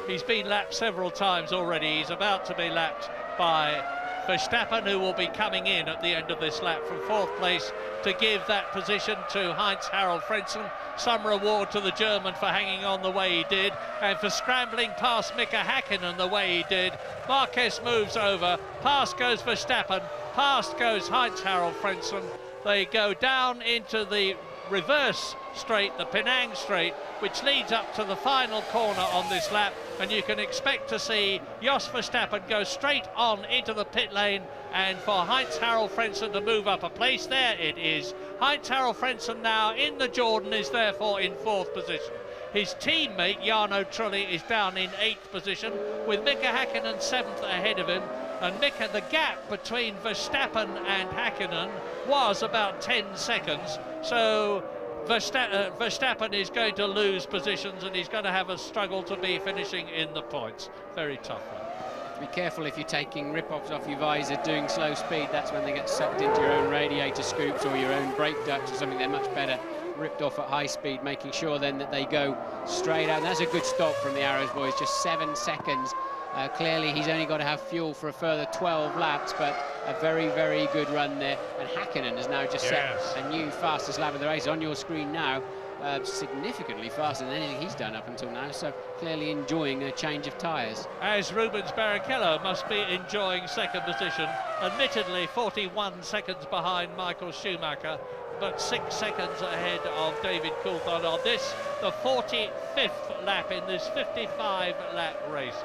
He's been lapped several times already. He's about to be lapped by Verstappen, who will be coming in at the end of this lap from 4th place to give that position to Heinz-Harald Frentzen. Some reward to the German for hanging on the way he did, and for scrambling past Mika Hakkinen the way he did. Marquez moves over, past goes Verstappen, past goes Heinz-Harald Frentzen. They go down into the reverse straight, the Penang straight, which leads up to the final corner on this lap, and you can expect to see Jos Verstappen go straight on into the pit lane, and for Heinz-Harald Frentzen to move up a place. There it is. Heinz-Harald Frentzen now in the Jordan is therefore in 4th position. His teammate Jarno Trulli is down in 8th position, with Mika Hakkinen 7th ahead of him. And the gap between Verstappen and Hakkinen was about 10 seconds, so Verstappen is going to lose positions, and he's going to have a struggle to be finishing in the points. Very tough one. Be careful if you're taking rip-offs off your visor doing slow speed. That's when they get sucked into your own radiator scoops or your own brake ducts or something. They're much better ripped off at high speed, making sure then that they go straight out. And that's a good stop from the Arrows boys, just 7 seconds. Clearly he's only got to have fuel for a further 12 laps, but a very, very good run there. And Hakkinen has now just set a new fastest lap of the race on your screen now, significantly faster than anything he's done up until now, so clearly enjoying a change of tyres. As Rubens Barrichello must be enjoying 2nd position, admittedly 41 seconds behind Michael Schumacher, but 6 seconds ahead of David Coulthard on this, the 45th lap in this 55-lap race.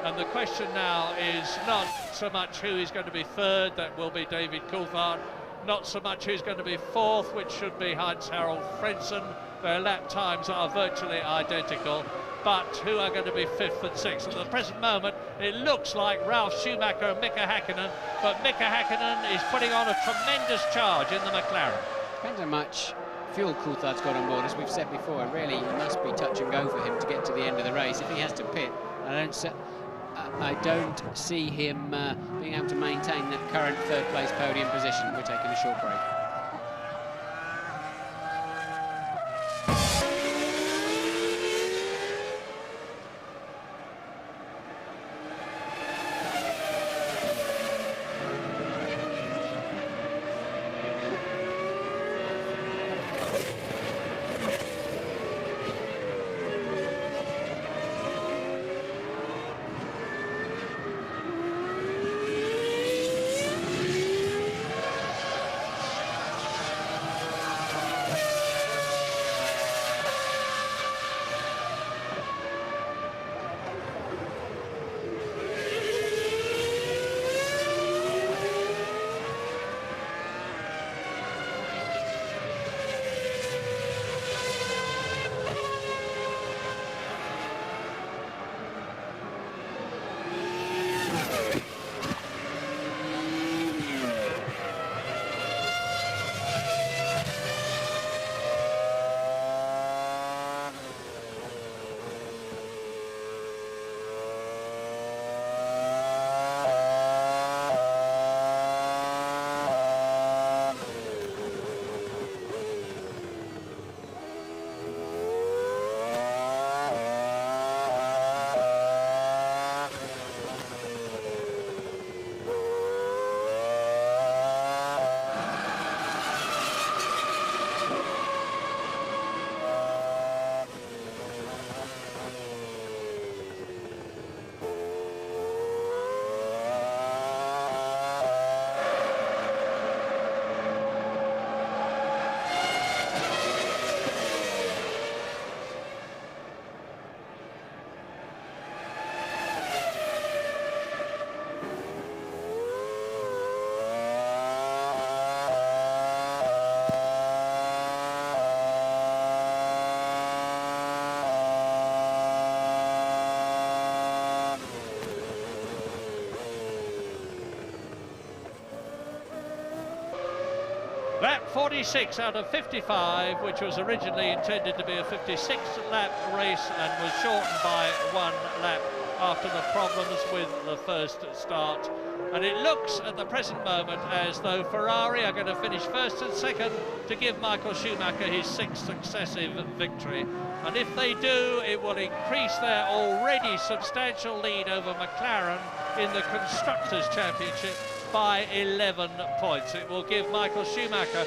And the question now is not so much who is going to be third, that will be David Coulthard, not so much who's going to be fourth, which should be Heinz-Harald Frentzen. Their lap times are virtually identical, but who are going to be fifth and sixth. At the present moment, it looks like Ralf Schumacher and Mika Häkkinen, but Mika Häkkinen is putting on a tremendous charge in the McLaren. Depends how much fuel Coulthard's got on board, as we've said before. Really, it must be touch and go for him to get to the end of the race. If he has to pit, I don't see him being able to maintain that current third-place podium position. We're taking a short break. Lap 46 out of 55, which was originally intended to be a 56 lap race and was shortened by 1 lap after the problems with the first start. And it looks at the present moment as though Ferrari are going to finish first and second to give Michael Schumacher his 6th successive victory. And if they do, it will increase their already substantial lead over McLaren in the Constructors' Championship by 11 points. It will give Michael Schumacher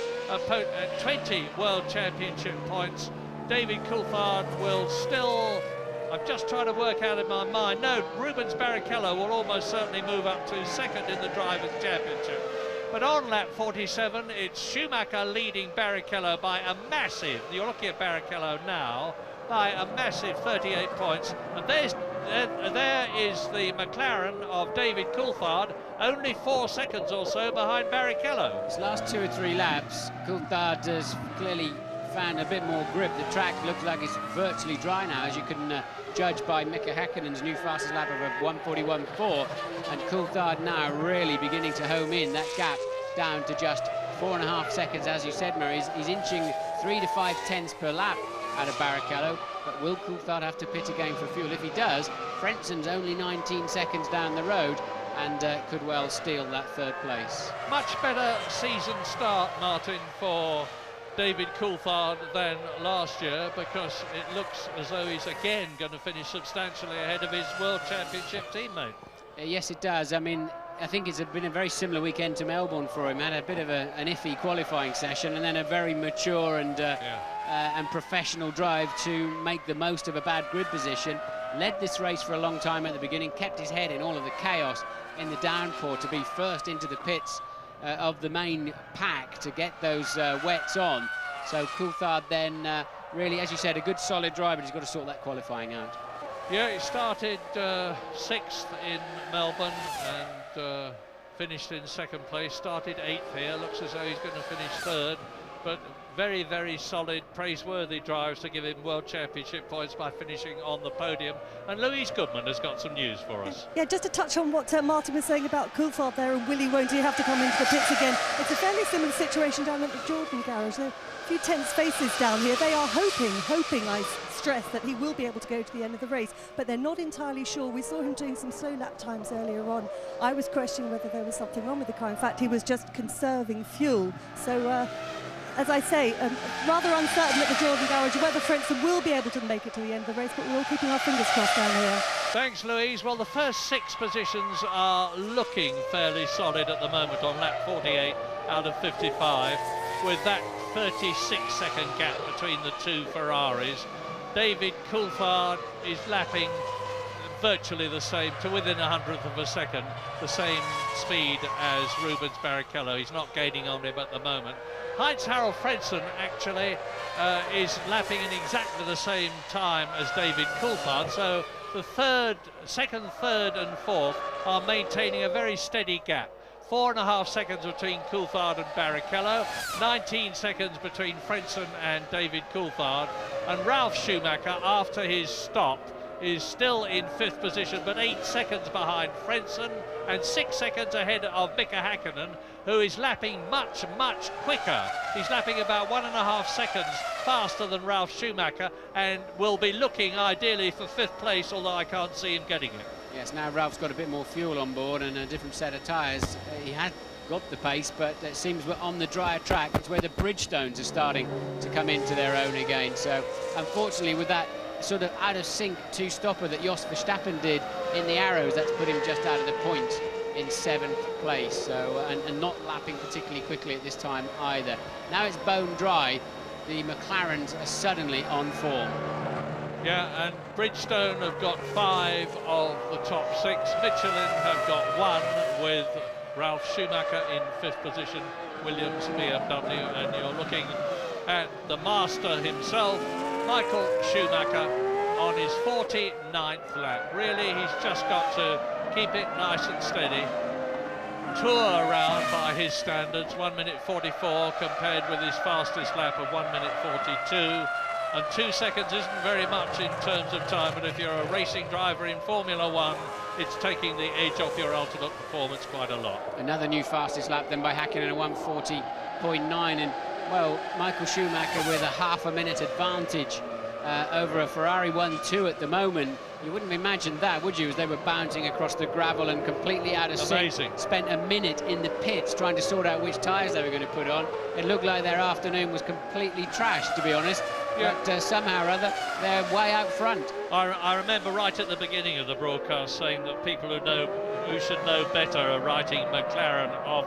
20 World Championship points. David Coulthard will still, I'm just trying to work out in my mind, no, Rubens Barrichello will almost certainly move up to second in the Drivers' Championship. But on lap 47, it's Schumacher leading Barrichello by a massive, you're looking at Barrichello now, by a massive 38 points. And there is the McLaren of David Coulthard, only 4 seconds or so behind Barrichello. His last 2 or 3 laps, Coulthard has clearly found a bit more grip. The track looks like it's virtually dry now, as you can judge by Mika Häkkinen's new fastest lap of a 1:41.4, and Coulthard now really beginning to home in that gap down to just 4.5 seconds, as you said, Murray. He's inching 3 to 5 tenths per lap out of Barrichello, but will Coulthard have to pit again for fuel? If he does, Frentzen's only 19 seconds down the road and could well steal that 3rd place. Much better season start, Martin, for David Coulthard than last year, because it looks as though he's again going to finish substantially ahead of his World Championship teammate. Yes, it does. I mean, I think it's been a very similar weekend to Melbourne for him. Had a bit of an iffy qualifying session and then a very mature and professional drive to make the most of a bad grid position. Led this race for a long time at the beginning, kept his head in all of the chaos in the downpour to be first into the pits of the main pack to get those wets on. So Coulthard then really, as you said, a good solid drive, but he's got to sort that qualifying out. Yeah, he started 6th in Melbourne and finished in 2nd place. Started 8th here. Looks as though he's going to finish 3rd. But very, very solid, praiseworthy drives to give him World Championship points by finishing on the podium. And Louise Goodman has got some news for us. Yeah, just to touch on what Martin was saying about Coulthard there, and Willie, won't he have to come into the pits again? It's a fairly similar situation down at the Jordan garage. There are a few tense faces down here. They are hoping, I stress, that he will be able to go to the end of the race, but they're not entirely sure. We saw him doing some slow lap times earlier on. I was questioning whether there was something wrong with the car. In fact, he was just conserving fuel. So, as I say, rather uncertain at the Jordan garage whether Frentzen will be able to make it to the end of the race, but we're all keeping our fingers crossed down here. Thanks, Louise. Well, the first 6 positions are looking fairly solid at the moment on lap 48 out of 55, with that 36-second gap between the 2 Ferraris. David Coulthard is lapping virtually the same, to within 100th of a second, the same speed as Rubens Barrichello. He's not gaining on him at the moment. Heinz-Harald Frentzen actually is lapping in exactly the same time as David Coulthard, so the 2nd, 3rd and 4th are maintaining a very steady gap. 4.5 seconds between Coulthard and Barrichello, 19 seconds between Frentzen and David Coulthard, and Ralf Schumacher, after his stop, is still in 5th position, but 8 seconds behind Frentzen and 6 seconds ahead of Mika Häkkinen, who is lapping much, much quicker. He's lapping about 1.5 seconds faster than Ralf Schumacher and will be looking ideally for 5th place, although I can't see him getting it. Yes, now Ralph's got a bit more fuel on board and a different set of tyres. He had got the pace, but it seems we're on the drier track. It's where the Bridgestones are starting to come into their own again. So, unfortunately, with that sort of out of sync 2-stopper that Jos Verstappen did in the Arrows, that's put him just out of the points in 7th place. So, and not lapping particularly quickly at this time either. Now it's bone dry. The McLarens are suddenly on form. Yeah, and Bridgestone have got 5 of the top 6. Michelin have got 1 with Ralf Schumacher in 5th position, Williams, BMW, and you're looking at the master himself, Michael Schumacher, on his 49th lap. Really, he's just got to keep it nice and steady. Tour around by his standards, 1 minute 44 compared with his fastest lap of 1 minute 42. And 2 seconds isn't very much in terms of time, but if you're a racing driver in Formula One, it's taking the edge off your ultimate performance quite a lot. Another new fastest lap then by Häkkinen at 1:40.9, and well, Michael Schumacher with a half a minute advantage over a Ferrari 1-2 at the moment. You wouldn't imagine that, would you, as they were bouncing across the gravel and completely out of sync. Spent a minute in the pits trying to sort out which tyres they were going to put on. It looked like their afternoon was completely trashed, to be honest. Yeah. But somehow or other, they're way out front. I remember right at the beginning of the broadcast saying that people who should know better are writing McLaren off,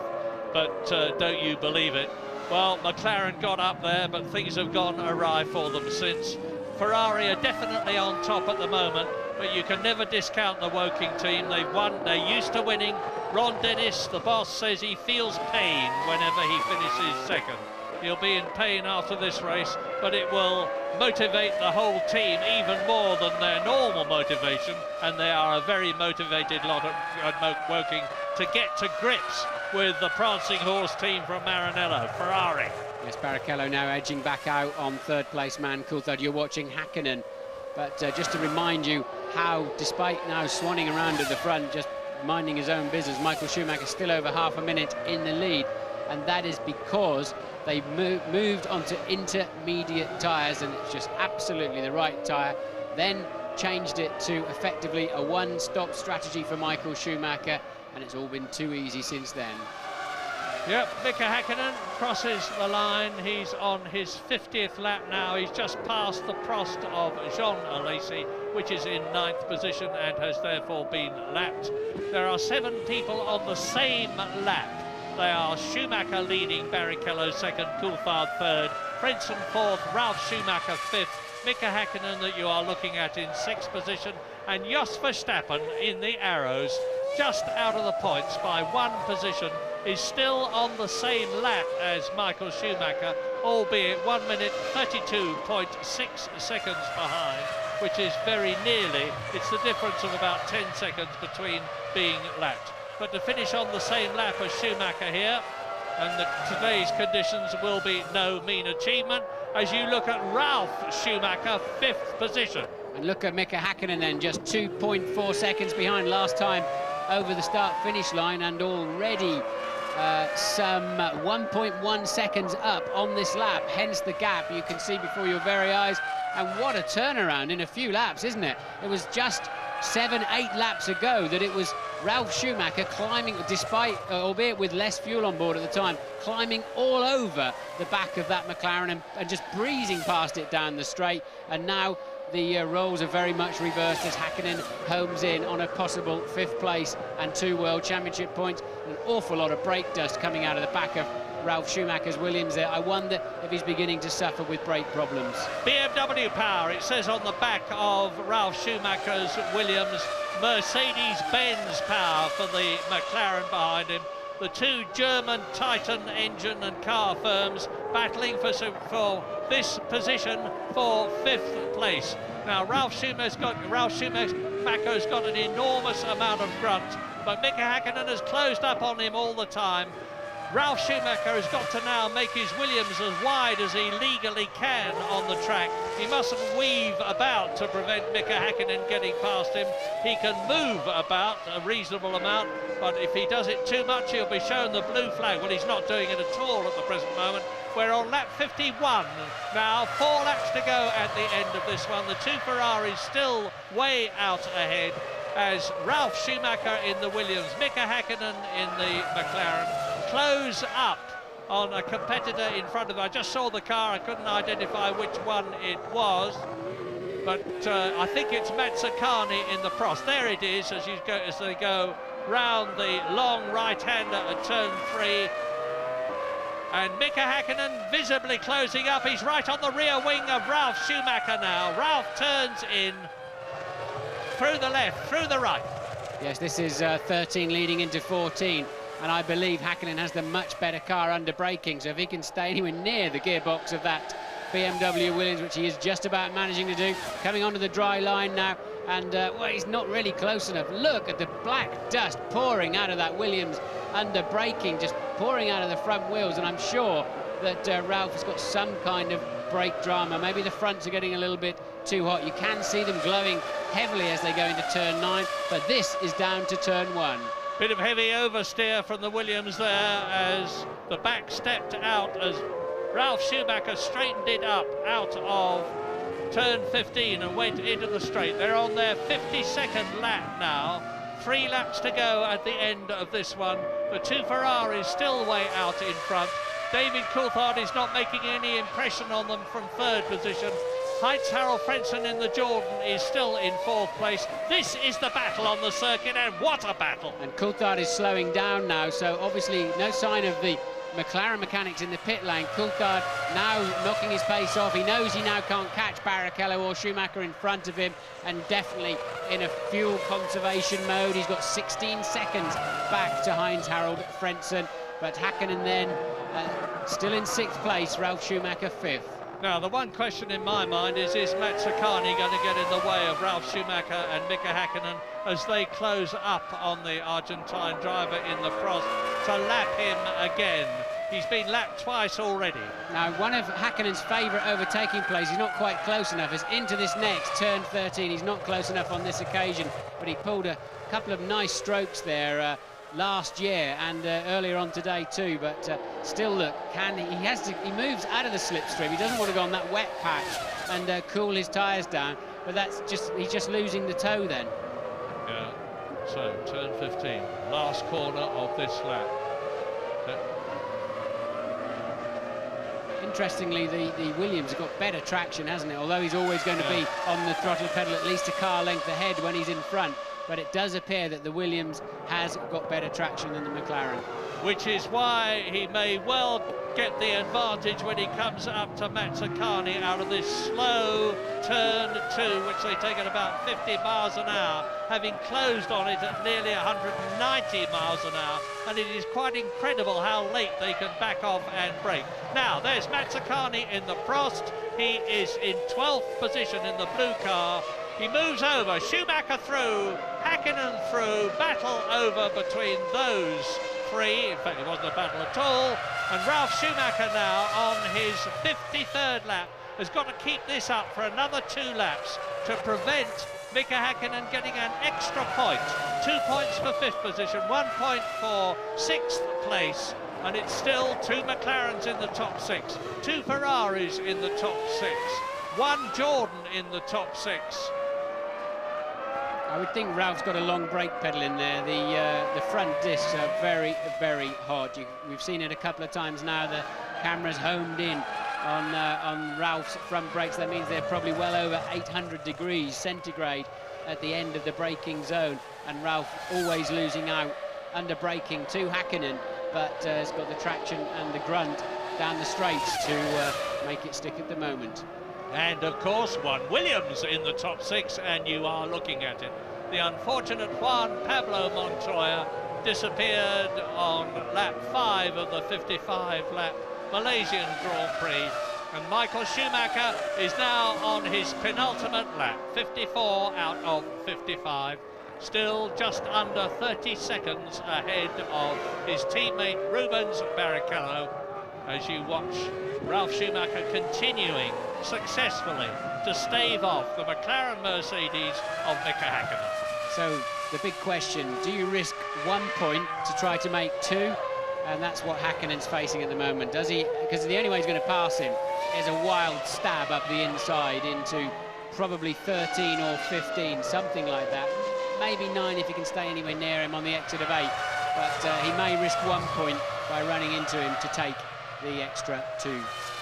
but don't you believe it? Well, McLaren got up there, but things have gone awry for them since. Ferrari are definitely on top at the moment, but you can never discount the Woking team. They've won, they're used to winning. Ron Dennis, the boss, says he feels pain whenever he finishes second. He'll be in pain after this race, but it will motivate the whole team even more than their normal motivation, and they are a very motivated lot at Woking to get to grips with the prancing horse team from Maranello, Ferrari. Yes, Barrichello now edging back out on 3rd place man Coulthard. You're watching Häkkinen, but just to remind you how, despite now swanning around at the front, just minding his own business, Michael Schumacher still over half a minute in the lead, and that is because they moved onto intermediate tyres, and it's just absolutely the right tyre. Then changed it to effectively a one-stop strategy for Michael Schumacher, and it's all been too easy since then. Yep, Mika Häkkinen crosses the line. He's on his 50th lap now. He's just past the Prost of Jean Alesi, which is in 9th position and has therefore been lapped. There are 7 people on the same lap. They are Schumacher leading, Barrichello 2nd, Coulthard 3rd, Frentzen 4th, Ralf Schumacher 5th, Mika Häkkinen that you are looking at in 6th position, and Jos Verstappen in the Arrows, just out of the points by 1 position, is still on the same lap as Michael Schumacher, albeit 1 minute 32.6 seconds behind. which is very nearly, it's the difference of about 10 seconds between being lapped. But to finish on the same lap as Schumacher here, and today's conditions will be no mean achievement, as you look at Ralf Schumacher, 5th position. And look at Mika Häkkinen then, just 2.4 seconds behind last time over the start-finish line, and already some 1.1 seconds up on this lap, hence the gap you can see before your very eyes. And what a turnaround in a few laps, isn't it? It was just 7-8 laps ago that it was Ralf Schumacher climbing, despite, albeit with less fuel on board at the time, climbing all over the back of that McLaren and just breezing past it down the straight. And now the roles are very much reversed as Häkkinen homes in on a possible 5th place and 2 World Championship points. An awful lot of brake dust coming out of the back of Ralf Schumacher's Williams there. I wonder if he's beginning to suffer with brake problems. BMW power, it says on the back of Ralf Schumacher's Williams. Mercedes-Benz power for the McLaren behind him. The two German Titan engine and car firms battling for this position for 5th place. Now Ralf Schumacher's got an enormous amount of grunt, but Mika Häkkinen has closed up on him all the time. Ralf Schumacher has got to now make his Williams as wide as he legally can on the track. He mustn't weave about to prevent Mika Häkkinen getting past him. He can move about a reasonable amount, but if he does it too much, he'll be shown the blue flag. Well, he's not doing it at all at the present moment. We're on lap 51 now, 4 laps to go at the end of this one. The two Ferraris still way out ahead as Ralf Schumacher in the Williams, Mika Häkkinen in the McLaren close up on a competitor in front of him. I just saw the car, I couldn't identify which one it was, but I think it's Mazzacani in the Prost. There it is as they go round the long right-hander at turn 3. And Mika Häkkinen visibly closing up. He's right on the rear wing of Ralf Schumacher now. Ralf turns in through the left, through the right. Yes, this is 13 leading into 14. And I believe Häkkinen has the much better car under braking, so if he can stay anywhere near the gearbox of that BMW Williams, which he is just about managing to do, coming onto the dry line now, and well, he's not really close enough. Look at the black dust pouring out of that Williams under braking, just pouring out of the front wheels, and I'm sure that Ralf has got some kind of brake drama. Maybe the fronts are getting a little bit too hot. You can see them glowing heavily as they go into turn 9, but this is down to turn 1. Bit of heavy oversteer from the Williams there as the back stepped out as Ralf Schumacher straightened it up out of turn 15 and went into the straight. They're on their 52nd lap now. 3 laps to go at the end of this one. The two Ferraris still way out in front. David Coulthard is not making any impression on them from 3rd position. Heinz-Harald Frentzen in the Jordan is still in 4th place. This is the battle on the circuit, and what a battle! And Coulthard is slowing down now, so obviously no sign of the McLaren mechanics in the pit lane. Coulthard now knocking his pace off. He knows he now can't catch Barrichello or Schumacher in front of him, and definitely in a fuel conservation mode. He's got 16 seconds back to Heinz-Harald Frentzen, but Häkkinen then still in 6th place, Ralf Schumacher 5th. Now, the one question in my mind is Mazzacani going to get in the way of Ralf Schumacher and Mika Häkkinen as they close up on the Argentine driver in the Prost to lap him again? He's been lapped twice already. Now, one of Häkkinen's favourite overtaking plays, he's not quite close enough, is into this next, turn 13. He's not close enough on this occasion, but he pulled a couple of nice strokes there last year and earlier on today too, but still look, he moves out of the slipstream. He doesn't want to go on that wet patch and cool his tyres down, but he's just losing the toe then. Yeah, so turn 15, last corner of this lap. Interestingly, the Williams has got better traction, hasn't it? Although he's always going to be on the throttle pedal at least a car length ahead when he's in front. But it does appear that the Williams has got better traction than the McLaren. which is why he may well get the advantage when he comes up to Mazzacani out of this slow turn 2, which they take at about 50 miles an hour, having closed on it at nearly 190 miles an hour, and it is quite incredible how late they can back off and brake. Now, there's Mazzacani in the frost. He is in 12th position in the blue car. He moves over, Schumacher through, Hakkinen through, battle over between those three. In fact, it wasn't a battle at all. And Ralf Schumacher now on his 53rd lap has got to keep this up for another 2 laps to prevent Mika Hakkinen getting an extra point. 2 points for 5th position, 1 point for 6th place, and it's still 2 McLarens in the top 6, 2 Ferraris in the top 6, 1 Jordan in the top 6. I would think Ralph's got a long brake pedal in there. The front discs are very, very hard. We've seen it a couple of times now. The camera's homed in on Ralph's front brakes. That means they're probably well over 800 degrees centigrade at the end of the braking zone. And Ralph always losing out under braking to Hakkinen, but has got the traction and the grunt down the straights to make it stick at the moment. And of course, one Williams in the top 6, and you are looking at it. The unfortunate Juan Pablo Montoya disappeared on lap 5 of the 55-lap Malaysian Grand Prix, and Michael Schumacher is now on his penultimate lap, 54 out of 55, still just under 30 seconds ahead of his teammate Rubens Barrichello, as you watch Ralf Schumacher continuing successfully to stave off the McLaren Mercedes of Mika Hakkinen. So the big question, do you risk 1 point to try to make 2? And that's what Hakkinen's facing at the moment. Does he? Because the only way he's going to pass him is a wild stab up the inside into probably 13 or 15, something like that. Maybe 9 if he can stay anywhere near him on the exit of 8. But he may risk 1 point by running into him to take the extra 2.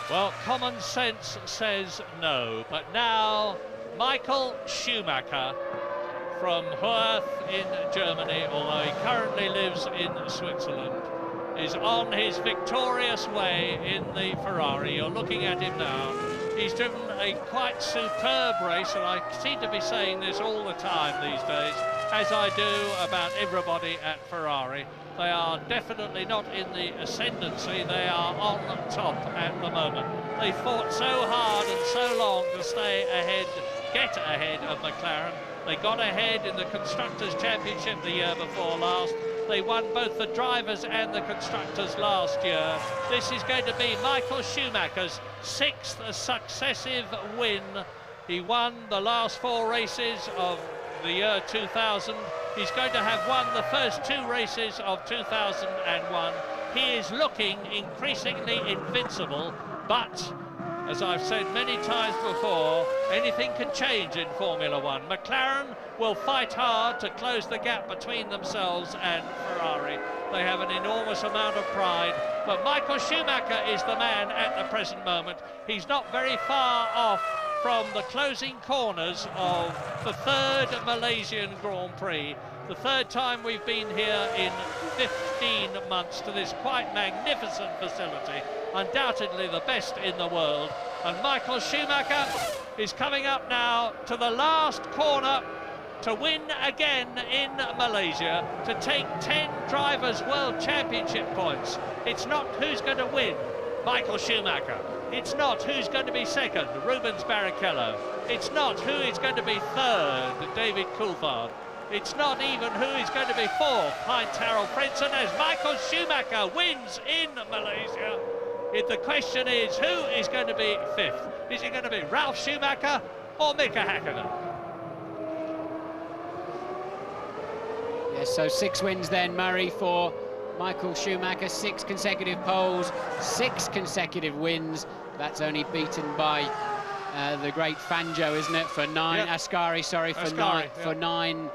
Well, common sense says no, but now Michael Schumacher from Hörth in Germany, although he currently lives in Switzerland, is on his victorious way in the Ferrari. You're looking at him now. He's driven a quite superb race, and I seem to be saying this all the time these days, as I do about everybody at Ferrari. They are definitely not in the ascendancy, they are on top at the moment. They fought so hard and so long to stay ahead, get ahead of McLaren. They got ahead in the Constructors' Championship the year before last. They won both the drivers and the constructors last year. This is going to be Michael Schumacher's 6th successive win. He won the last 4 races of the year 2000. He's going to have won the first 2 races of 2001. He is looking increasingly invincible, but as I've said many times before, anything can change in Formula One. McLaren will fight hard to close the gap between themselves and Ferrari. They have an enormous amount of pride, but Michael Schumacher is the man at the present moment. He's not very far off from the closing corners of the 3rd Malaysian Grand Prix. The 3rd time we've been here in 15 months to this quite magnificent facility, undoubtedly the best in the world. And Michael Schumacher is coming up now to the last corner to win again in Malaysia, to take 10 Drivers' World Championship points. It's not who's going to win, Michael Schumacher. It's not who's going to be 2nd, Rubens Barrichello. It's not who is going to be 3rd, David Coulthard. It's not even who is going to be 4th, Heinz-Harald Frentzen, as Michael Schumacher wins in Malaysia. The question is, who is going to be 5th? Is it going to be Ralf Schumacher or Mika Hakkinen? Yes, so 6 wins then, Murray, for Michael Schumacher. 6 consecutive poles, 6 consecutive wins. That's only beaten by the great Fangio, isn't it? For 9, yep. Ascari, sorry, for 9, yep. For 9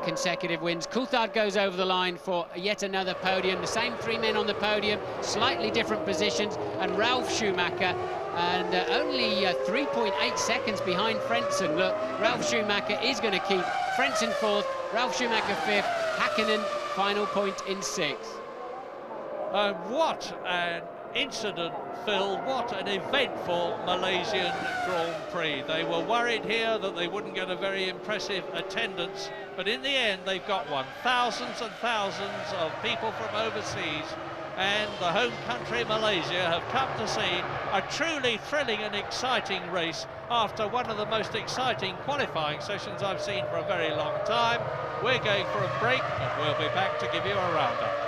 consecutive wins. Coulthard goes over the line for yet another podium. The same 3 men on the podium, slightly different positions, and Ralf Schumacher, and only 3.8 seconds behind Frentzen. Look, Ralf Schumacher is going to keep Frentzen 4th, Ralf Schumacher 5th, Hakkinen final point in 6th. What an incident, Phil, what an eventful Malaysian Grand Prix. They were worried here that they wouldn't get a very impressive attendance, but in the end they've got one. Thousands and thousands of people from overseas and the home country Malaysia have come to see a truly thrilling and exciting race after one of the most exciting qualifying sessions I've seen for a very long time. We're going for a break and we'll be back to give you a roundup.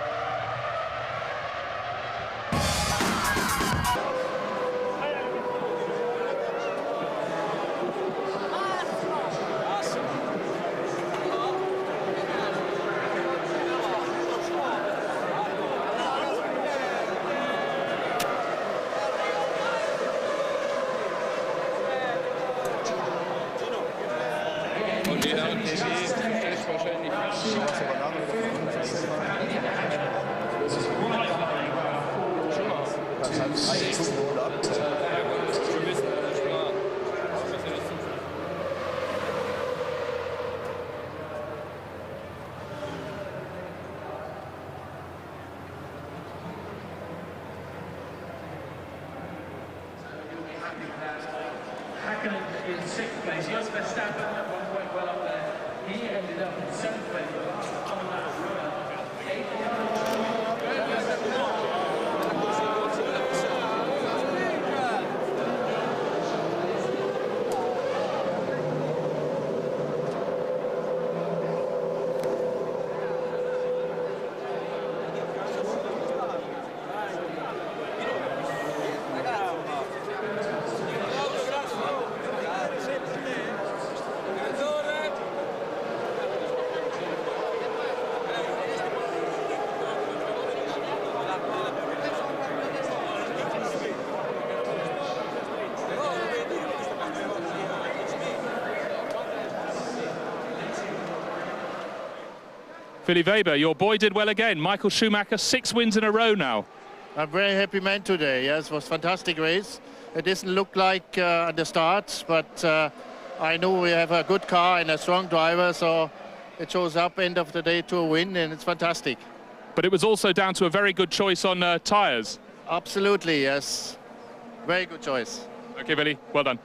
In 6th place, Jos Verstappen at one point well up there. He ended up in 7th place. Billy Weber, your boy did well again. Michael Schumacher, 6 wins in a row now. I'm very happy man today. Yes, it was a fantastic race. It didn't look like at the start, but I know we have a good car and a strong driver, so it shows up end of the day to a win, and it's fantastic. But it was also down to a very good choice on tyres. Absolutely, yes. Very good choice. Okay, Billy, well done.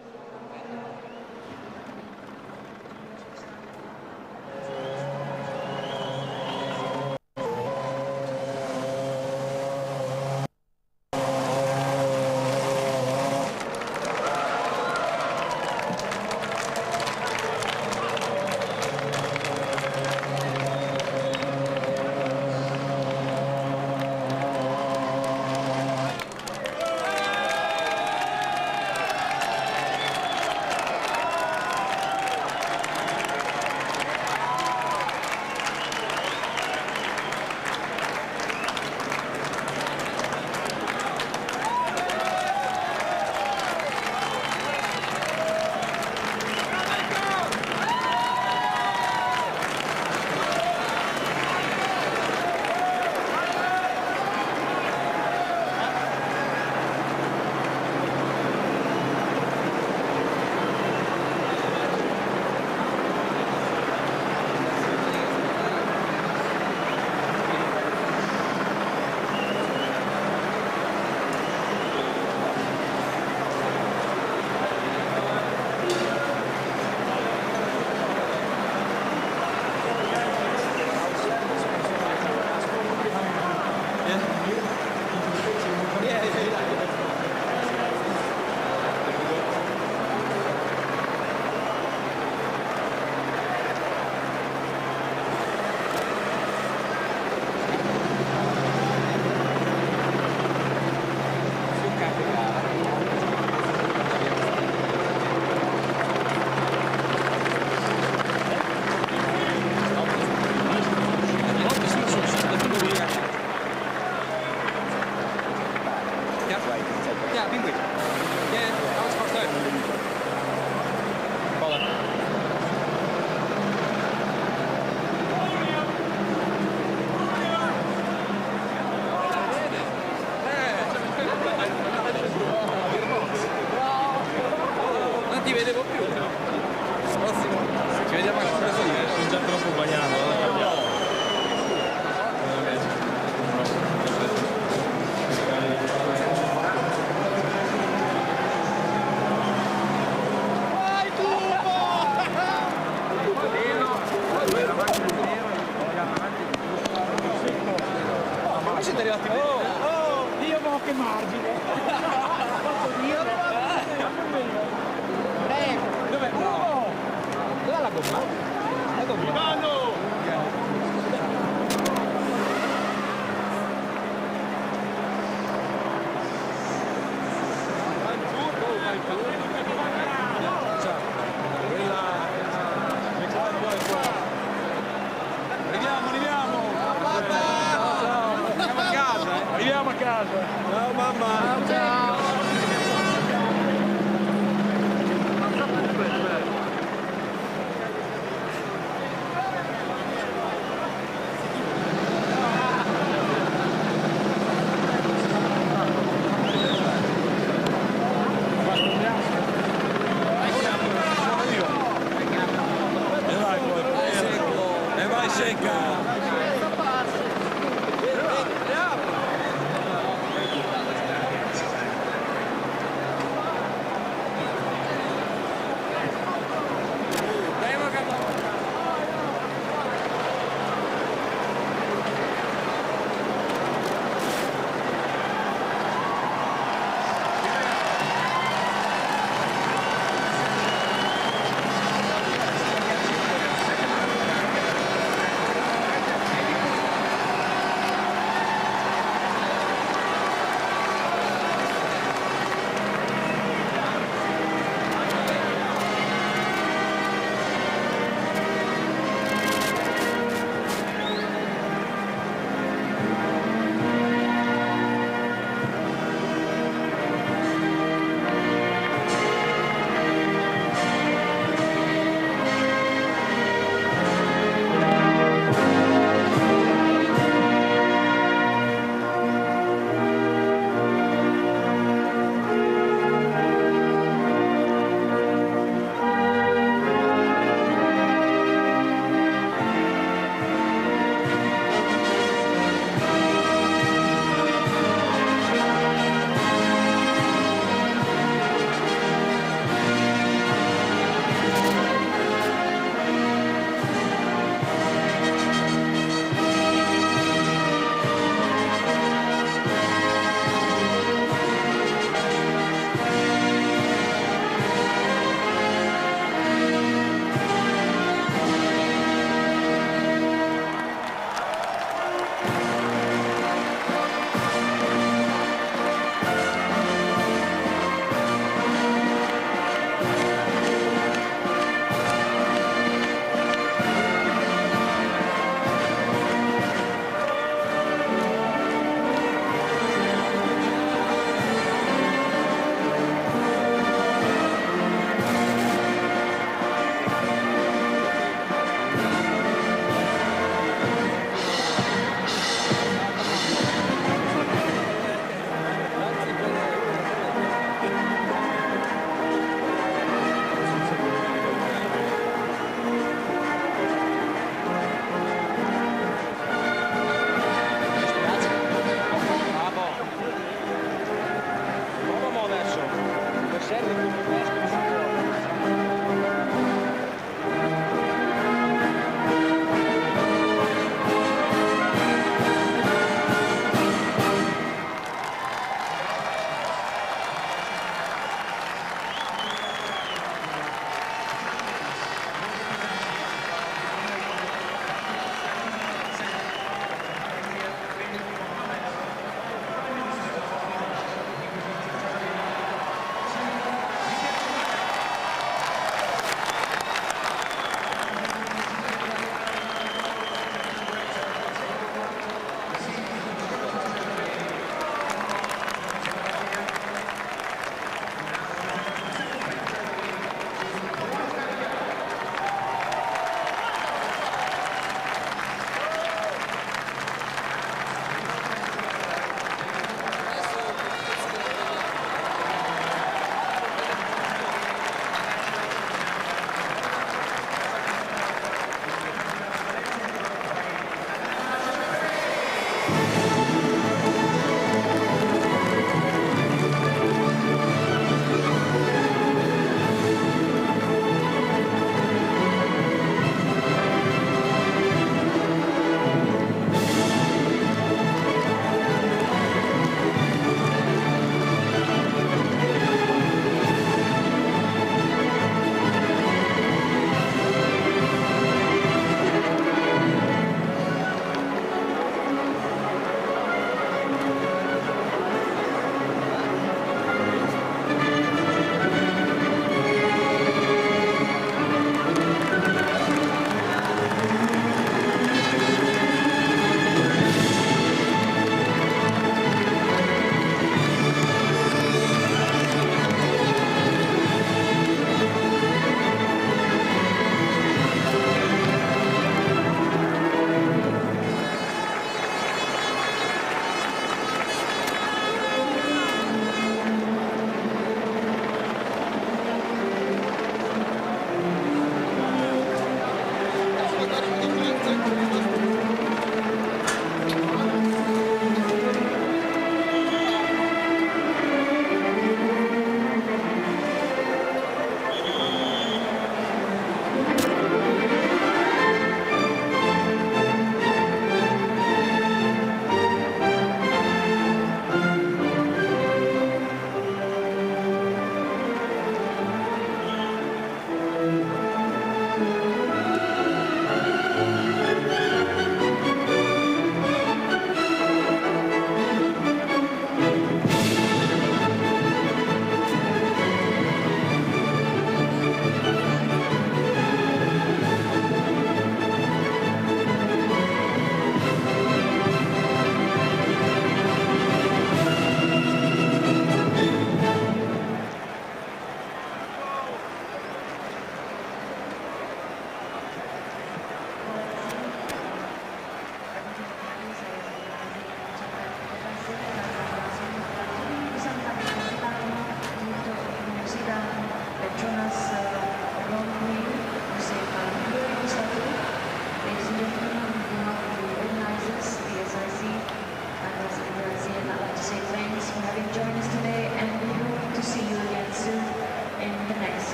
Dio mo che margine! Posso dire? Dov'è? No! Dov'è la gomma? La gomma! Arriviamo! Andiamo a casa!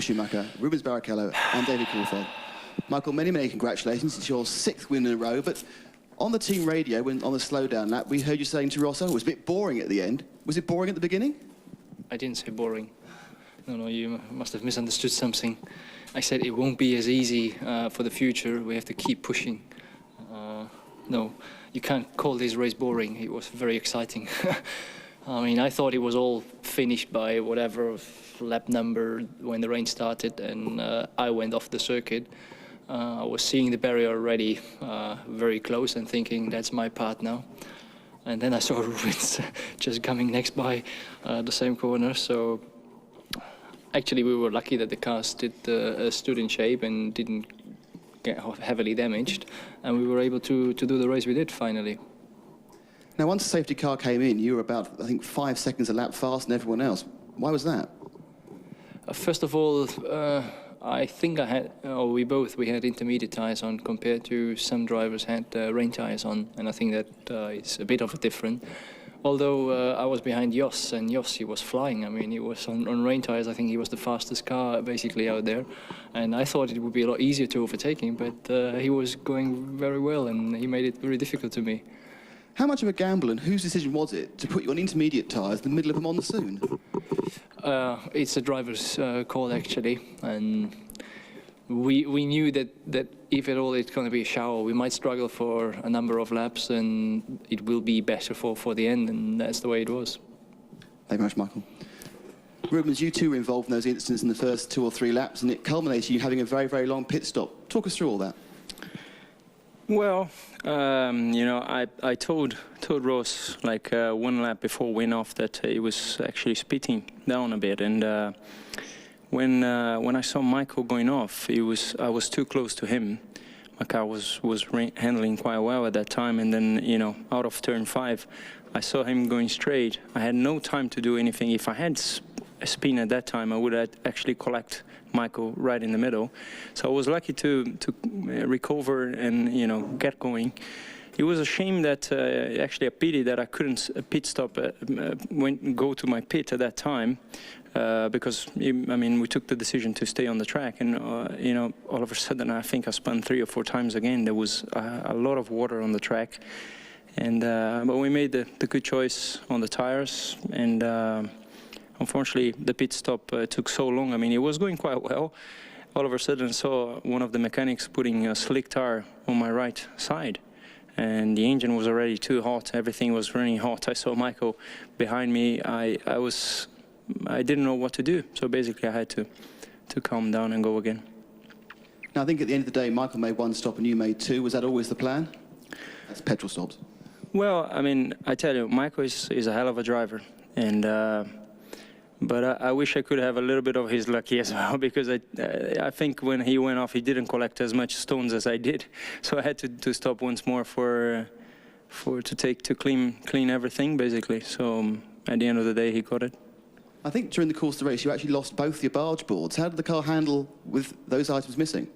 Michael Schumacher, Rubens Barrichello and David Coulthard. Michael, many, many congratulations. It's your 6th win in a row, but on the team radio, when on the slowdown lap, we heard you saying to Ross, oh, it was a bit boring at the end. Was it boring at the beginning? I didn't say boring. No, you must have misunderstood something. I said it won't be as easy for the future. We have to keep pushing. No, you can't call this race boring. It was very exciting. I mean, I thought it was all finished by whatever lap number when the rain started, and I went off the circuit. I was seeing the barrier already very close and thinking, that's my part now. And then I saw Rubens just coming next by the same corner. So actually, we were lucky that the car stood in shape and didn't get heavily damaged. And we were able to do the race we did finally. Now, once the safety car came in, you were about, I think, 5 seconds a lap faster than everyone else. Why was that? First of all, I think we had intermediate tyres on compared to some drivers had rain tyres on, and I think that is a bit of a difference. Although I was behind Jos, and Jos, he was flying. I mean, he was on rain tyres. I think he was the fastest car basically out there, and I thought it would be a lot easier to overtake him, but he was going very well, and he made it very difficult to me. How much of a gamble and whose decision was it to put you on intermediate tyres in the middle of a monsoon? It's a driver's call actually, and we knew that if at all it's going to be a shower, we might struggle for a number of laps, and it will be better for the end, and that's the way it was. Thank you very much, Michael. Rubens, you too were involved in those incidents in the first 2 or 3 laps, and it culminated in you having a very, very long pit stop. Talk us through all that. Well, you know, I told Ross like 1 lap before win-off that he was actually speeding down a bit, and when I saw Michael going off, I was too close to him. My car was handling quite well at that time, and then, you know, out of turn 5, I saw him going straight. I had no time to do anything. If I had a spin at that time, I would have actually collect Michael right in the middle. So I was lucky to recover and, you know, get going. It was a shame that, actually a pity that I couldn't pit stop, go to my pit at that time, because, I mean, we took the decision to stay on the track, and, you know, all of a sudden I think I spun 3 or 4 times again. There was a lot of water on the track, and but we made the good choice on the tires, and unfortunately, the pit stop took so long. I mean, it was going quite well. All of a sudden, I saw one of the mechanics putting a slick tire on my right side, and the engine was already too hot. Everything was running hot. I saw Michael behind me. I didn't know what to do. So basically, I had to calm down and go again. Now, I think at the end of the day, Michael made 1 stop and you made 2. Was that always the plan? That's petrol stops. Well, I mean, I tell you, Michael is a hell of a driver, and. But I wish I could have a little bit of his luck as well, because I think when he went off, he didn't collect as much stones as I did. So I had to stop once more to clean everything, basically. So at the end of the day, he got it. I think during the course of the race, you actually lost both your barge boards. How did the car handle with those items missing?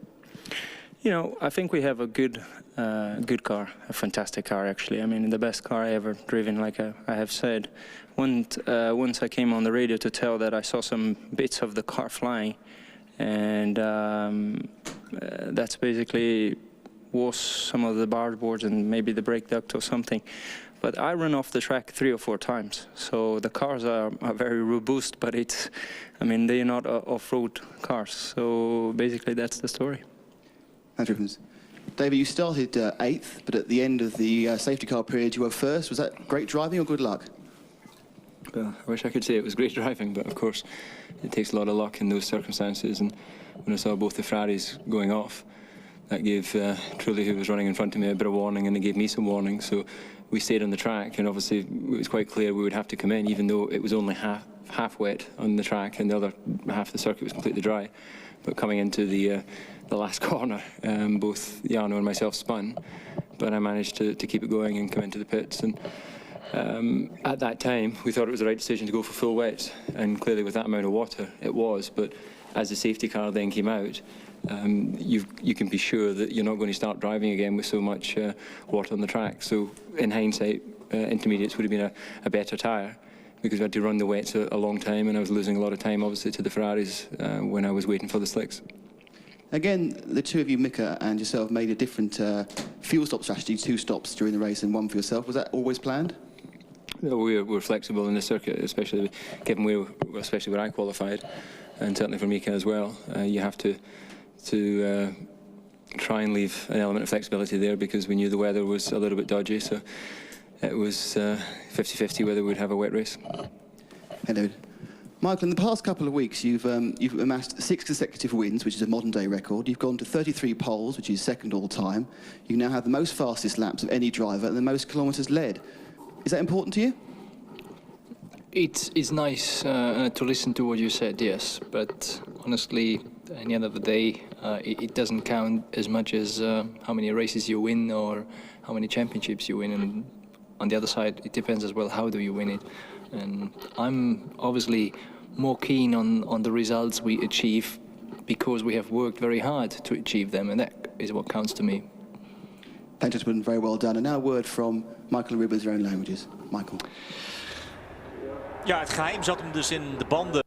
You know, I think we have a good car, a fantastic car, actually. I mean, the best car I ever driven, like I have said. Once I came on the radio to tell that I saw some bits of the car flying, and that's basically was some of the barge boards and maybe the brake duct or something. But I ran off the track 3 or 4 times, so the cars are very robust, but I mean, they're not off-road cars. So basically, that's the story. Thanks, Rubens. David, you started 8th, but at the end of the safety car period, you were 1st. Was that great driving or good luck? Well, I wish I could say it was great driving, but of course, it takes a lot of luck in those circumstances. And when I saw both the Ferraris going off, that gave Trulli, who was running in front of me, a bit of warning, and it gave me some warning. So we stayed on the track, and obviously it was quite clear we would have to come in, even though it was only half wet on the track, and the other half of the circuit was completely dry. But coming into the last corner, both Jarno and myself spun, but I managed to keep it going and come into the pits. And at that time, we thought it was the right decision to go for full wet, and clearly with that amount of water, it was. But as the safety car then came out, you can be sure that you're not going to start driving again with so much water on the track. So in hindsight, intermediates would have been a better tyre, because we had to run the wets a long time, and I was losing a lot of time, obviously, to the Ferraris when I was waiting for the slicks. Again, the two of you, Mika and yourself, made a different fuel stop strategy, 2 stops during the race and 1 for yourself. Was that always planned? No, we're flexible in the circuit, especially given especially where I qualified, and certainly for Mika as well. You have to try and leave an element of flexibility there, because we knew the weather was a little bit dodgy, so it was 50-50 whether we'd have a wet race. Hello. Michael, in the past couple of weeks, you've amassed 6 consecutive wins, which is a modern-day record. You've gone to 33 poles, which is second all-time. You now have the most fastest laps of any driver and the most kilometres led. Is that important to you? It's nice to listen to what you said, yes. But honestly, at the end of the day, it doesn't count as much as how many races you win or how many championships you win. And on the other side, it depends as well, how do you win it? And I'm obviously more keen on the results we achieve because we have worked very hard to achieve them, and that is what counts to me. Thanks, gentlemen. Very well done. And now a word from Michael and Ruben in their own languages. Michael. Ja, het geheim zat hem dus in de banden.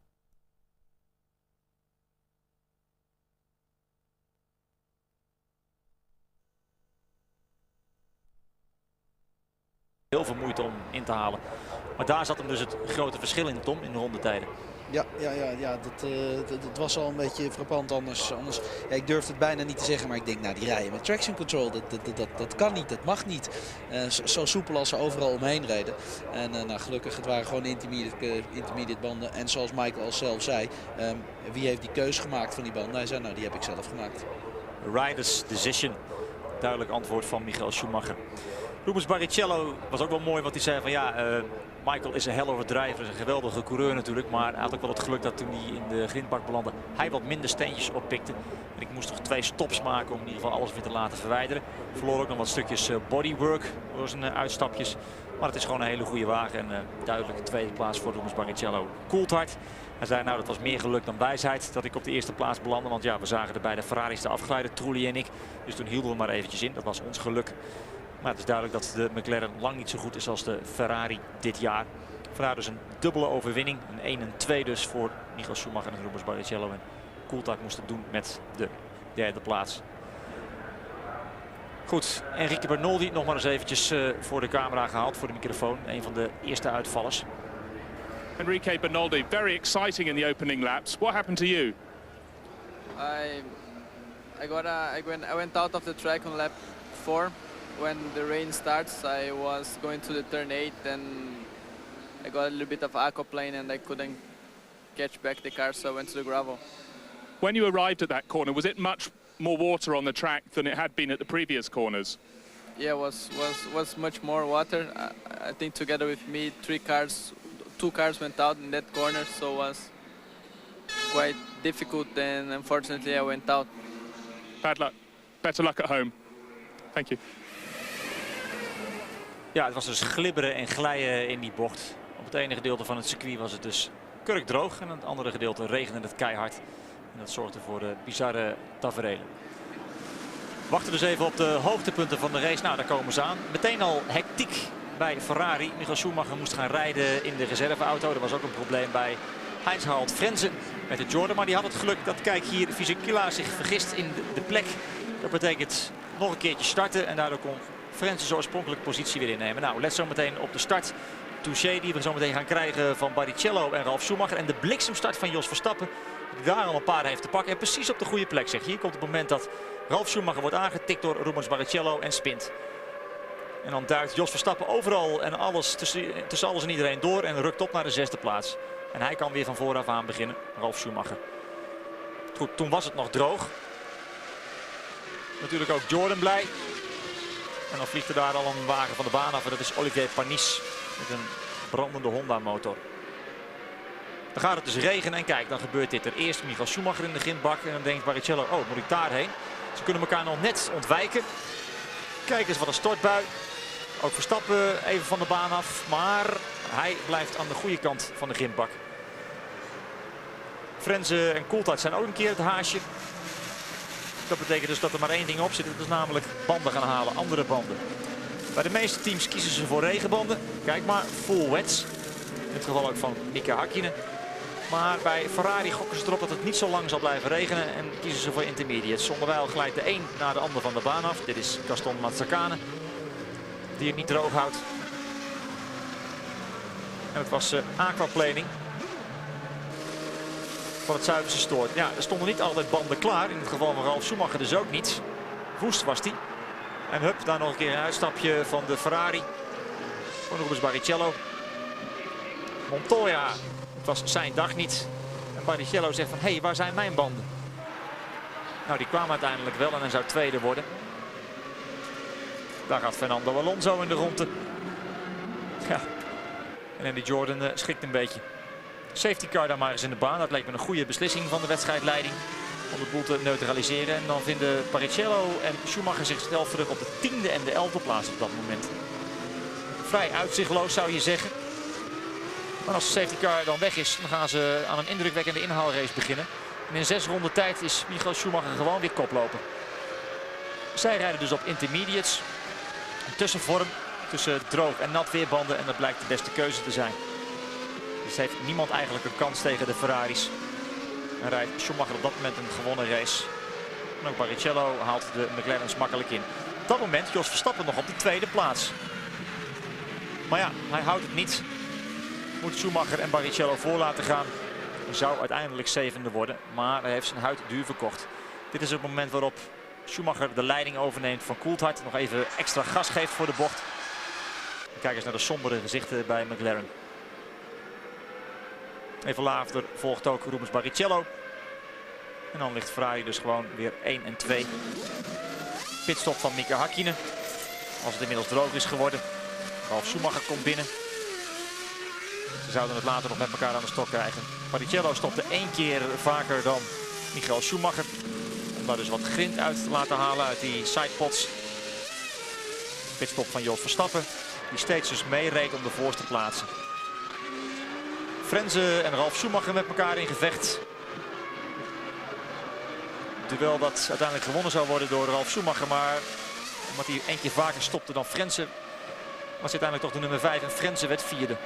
Heel veel moeite om in te halen. Maar daar zat hem dus het grote verschil in, Tom, in de rondetijden. Ja, dat was al een beetje frappant anders. Ja, ik durf het bijna niet te zeggen, maar ik denk, nou, die rijden met traction control, dat kan niet, dat mag niet. Zo soepel als ze overal omheen reden. En nou, gelukkig, het waren gewoon intermediate banden. En zoals Michael al zelf zei, wie heeft die keus gemaakt van die banden? Hij zei, nou, die heb ik zelf gemaakt. Riders decision. Duidelijk antwoord van Michael Schumacher. Rubens Barrichello was ook wel mooi, wat hij zei van ja, Michael is een hell of a driver, is een geweldige coureur natuurlijk. Maar hij had ook wel het geluk dat toen hij in de grindbak belandde, hij wat minder steentjes oppikte. En ik moest nog 2 stops maken om in ieder geval alles weer te laten verwijderen. Verloor ook nog wat stukjes bodywork door zijn uitstapjes. Maar het is gewoon een hele goede wagen en duidelijk tweede plaats voor Rubens Barrichello. Coulthard. Hij zei nou, dat was meer geluk dan wijsheid dat ik op de eerste plaats belandde. Want ja, we zagen de beide Ferraris te afglijden, Trulli en ik. Dus toen hielden we maar eventjes in. Dat was ons geluk. Maar het is duidelijk dat de McLaren lang niet zo goed is als de Ferrari dit jaar. Vandaar dus een dubbele overwinning. Een 1-2 dus voor Michael Schumacher en Rubens Barrichello. En Coulthard moest het doen met de derde plaats. Goed, Enrique Bernoldi nog maar eens eventjes voor de camera gehaald, voor de microfoon. Een van de eerste uitvallers. Enrique Bernoldi, very exciting in the opening laps. What happened to you? I went out of the track on lap 4. When the rain starts, I was going to the turn 8 and I got a little bit of aquaplane and I couldn't catch back the car, so I went to the gravel. When you arrived at that corner, was it much more water on the track than it had been at the previous corners? Yeah, was much more water. I think together with me, 2 cars went out in that corner, so it was quite difficult and unfortunately I went out. Bad luck. Better luck at home. Thank you. Ja, het was dus glibberen en glijden in die bocht. Op het ene gedeelte van het circuit was het dus kurkdroog en op het andere gedeelte regende het keihard. En dat zorgde voor de bizarre taferelen. Wachten dus even op de hoogtepunten van de race. Nou, daar komen ze aan. Meteen al hectiek bij Ferrari. Michael Schumacher moest gaan rijden in de reserveauto. Er was ook een probleem bij Heinz-Harald Frentzen met de Jordan. Maar die had het geluk dat, kijk hier, Fisichella zich vergist in de plek. Dat betekent nog een keertje starten en daardoor kon Frentzen zijn oorspronkelijke positie weer innemen. Nou, let zo meteen op de start. Touché die we zo meteen gaan krijgen van Barrichello en Ralf Schumacher. En de bliksemstart van Jos Verstappen, die daar al een paar heeft te pakken. En precies op de goede plek, zeg. Hier komt het moment dat Ralf Schumacher wordt aangetikt door Rubens Barrichello en spint. En dan duikt Jos Verstappen overal en alles tussen alles en iedereen door en rukt op naar de 6e plaats. En hij kan weer van vooraf aan beginnen, Ralf Schumacher. Goed, toen was het nog droog. Natuurlijk ook Jordan blij. En dan vliegt er daar al een wagen van de baan af. En dat is Olivier Panis met een brandende Honda motor. Dan gaat het dus regenen en kijk, dan gebeurt dit. Er eerst Michael Schumacher in de grindbak. En dan denkt Barrichello, oh, moet ik daarheen? Ze kunnen elkaar nog net ontwijken. Kijk eens wat een stortbui. Ook Verstappen even van de baan af. Maar hij blijft aan de goede kant van de grindbak. Frentzen en Coulthard zijn ook een keer het haasje. Dat betekent dus dat er maar één ding op zit. Dat is namelijk banden gaan halen, andere banden. Bij de meeste teams kiezen ze voor regenbanden. Kijk maar, full wets. het geval ook van Mika Häkkinen. Maar bij Ferrari gokken ze erop dat het niet zo lang zal blijven regenen en kiezen ze voor intermediates. Onderwijl glijdt de een naar de ander van de baan af. Dit is Gaston Mazzacane, die het niet droog houdt. En het was aquaplaning voor het Zuiverse stoort. Ja, er stonden niet altijd banden klaar. In het geval van Ralf Schumacher dus ook niet. Woest was die. En hup, daar nog een keer een uitstapje van de Ferrari. Van Rubens Barrichello. Montoya, het was zijn dag niet. En Barrichello zegt van, hé, waar zijn mijn banden? Nou, die kwamen uiteindelijk wel en hij zou tweede worden. Daar gaat Fernando Alonso in de ronde. Ja. En Andy Jordan schrikt een beetje. Safety car daar maar eens in de baan. Dat leek me een goede beslissing van de wedstrijdleiding. Om de boel te neutraliseren. En dan vinden Barrichello en Schumacher zichzelf terug op de 10e en de 11e plaats op dat moment. Vrij uitzichtloos zou je zeggen. Maar als de safety car dan weg is, dan gaan ze aan een indrukwekkende inhaalrace beginnen. En in 6 ronden tijd is Michael Schumacher gewoon weer koploper. Zij rijden dus op intermediates. Een tussenvorm tussen droog en nat weerbanden. En dat blijkt de beste keuze te zijn. Dus heeft niemand eigenlijk een kans tegen de Ferraris. En rijdt Schumacher op dat moment een gewonnen race. En ook Barrichello haalt de McLaren's makkelijk in. Op dat moment Jos Verstappen nog op de 2e plaats. Maar ja, hij houdt het niet. Moet Schumacher en Barrichello voor laten gaan. Hij zou uiteindelijk 7e worden. Maar hij heeft zijn huid duur verkocht. Dit is het moment waarop Schumacher de leiding overneemt van Coulthard. Nog even extra gas geeft voor de bocht. En kijk eens naar de sombere gezichten bij McLaren. Even later volgt ook Rubens Barrichello. En dan ligt Ferrari dus gewoon weer 1 en 2. Pitstop van Mika Häkkinen. Als het inmiddels droog is geworden. Ralf Schumacher komt binnen. Ze zouden het later nog met elkaar aan de stok krijgen. Barrichello stopte 1 keer vaker dan Michael Schumacher. Om daar dus wat grind uit te laten halen uit die sidepods. Pitstop van Jos Verstappen. Die steeds dus meereed om de voorste plaatsen. Frenze en Ralf Schumacher met elkaar in gevecht. Duel dat uiteindelijk gewonnen zou worden door Ralf Schumacher. Maar omdat hij 1 keer vaker stopte dan Frenze, was uiteindelijk toch de nummer 5 en Frenze werd 4e.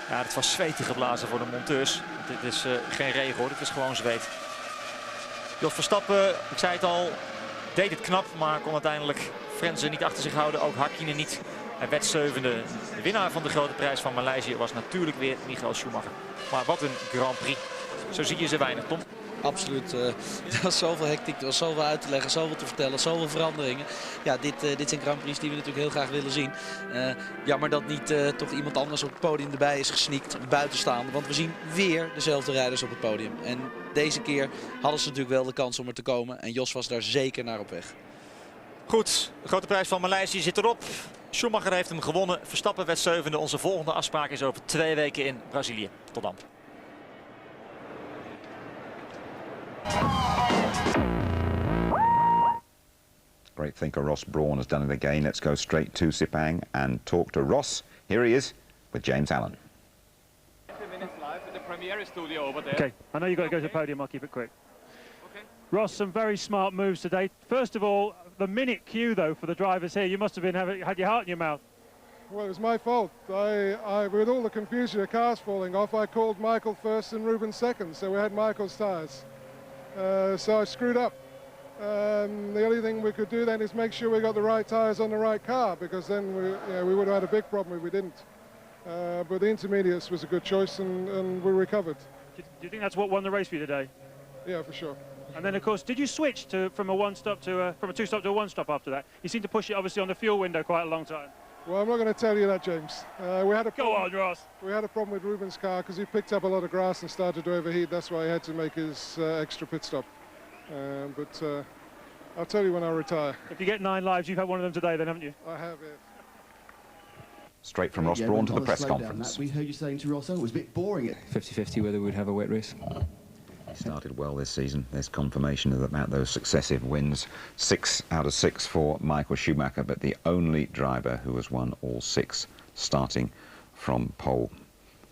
Ja, het was zweten geblazen voor de monteurs. Dit is geen regen hoor, dit is gewoon zweet. Jos Verstappen, ik zei het al, deed het knap, maar kon uiteindelijk Frenze niet achter zich houden. Ook Häkkinen niet. Hij werd 7e. De winnaar van de grote prijs van Maleisië was natuurlijk weer Michael Schumacher. Maar wat een Grand Prix. Zo zie je ze weinig, Tom. Absoluut. Er was zoveel hectiek, er was zoveel uit te leggen, zoveel te vertellen, zoveel veranderingen. Ja, dit zijn Grand Prix die we natuurlijk heel graag willen zien. Jammer dat niet toch iemand anders op het podium erbij is gesneakt, buitenstaande. Want we zien weer dezelfde rijders op het podium. En deze keer hadden ze natuurlijk wel de kans om er te komen. En Jos was daar zeker naar op weg. Goed, de grote prijs van Maleisië zit erop. Schumacher heeft hem gewonnen. Verstappen werd 7e. Onze volgende afspraak is over 2 weken in Brazilië. Tot dan. Great thinker Ross Brawn has done it again. Let's go straight to Sepang and talk to Ross. Here he is with James Allen. 20 minutes live in the premiere studio over there. Okay, I know you've got to go to the podium. I'll keep it quick. Okay. Ross, some very smart moves today. First of all, the minute queue though for the drivers here. You must have had your heart in your mouth. Well, it was my fault. With all the confusion of cars falling off, I called Michael first and Ruben second, so we had Michael's tyres. So I screwed up. The only thing we could do then is make sure we got the right tyres on the right car, because then we would have had a big problem if we didn't. But the intermediates was a good choice, and we recovered. Do you think that's what won the race for you today? Yeah, for sure. And then, of course, did you switch from a one-stop to from a two-stop to a one-stop after that? You seemed to push it obviously on the fuel window quite a long time. Well, I'm not going to tell you that, James. We had a Go on, Ross. We had a problem with Ruben's car because he picked up a lot of grass and started to overheat. That's why he had to make his extra pit stop. But I'll tell you when I retire. If you get 9 lives, you've had one of them today then, haven't you? I have, yeah. Straight from Ross Brawn to the press conference. We heard you saying to Ross, it was a bit boring. 50-50 whether we'd have a wet race. He started well this season. There's confirmation about those successive wins. 6 out of 6 for Michael Schumacher, but the only driver who has won all 6 starting from pole.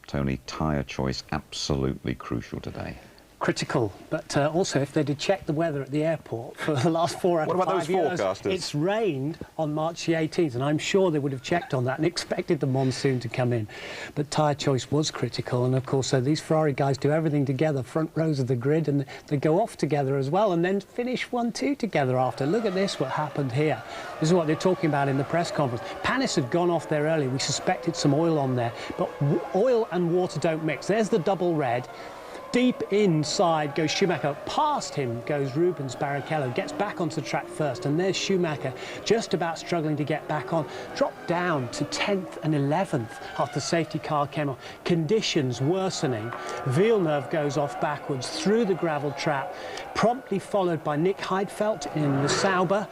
Tony, tyre choice absolutely crucial today. critical, but also if they'd checked the weather at the airport for the last 4 out of 5 years. What about those forecasters? It's rained on March the 18th, and I'm sure they would have checked on that and expected the monsoon to come in. But tyre choice was critical, and of course, so these Ferrari guys do everything together, front rows of the grid, and they go off together as well, and then finish 1-2 together after. Look at this, what happened here. This is what they're talking about in the press conference. Panis had gone off there early. We suspected some oil on there, but oil and water don't mix. There's the double red. Deep inside goes Schumacher. Past him goes Rubens Barrichello. Gets back onto the track first, and there's Schumacher just about struggling to get back on. Dropped down to 10th and 11th after the safety car came off. Conditions worsening. Villeneuve goes off backwards through the gravel trap, promptly followed by Nick Heidfeld in the Sauber.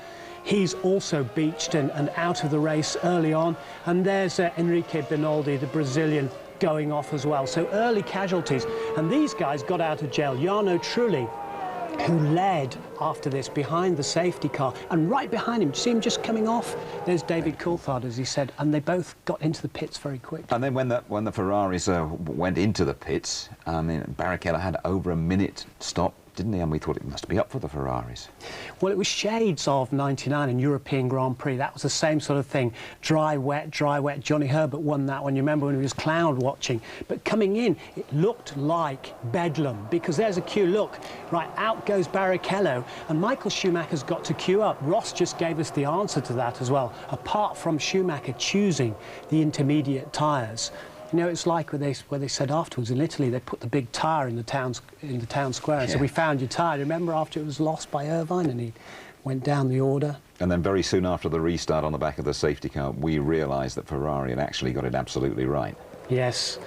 He's also beached and out of the race early on. And there's Enrique Benoldi, the Brazilian, going off as well. So early casualties, and these guys got out of jail. Jarno Trulli, who led after this behind the safety car, and right behind him, see him just coming off, there's David Coulthard, as he said, and they both got into the pits very quick. And then when the Ferraris went into the pits, I mean, Barrichello had over a minute stop, didn't he? And we thought it must be up for the Ferraris. Well, it was shades of 99 in European Grand Prix. That was the same sort of thing. Dry, wet, dry, wet. Johnny Herbert won that one. You remember when he was cloud watching. But coming in, it looked like bedlam, because there's a queue. Look, right, out goes Barrichello, and Michael Schumacher's got to queue up. Ross just gave us the answer to that as well, apart from Schumacher choosing the intermediate tyres. You know, it's like where they said afterwards in Italy, they put the big tyre in the town square. And so we found your tyre. Remember after it was lost by Irvine, and he went down the order. And then very soon after the restart on the back of the safety car, we realised that Ferrari had actually got it absolutely right. Yes,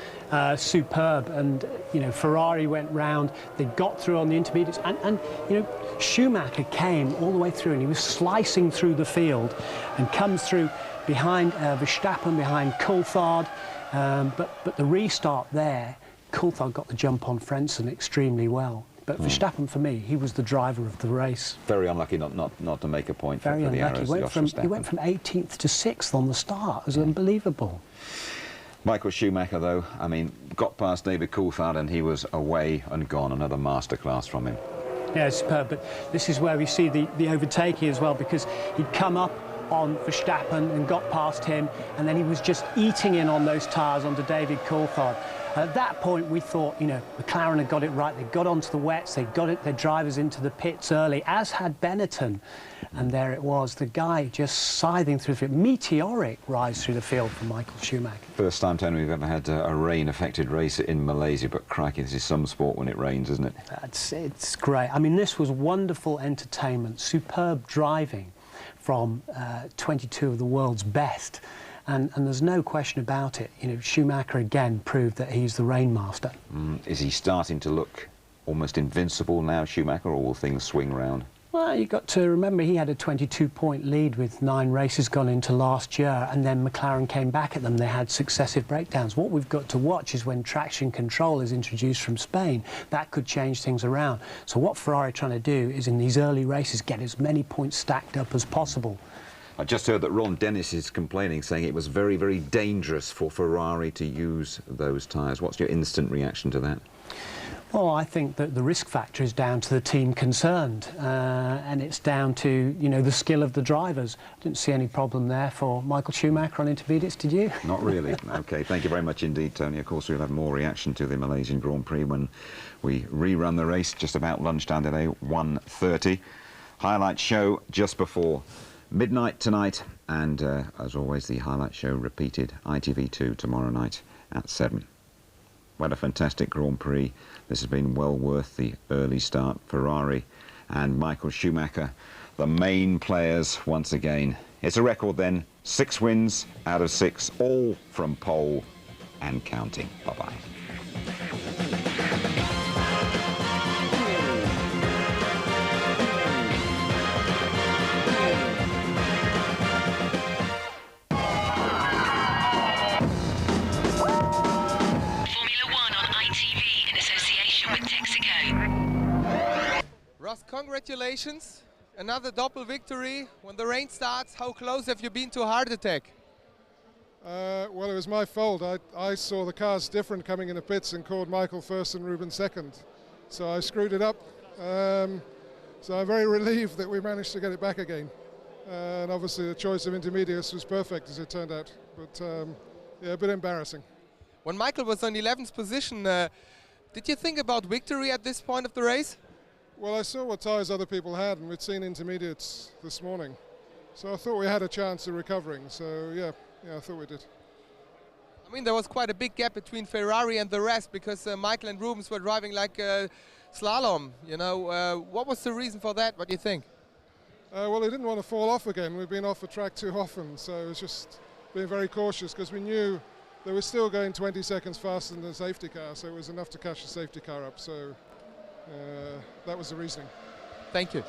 superb. And, you know, Ferrari went round, they got through on the intermediates, and you know, Schumacher came all the way through, and he was slicing through the field and comes through behind Verstappen, behind Coulthard. But the restart there, Coulthard got the jump on Frentzen extremely well. But Verstappen, for me, he was the driver of the race. Very unlucky not to make a point for the arrows. He went from 18th to 6th on the start. It was unbelievable. Michael Schumacher, though, I mean, got past David Coulthard and he was away and gone. Another masterclass from him. Yeah, superb. But this is where we see the overtaking as well, because he'd come up on Verstappen and got past him, and then he was just eating in on those tyres onto David Coulthard. At that point, we thought, you know, McLaren had got it right. They got onto the wets, they got their drivers into the pits early, as had Benetton. And there it was, the guy just scything through the field. Meteoric rise through the field for Michael Schumacher. First time, Tony, we've ever had a rain-affected race in Malaysia, but crikey, this is some sport when it rains, isn't it? It's great. I mean, this was wonderful entertainment, superb driving from 22 of the world's best, and there's no question about it. You know, Schumacher again proved that he's the rain master. Is he starting to look almost invincible now, Schumacher, or will things swing round? Well, you've got to remember he had a 22-point lead with 9 races gone into last year, and then McLaren came back at them. They had successive breakdowns. What we've got to watch is when traction control is introduced from Spain, that could change things around. So what Ferrari are trying to do is in these early races get as many points stacked up as possible. I just heard that Ron Dennis is complaining, saying it was very, very dangerous for Ferrari to use those tyres. What's your instant reaction to that? Well, I think that the risk factor is down to the team concerned, and it's down to, you know, the skill of the drivers. I didn't see any problem there for Michael Schumacher on intermediates, did you? Not really. OK, thank you very much indeed, Tony. Of course, we'll have more reaction to the Malaysian Grand Prix when we rerun the race just about lunchtime today, 1:30. Highlight show just before midnight tonight, and as always, the highlight show repeated ITV2 tomorrow night at 7. What a fantastic Grand Prix. This has been well worth the early start. Ferrari and Michael Schumacher, the main players once again. It's a record then, 6 wins out of 6, all from pole and counting. Bye-bye. Ross, congratulations. Another double victory. When the rain starts, how close have you been to a heart attack? Well, it was my fault. I saw the cars different coming in the pits and called Michael first and Rubens second. So I screwed it up. So I'm very relieved that we managed to get it back again. And obviously the choice of intermediates was perfect as it turned out. But yeah, a bit embarrassing. When Michael was on 11th position, did you think about victory at this point of the race? Well, I saw what tyres other people had, and we'd seen intermediates this morning. So I thought we had a chance of recovering. So yeah, I thought we did. I mean, there was quite a big gap between Ferrari and the rest because Michael and Rubens were driving like slalom. You know, what was the reason for that? What do you think? Well, they didn't want to fall off again. We've been off the track too often, so it was just being very cautious because we knew they were still going 20 seconds faster than the safety car, so it was enough to catch the safety car up. So that was the reasoning. Thank you.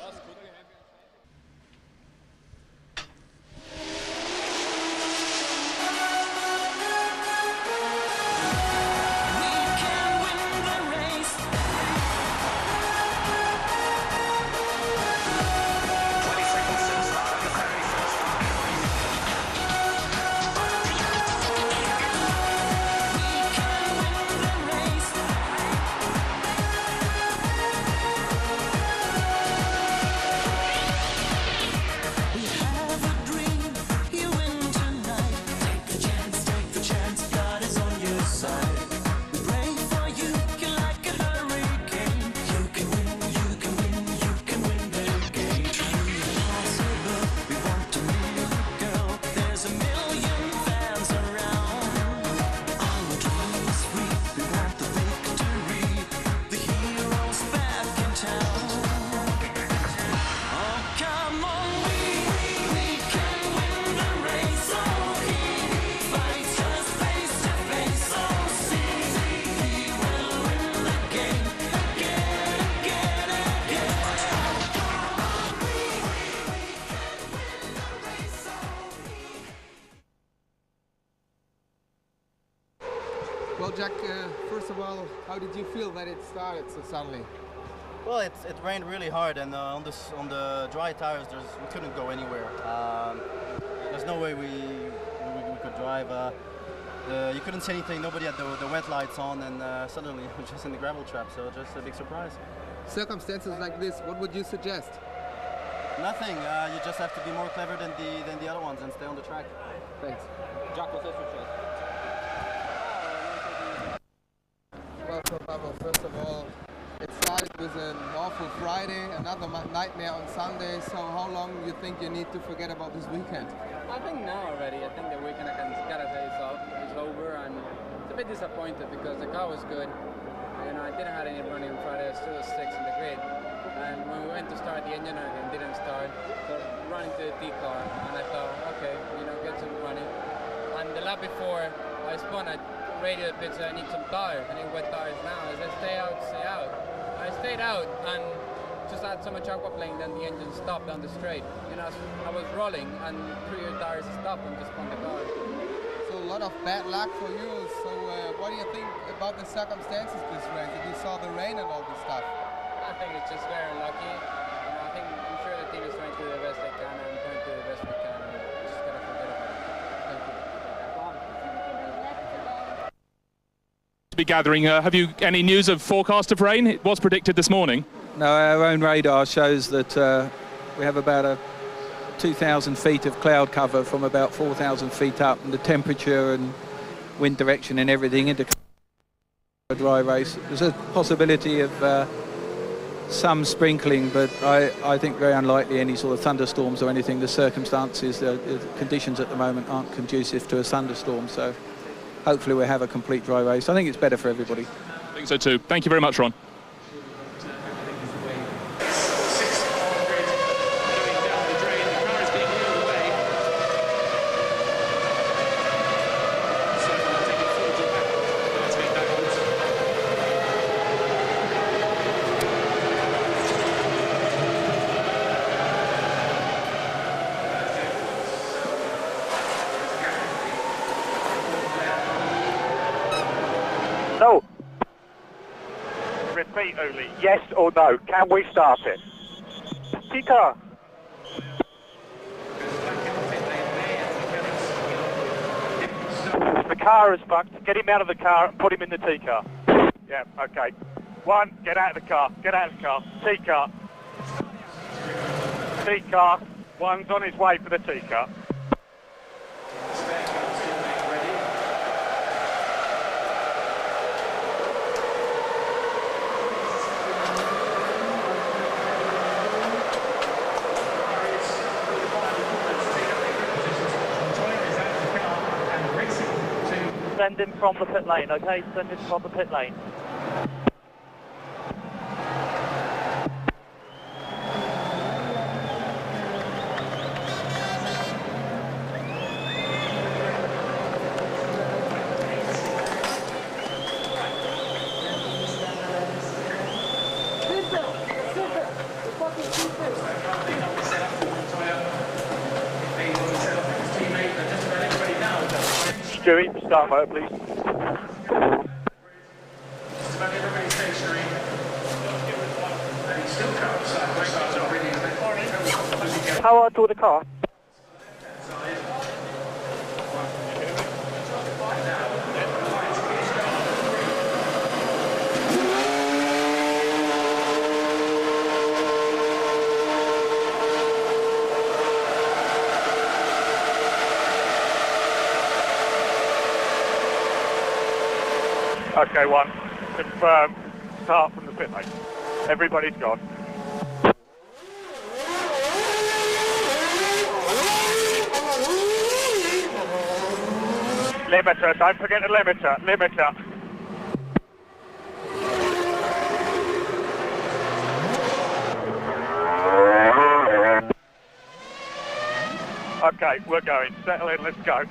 Well, Jack, first of all, how did you feel that it started so suddenly? Well, it rained really hard, and on the dry tires, we couldn't go anywhere. There's no way we could drive. You couldn't see anything. Nobody had the wet lights on, and suddenly we're just in the gravel trap. So just a big surprise. Circumstances like this, what would you suggest? Nothing. You just have to be more clever than the other ones and stay on the track. Thanks. Jack, what's that suggest? Well, Pablo, first of all, it started with an awful Friday, another nightmare on Sunday. So how long do you think you need to forget about this weekend? I think now already. I think the weekend I can gotta say it's over. I'm a bit disappointed because the car was good. And I didn't have any running on Friday. I still was 6th in the grid. And when we went to start, the engine again didn't start. So running to the T car, and I thought, okay, get some running. And the lap before I spun, I radioed a bit, so I need some tires. I need wet tires now. I said, stay out, stay out. I stayed out and just had so much aquaplane, then the engine stopped on the straight. I was rolling and 3 tires stopped and just spun the car. So a lot of bad luck for you. So what do you think about the circumstances this race? If you saw the rain and all this stuff? I think it's just very lucky. I'm sure the team is trying to do the best they can, and I'm trying to do the best we can, and we just gotta forget about it. Thank you. To be gathering, have you any news of forecast of rain? It was predicted this morning. No, our own radar shows that we have about 2,000 feet of cloud cover from about 4,000 feet up, and the temperature and wind direction and everything indicates a dry race. There's a possibility of some sprinkling, but I think very unlikely any sort of thunderstorms or anything. The circumstances, the conditions at the moment aren't conducive to a thunderstorm, so hopefully we'll have a complete dry race. I think it's better for everybody. I think so too. Thank you very much, Ron. No. Repeat only, yes or no. Can we start it? Tika. The car is fucked. Get him out of the car and put him in the T car. Yeah, okay. One, get out of the car. Get out of the car. T-car. T-car. One's on his way for the T-car. Send him from the pit lane, okay? Send him from the pit lane. Stewie, start motor, please. How hard toward the car? Okay, one. Confirm. Start from the pit lane. Everybody's gone. Limiter, don't forget the limiter. Limiter. Okay, we're going. Settle in, let's go.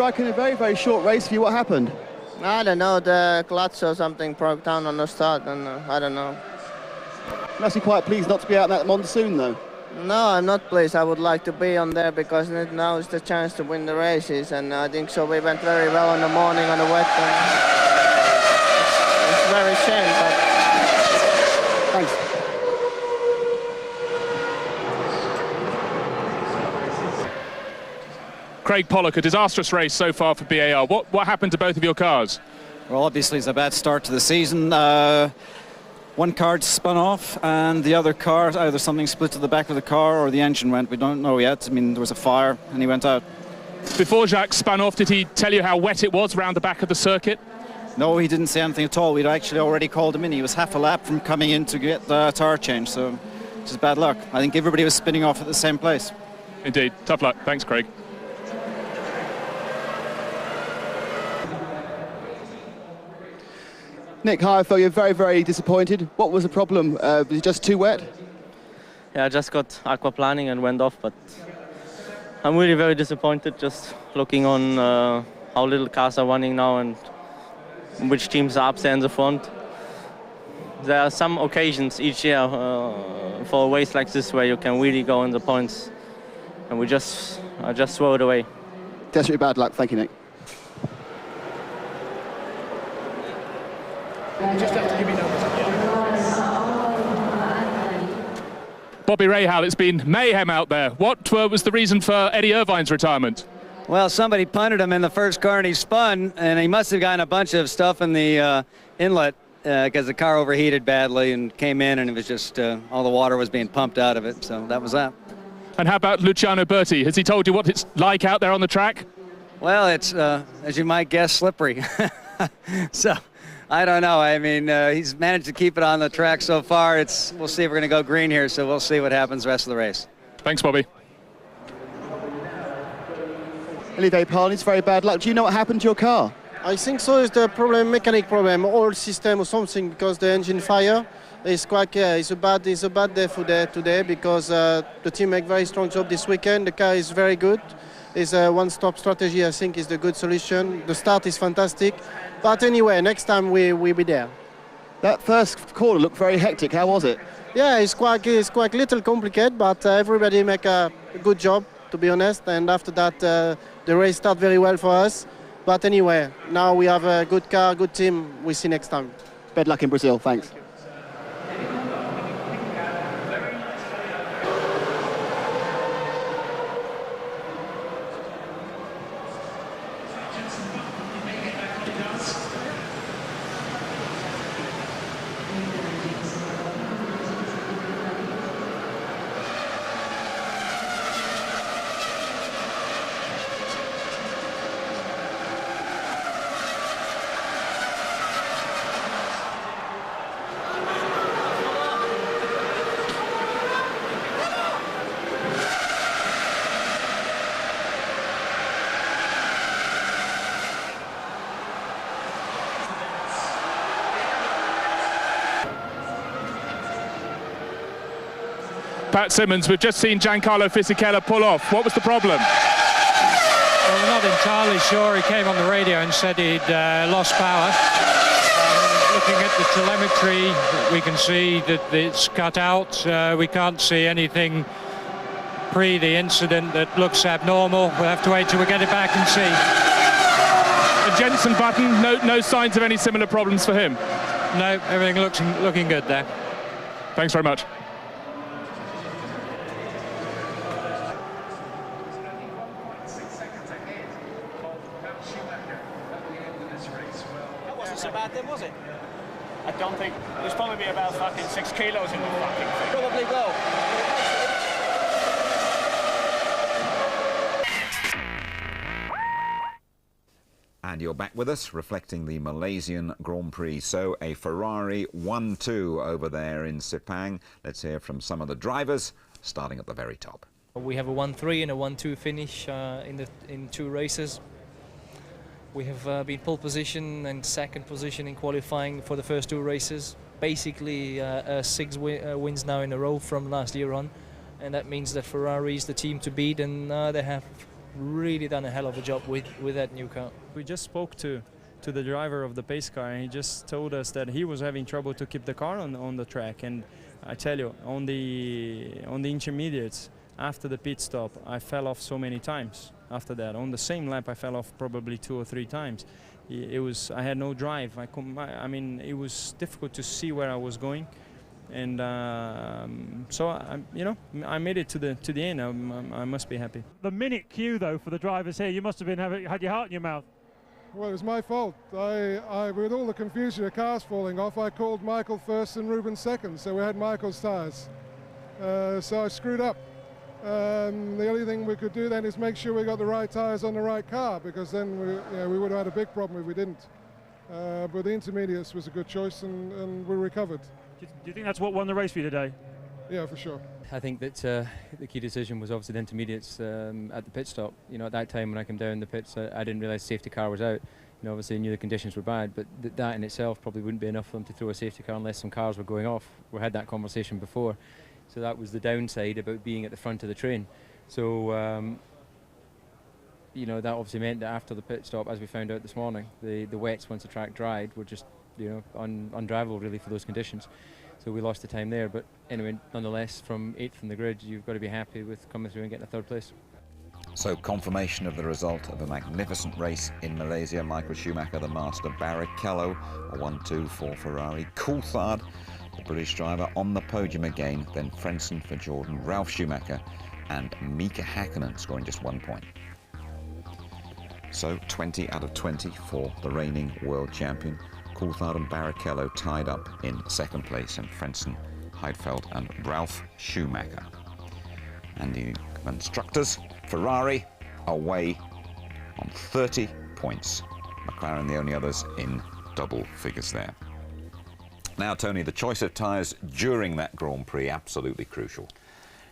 strike in a very, very short race for you. What happened? I don't know, the clutch or something broke down on the start, and I don't know. You must be quite pleased not to be out in that monsoon, though. No, I'm not pleased. I would like to be on there because now is the chance to win the races, and I think so. We went very well in the morning on the wet, and it's very shame, but... Thanks. Craig Pollock, a disastrous race so far for BAR. What happened to both of your cars? Well, obviously it's a bad start to the season. One car spun off and the other car, either something split to the back of the car or the engine went. We don't know yet. I mean, there was a fire and he went out. Before Jacques spun off, did he tell you how wet it was round the back of the circuit? No, he didn't say anything at all. We'd actually already called him in. He was half a lap from coming in to get the tire change, so just bad luck. I think everybody was spinning off at the same place. Indeed. Tough luck. Thanks, Craig. Nick, hi, I felt you're very, very disappointed. What was the problem? Was it just too wet? Yeah, I just got aquaplaning and went off, but I'm really very disappointed just looking on how little cars are running now and which teams are up there in the front. There are some occasions each year for a race like this where you can really go in the points, and I just throw it away. Desperately bad luck. Thank you, Nick. Just have to give me numbers. Bobby Rahal, it's been mayhem out there. What was the reason for Eddie Irvine's retirement? Well, somebody punted him in the first car and he spun, and he must have gotten a bunch of stuff in the inlet because the car overheated badly and came in, and it was just all the water was being pumped out of it, so that was that. And how about Luciano Berti? Has he told you what it's like out there on the track? Well, it's, as you might guess, slippery. So, I don't know. I mean, he's managed to keep it on the track so far. We'll see if we're going to go green here, so we'll see what happens the rest of the race. Thanks, Bobby. Olivier Paul, it's very bad luck. Do you know what happened to your car? I think so. It's the problem, mechanic problem, oil system or something, because the engine fire. It's quite, it's a bad day for today because the team make very strong job this weekend. The car is very good. It's a one-stop strategy, I think, is the good solution. The start is fantastic. But anyway, next time we'll be there. That first corner looked very hectic. How was it? Yeah, it's quite little complicated, but everybody make a good job, to be honest. And after that, the race started very well for us. But anyway, now we have a good car, good team. We'll see next time. Bad luck in Brazil. Thanks. Pat Simmons, we've just seen Giancarlo Fisichella pull off. What was the problem? Well, we're not entirely sure. He came on the radio and said he'd lost power. Looking at the telemetry, we can see that it's cut out. We can't see anything pre the incident that looks abnormal. We'll have to wait till we get it back and see. And Jenson Button, no signs of any similar problems for him? No, everything looking good there. Thanks very much. So bad then, was it? I don't think. There's probably about fucking 6 kilos in the fucking thing. Probably go. And you're back with us, reflecting the Malaysian Grand Prix. So a Ferrari 1-2 over there in Sepang. Let's hear from some of the drivers, starting at the very top. We have a 1-3 and a 1-2 finish in 2 races. We have been pole position and second position in qualifying for the first 2 races. Basically 6 wins now in a row from last year on, and that means that Ferrari is the team to beat, and they have really done a hell of a job with that new car. We just spoke to the driver of the pace car, and he just told us that he was having trouble to keep the car on the track. And I tell you, on the intermediates, after the pit stop, I fell off so many times. After that, on the same lap, I fell off probably 2 or 3 times. I had no drive. I mean, it was difficult to see where I was going, and so I made it to the end. I must be happy. The minute queue though for the drivers here, you must have had your heart in your mouth. Well, it was my fault. With all the confusion of cars falling off, I called Michael first and Ruben second, so we had Michael's tyres. So I screwed up. The only thing we could do then is make sure we got the right tyres on the right car, because then we would have had a big problem if we didn't. But the intermediates was a good choice, and we recovered. Do you think that's what won the race for you today? Yeah, for sure. I think that the key decision was obviously the intermediates at the pit stop. You know, at that time when I came down the pits, I didn't realise the safety car was out. You know, obviously I knew the conditions were bad, but that in itself probably wouldn't be enough for them to throw a safety car unless some cars were going off. We had that conversation before. So that was the downside about being at the front of the train. So, you know, that obviously meant that after the pit stop, as we found out this morning, the wets, once the track dried, were just, you know, undrivable really for those conditions. So we lost the time there. But anyway, nonetheless, from 8th in the grid, you've got to be happy with coming through and getting a 3rd place. So confirmation of the result of a magnificent race in Malaysia. Michael Schumacher, the master. Barrichello, a 1-2 for Ferrari. Coulthard, the British driver, on the podium again. Then Frentzen for Jordan, Ralf Schumacher and Mika Hakkinen scoring just 1 point. So 20 out of 20 for the reigning world champion. Coulthard and Barrichello tied up in 2nd place, and Frentzen, Heidfeld and Ralf Schumacher. And the constructors, Ferrari away on 30 points. McLaren the only others in double figures there. Now, Tony, the choice of tyres during that Grand Prix, absolutely crucial.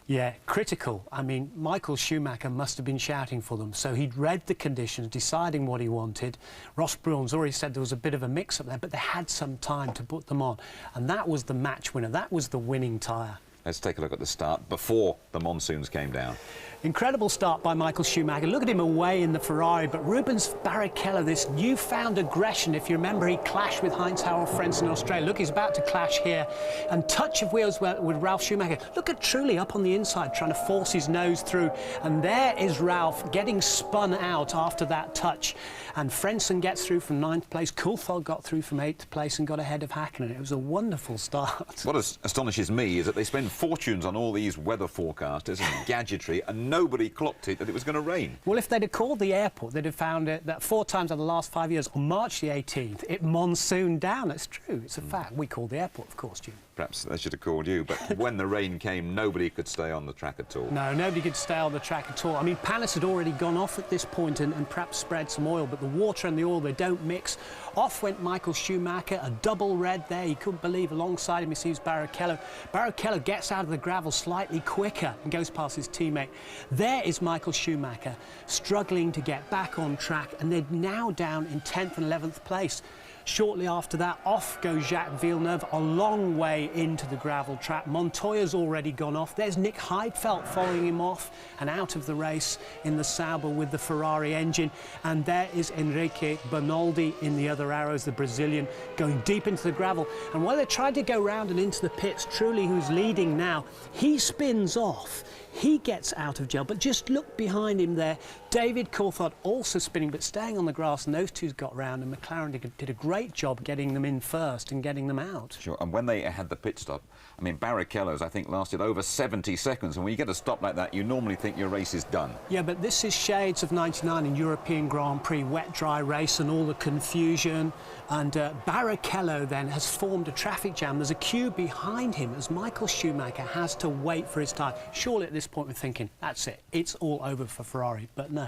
Yeah, critical. I mean, Michael Schumacher must have been shouting for them. So he'd read the conditions, deciding what he wanted. Ross Brawn's already said there was a bit of a mix-up there, but they had some time to put them on. And that was the match winner. That was the winning tyre. Let's take a look at the start before the monsoons came down. Incredible start by Michael Schumacher. Look at him away in the Ferrari, but Rubens Barrichello, this newfound aggression. If you remember, he clashed with Heinz-Harald Frentzen in Australia. Look, he's about to clash here. And touch of wheels with Ralf Schumacher. Look at Trulli up on the inside, trying to force his nose through. And there is Ralf getting spun out after that touch. And Frentzen gets through from 9th place. Coulthard got through from 8th place and got ahead of Hakkinen. It was a wonderful start. What astonishes me is that they spend fortunes on all these weather forecasters and gadgetry, and nobody clocked it that it was going to rain. Well, if they'd have called the airport, they'd have found it that 4 times out of the last 5 years, on March the 18th, it monsooned down. It's true. It's a fact. We called the airport, of course, Jim. Perhaps they should have called you, but when the rain came, nobody could stay on the track at all. No, nobody could stay on the track at all. I mean, Panis had already gone off at this point and perhaps spread some oil, but the water and the oil, they don't mix. Off went Michael Schumacher, a double red there. He couldn't believe. Alongside him, he sees Barrichello. Barrichello gets out of the gravel slightly quicker and goes past his teammate. There is Michael Schumacher struggling to get back on track, and they're now down in 10th and 11th place. Shortly after that, off goes Jacques Villeneuve, a long way into the gravel trap. Montoya's already gone off. There's Nick Heidfeld following him off and out of the race in the Sauber with the Ferrari engine. And there is Enrique Bernaldi in the other arrows, the Brazilian, going deep into the gravel. And while they tried to go round and into the pits, Trulli, who's leading now, he spins off. He gets out of jail, but just look behind him there. David Coulthard also spinning, but staying on the grass, and those two got round, and McLaren did a great job getting them in first and getting them out. Sure, and when they had the pit stop, I mean, Barrichello's, I think, lasted over 70 seconds, and when you get a stop like that, you normally think your race is done. Yeah, but this is shades of 99 in European Grand Prix, wet, dry race and all the confusion, and Barrichello then has formed a traffic jam. There's a queue behind him as Michael Schumacher has to wait for his tyre. Surely at this point we're thinking, that's it, it's all over for Ferrari, but no.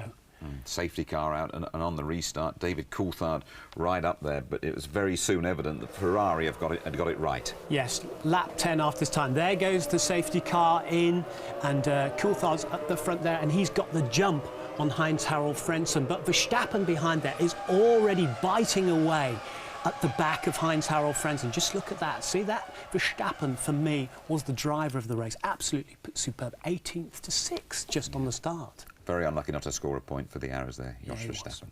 Safety car out, and on the restart, David Coulthard right up there, but it was very soon evident that Ferrari had got it right. Yes, lap 10 after this time. There goes the safety car in, and Coulthard's at the front there, and he's got the jump on Heinz-Harald Frentzen, but Verstappen behind there is already biting away at the back of Heinz-Harald Frentzen. Just look at that. See that? Verstappen, for me, was the driver of the race. Absolutely superb. 18th to 6th just on the start. Very unlucky not to score a point for the arrows there, Jos Verstappen.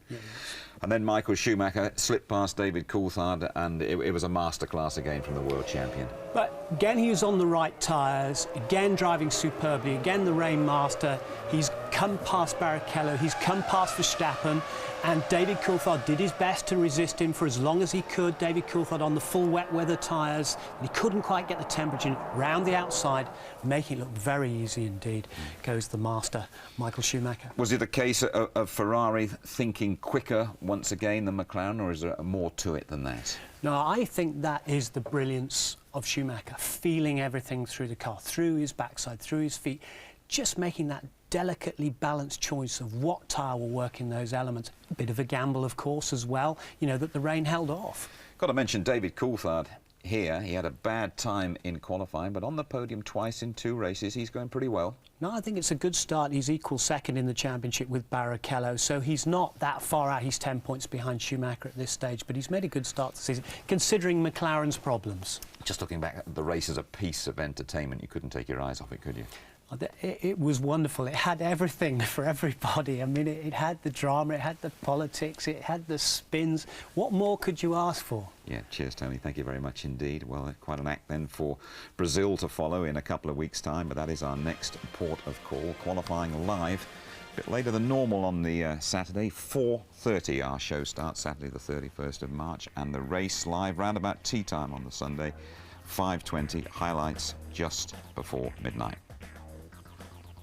And then Michael Schumacher slipped past David Coulthard, and it was a masterclass again from the world champion. But again, he was on the right tyres, again driving superbly, again the rain master. He's come past Barrichello, he's come past Verstappen, and David Coulthard did his best to resist him for as long as he could. David Coulthard on the full wet weather tyres, but he couldn't quite get the temperature round the outside, making it look very easy indeed. Goes the master, Michael Schumacher. Was it a case of Ferrari thinking quicker once again than McLaren, or is there more to it than that? No, I think that is the brilliance of Schumacher, feeling everything through the car, through his backside, through his feet, just making that delicately balanced choice of what tyre will work in those elements. A bit of a gamble, of course, as well, you know, that the rain held off. Got to mention David Coulthard here. He had a bad time in qualifying, but on the podium twice in 2 races, he's going pretty well. No, I think it's a good start. He's equal second in the championship with Barrichello, so he's not that far out. He's 10 points behind Schumacher at this stage, but he's made a good start to the season, considering McLaren's problems. Just looking back at the race as a piece of entertainment, you couldn't take your eyes off it, could you? It was wonderful. It had everything for everybody. I mean, it had the drama, it had the politics, it had the spins. What more could you ask for? Yeah, cheers, Tony. Thank you very much indeed. Well, quite an act then for Brazil to follow in a couple of weeks' time, but that is our next port of call, qualifying live. A bit later than normal on the Saturday, 4:30 our show starts, Saturday the 31st of March, and the race live round about tea time on the Sunday, 5:20, highlights just before midnight.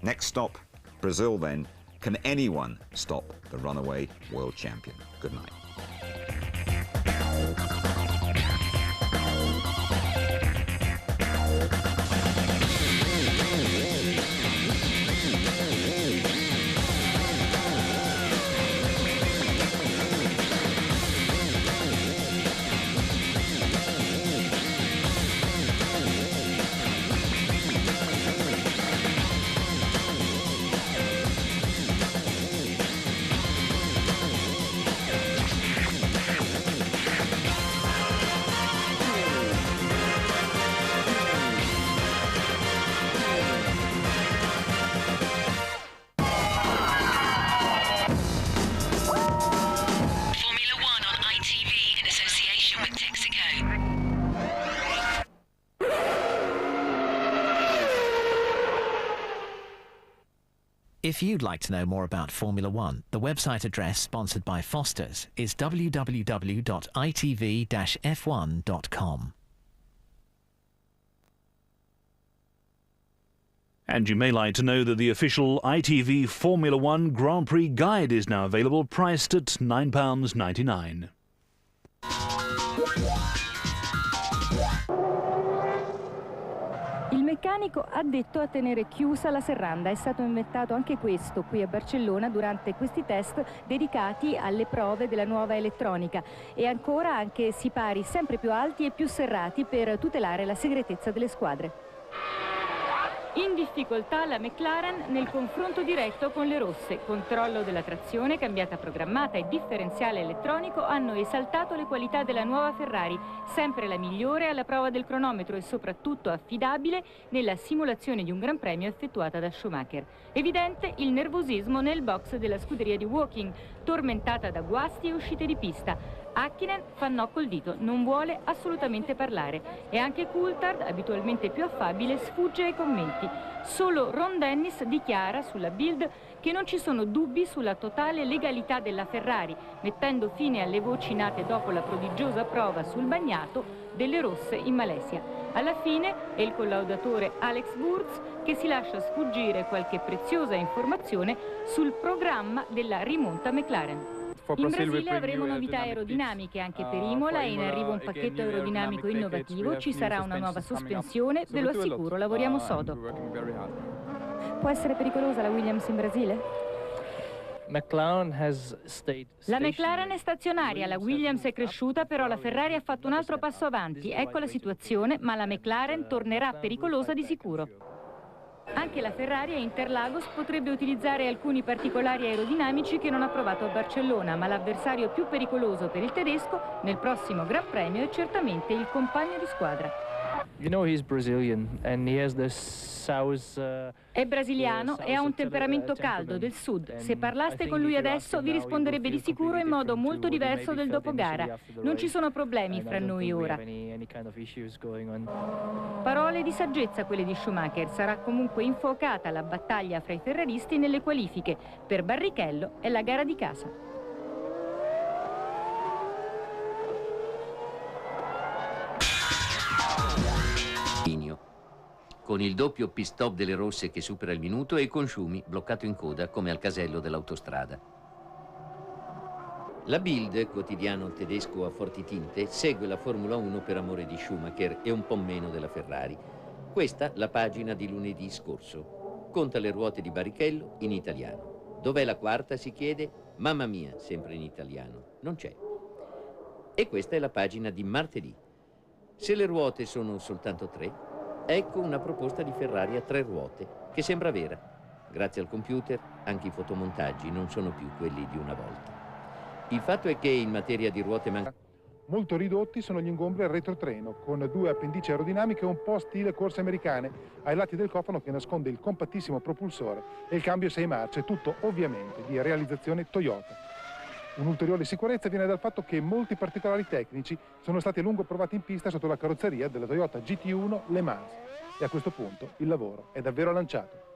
Next stop, Brazil then. Can anyone stop the runaway world champion? Good night. If you'd like to know more about Formula One, the website address sponsored by Foster's is www.itv-f1.com. And you may like to know that the official ITV Formula One Grand Prix guide is now available, priced at £9.99. Il meccanico addetto a tenere chiusa la serranda. È stato inventato anche questo qui a Barcellona durante questi test dedicati alle prove della nuova elettronica, e ancora anche sipari sempre più alti e più serrati per tutelare la segretezza delle squadre. In difficoltà la McLaren nel confronto diretto con le rosse. Controllo della trazione, cambiata programmata e differenziale elettronico hanno esaltato le qualità della nuova Ferrari, sempre la migliore alla prova del cronometro e soprattutto affidabile nella simulazione di un Gran Premio effettuata da Schumacher. Evidente il nervosismo nel box della scuderia di Woking, tormentata da guasti e uscite di pista. Häkkinen fa no col dito, non vuole assolutamente parlare, e anche Coulthard, abitualmente più affabile, sfugge ai commenti. Solo Ron Dennis dichiara sulla Bild che non ci sono dubbi sulla totale legalità della Ferrari, mettendo fine alle voci nate dopo la prodigiosa prova sul bagnato delle rosse in Malesia. Alla fine è il collaudatore Alex Wurz che si lascia sfuggire qualche preziosa informazione sul programma della rimonta McLaren. In Brasile avremo novità aerodinamiche anche per Imola, è in arrivo un pacchetto aerodinamico innovativo, ci sarà una nuova sospensione, ve lo assicuro, lavoriamo sodo. Può essere pericolosa la Williams in Brasile? La McLaren è stazionaria, la Williams è cresciuta, però la Ferrari ha fatto un altro passo avanti. Ecco la situazione, ma la McLaren tornerà pericolosa di sicuro. Anche la Ferrari a Interlagos potrebbe utilizzare alcuni particolari aerodinamici che non ha provato a Barcellona, ma l'avversario più pericoloso per il tedesco nel prossimo Gran Premio è certamente il compagno di squadra. You know, he's Brazilian and he has this south. È brasiliano e ha un temperamento caldo del sud. Se parlaste con lui adesso vi risponderebbe di sicuro in modo molto diverso del dopogara. Non ci sono problemi fra noi ora. Parole di saggezza quelle di Schumacher. Sarà comunque infuocata la battaglia fra i ferraristi nelle qualifiche. Per Barrichello è la gara di casa. Con il doppio pit stop delle rosse che supera il minuto e con Schumi bloccato in coda come al casello dell'autostrada. La Bild, quotidiano tedesco a forti tinte, segue la Formula 1 per amore di Schumacher e un po' meno della Ferrari. Questa la pagina di lunedì scorso. Conta le ruote di Barrichello in italiano. Dov'è la quarta, si chiede? Mamma mia, sempre in italiano. Non c'è. E questa è la pagina di martedì. Se le ruote sono soltanto 3, ecco una proposta di Ferrari a 3 ruote, che sembra vera. Grazie al computer, anche i fotomontaggi non sono più quelli di una volta. Il fatto è che in materia di ruote molto ridotti sono gli ingombri al retrotreno, con 2 appendici aerodinamiche un po' stile corse americane, ai lati del cofano che nasconde il compattissimo propulsore e il cambio 6 marce, tutto ovviamente di realizzazione Toyota. Un'ulteriore sicurezza viene dal fatto che molti particolari tecnici sono stati a lungo provati in pista sotto la carrozzeria della Toyota GT1 Le Mans e a questo punto il lavoro è davvero lanciato.